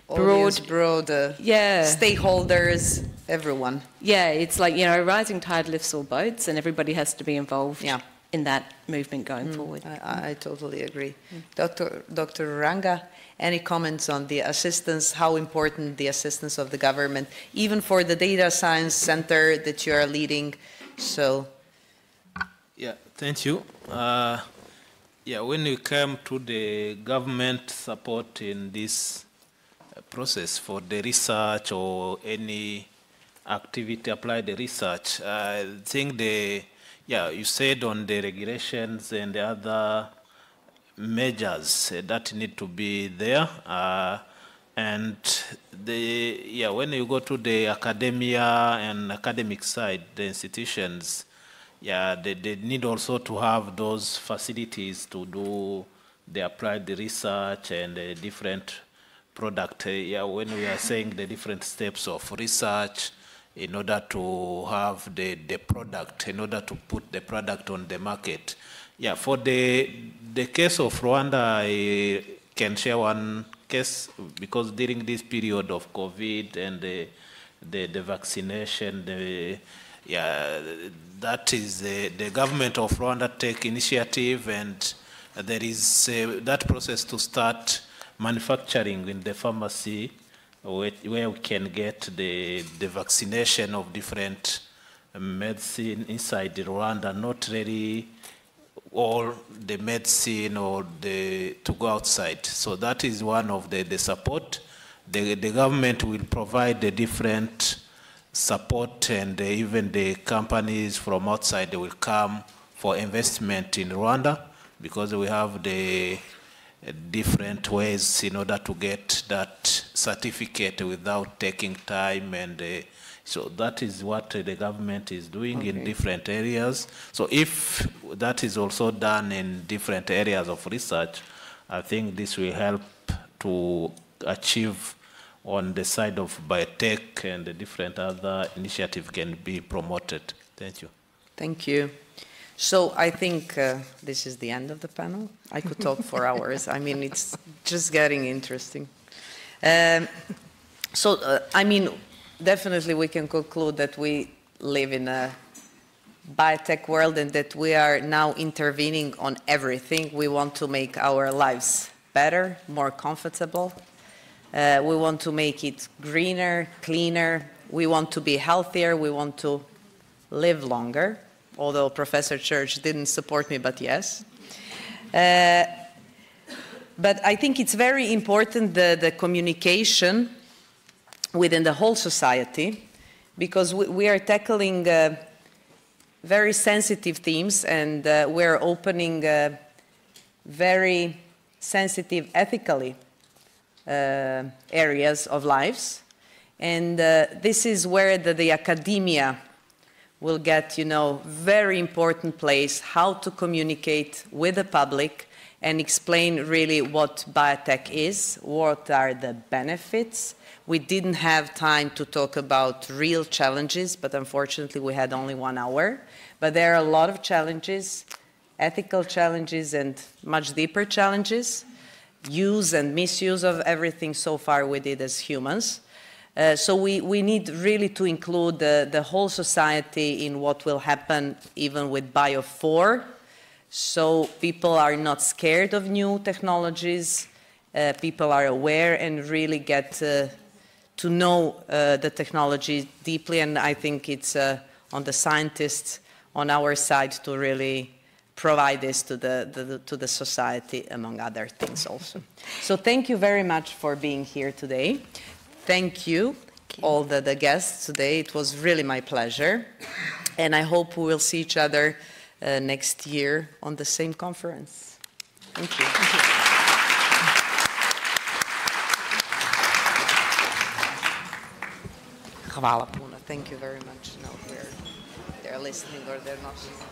stakeholders, everyone. Yeah, it's like, a rising tide lifts all boats, and everybody has to be involved in that movement going forward. I totally agree. Dr. Ruranga, any comments on the assistance, how important the assistance of the government, even for the data science center that you are leading? So, yeah, thank you. When you come to the government support in this process for the research or any activity applied the research, I think you said on the regulations and the other measures that need to be there. And when you go to the academia and academic side, the institutions, they need also to have those facilities to do the applied research and the different product. When we are saying the different steps of research in order to have the product, in order to put the product on the market. For the case of Rwanda, I can share one case, because during this period of COVID and the vaccination, that is the government of Rwanda take initiative, and there is that process to start manufacturing in the pharmacy where we can get the vaccination of different medicine inside Rwanda, not really all the medicine or to go outside. So that is one of the support. The government will provide the different support, and even the companies from outside, they will come for investment in Rwanda, because we have the different ways in order to get that certificate without taking time, and so that is what the government is doing in different areas. So if that is also done in different areas of research, I think this will help to achieve on the side of biotech, and the different other initiatives can be promoted. Thank you. Thank you. So I think this is the end of the panel. I could talk for hours. I mean, it's just getting interesting. Definitely we can conclude that we live in a biotech world, and that we are now intervening on everything. We want to make our lives better, more comfortable. We want to make it greener, cleaner. We want to be healthier. We want to live longer. Although Professor Church didn't support me, but yes. But I think it's very important, the communication within the whole society, because we are tackling very sensitive themes, and we're opening very sensitive ethically areas of lives. And this is where the academia will get, very important place, how to communicate with the public and explain really what biotech is, what are the benefits. We didn't have time to talk about real challenges, but unfortunately we had only 1 hour. But there are a lot of challenges, ethical challenges and much deeper challenges, use and misuse of everything so far we did as humans. So we need really to include the whole society in what will happen even with Bio 4. So people are not scared of new technologies, people are aware and really get to know the technology deeply, and I think it's on the scientists on our side to really provide this to the society, among other things also. So thank you very much for being here today. Thank you, all the guests today. It was really my pleasure. And I hope we will see each other next year on the same conference. Thank you. Thank you. Hvala puno. Thank you very much. No, they're listening or they're not listening.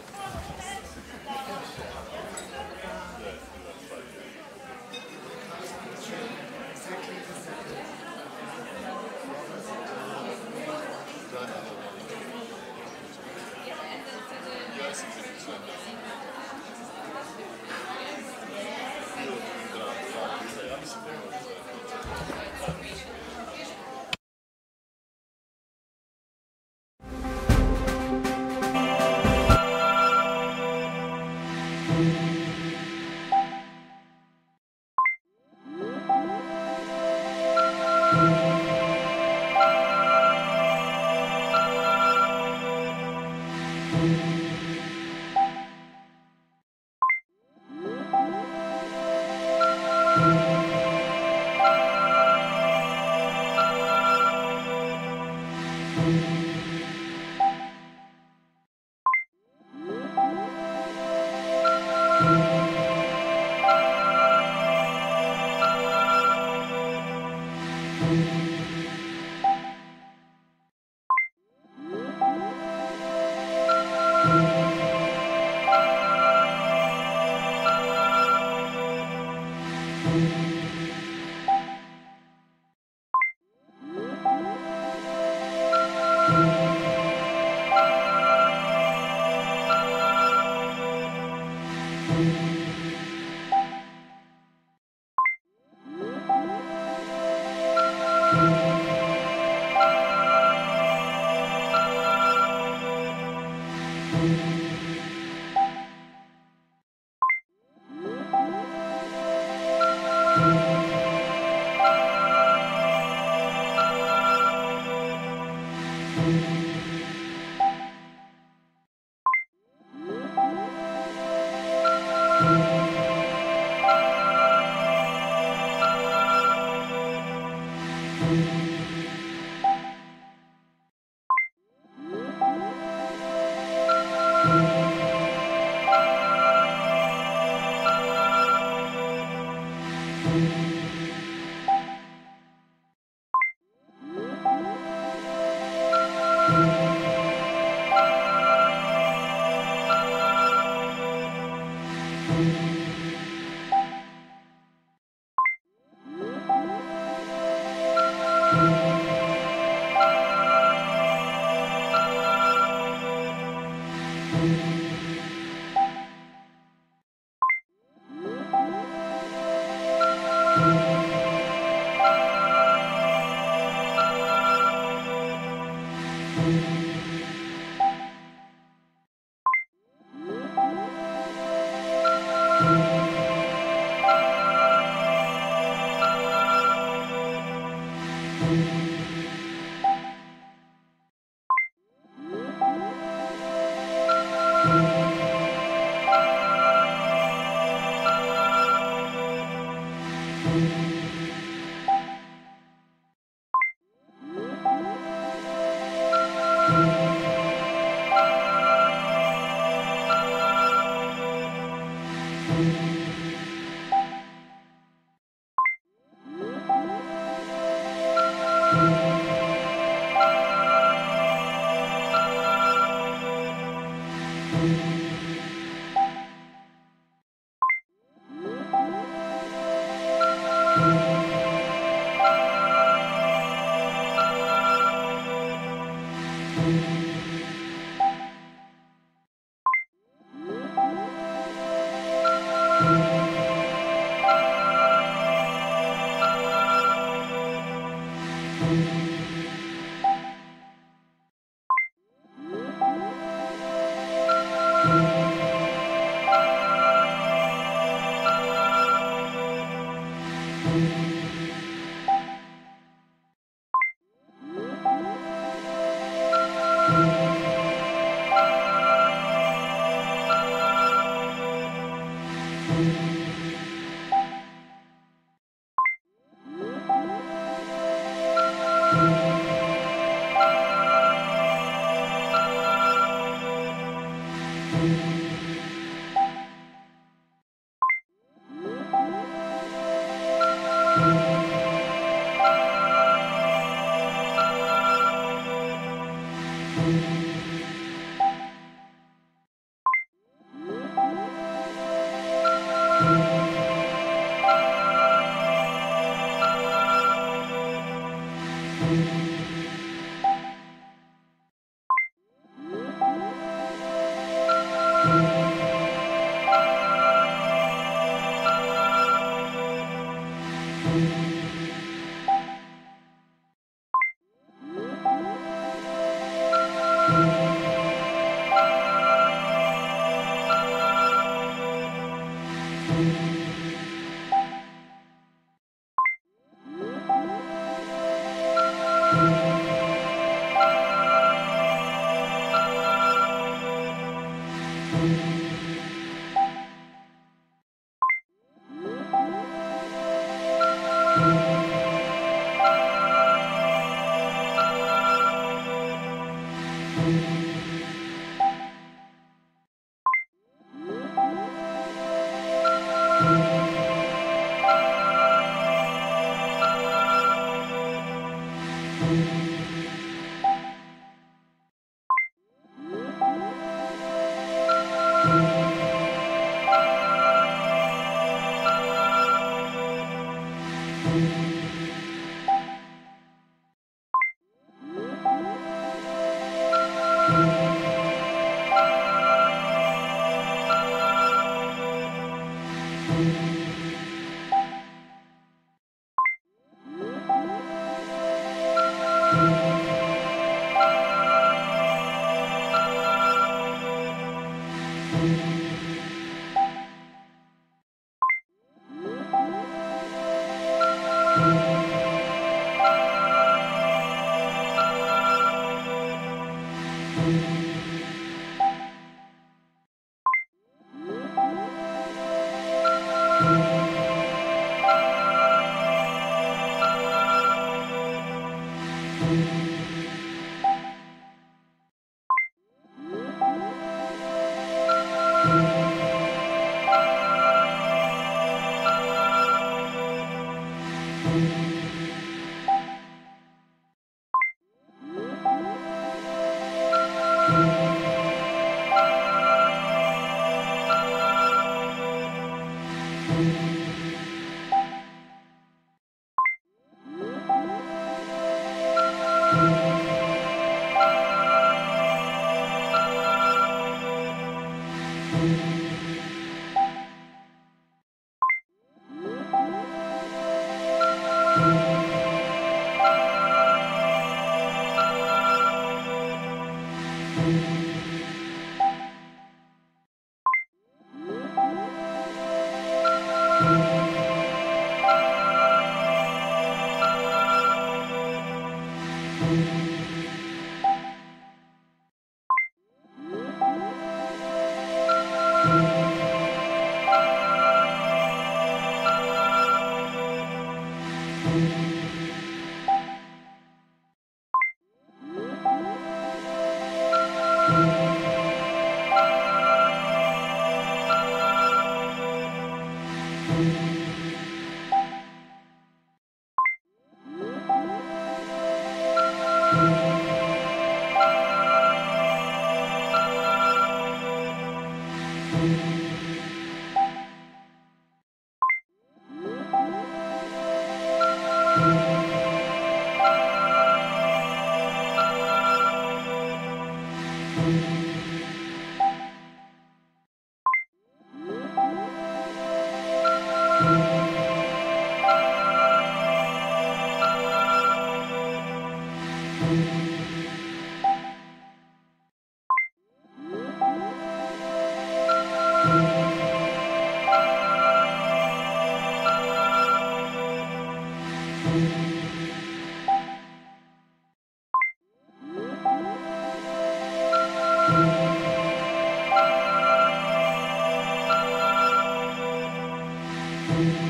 you.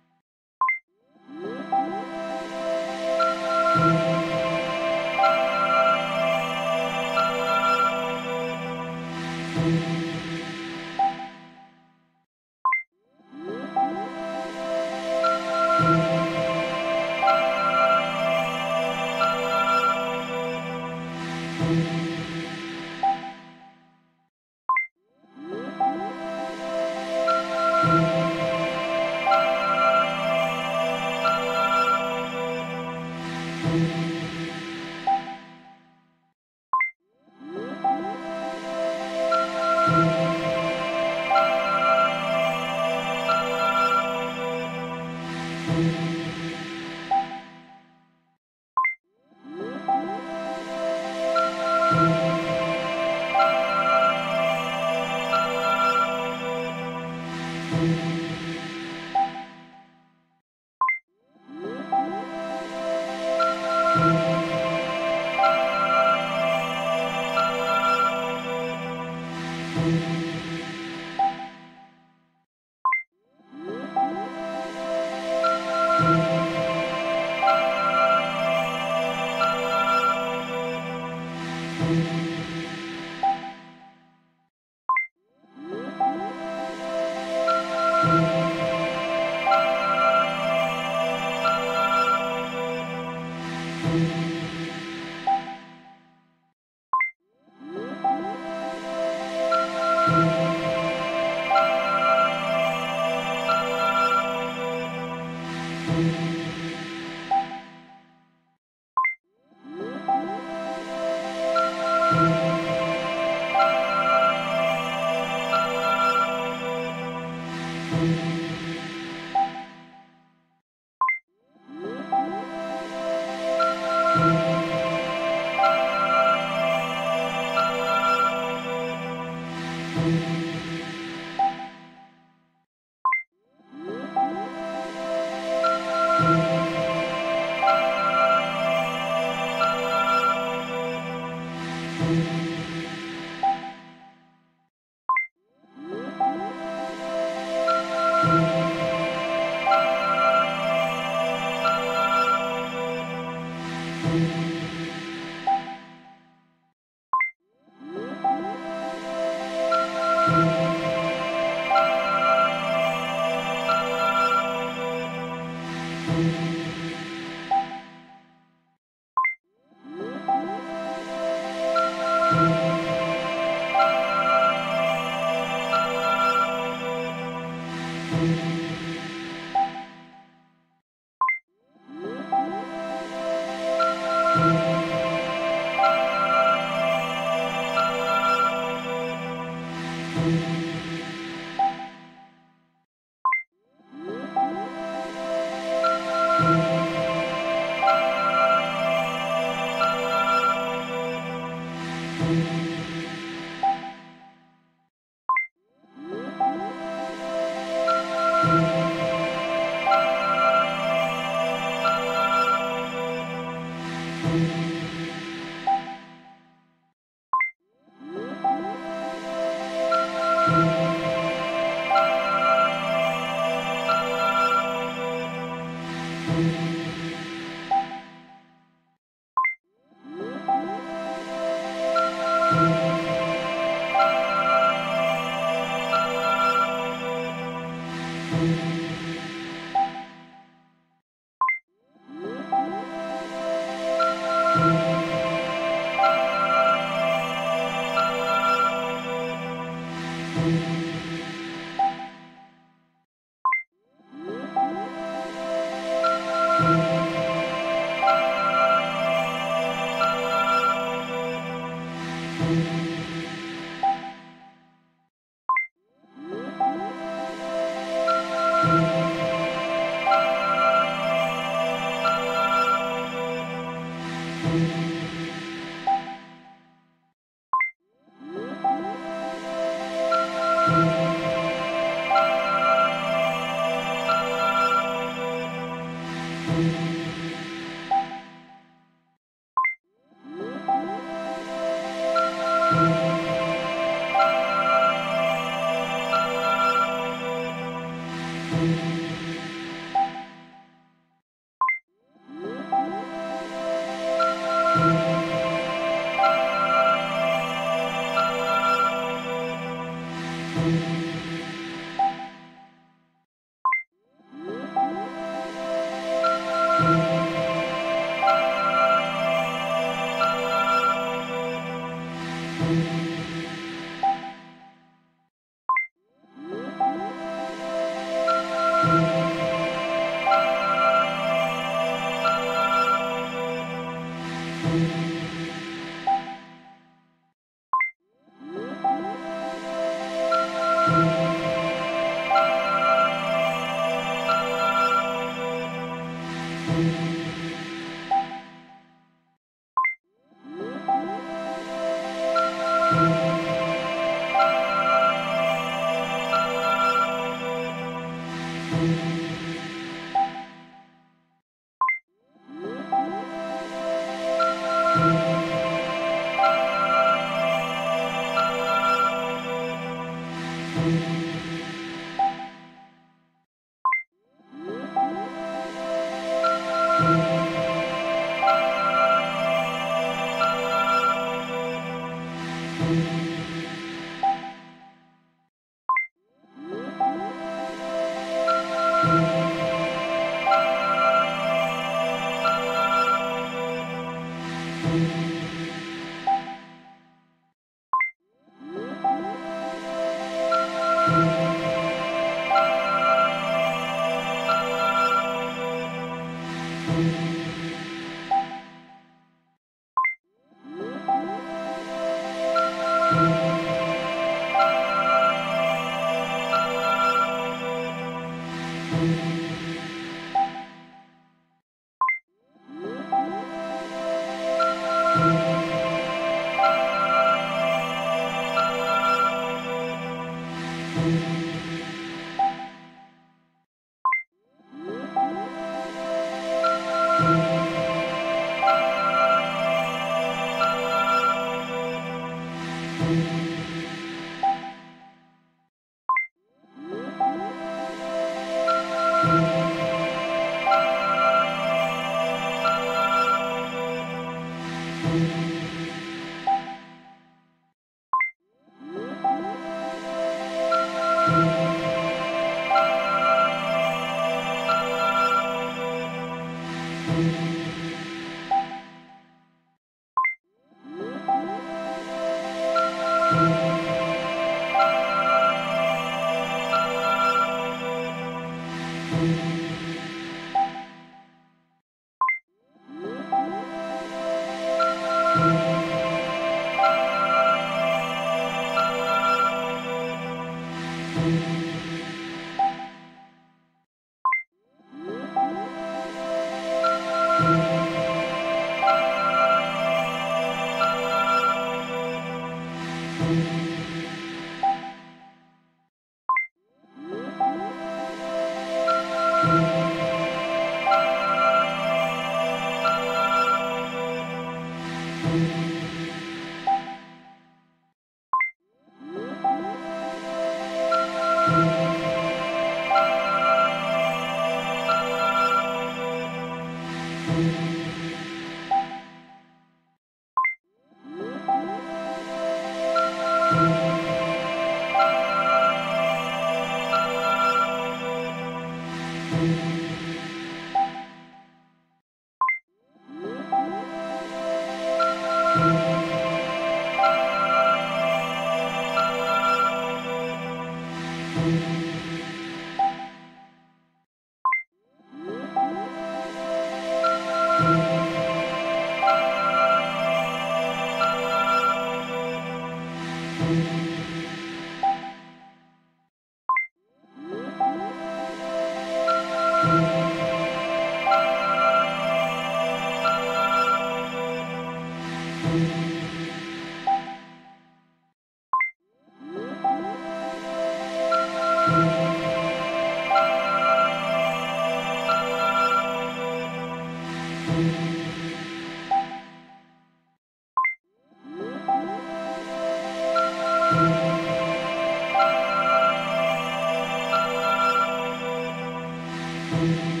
you.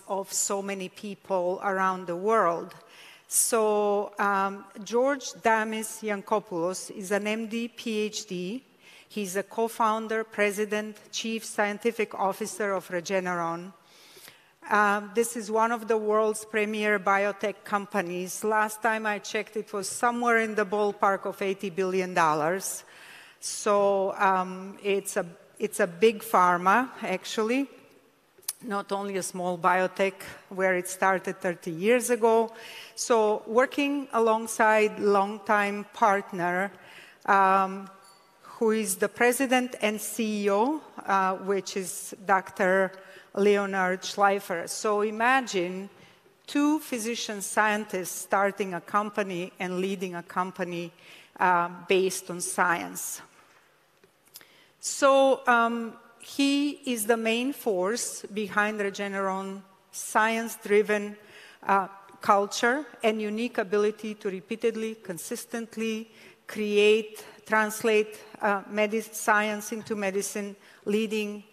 Of so many people around the world. So George Damis Yankopoulos is an MD, PhD. He's a co-founder, president, chief scientific officer of Regeneron. This is one of the world's premier biotech companies. Last time I checked, it was somewhere in the ballpark of $80 billion. So it's a big pharma, actually. Not only a small biotech where it started 30 years ago. So working alongside longtime partner, who is the president and CEO, which is Dr. Leonard Schleifer. So imagine two physician scientists starting a company and leading a company based on science. So he is the main force behind Regeneron's science-driven culture and unique ability to repeatedly, consistently create, translate science into medicine, leading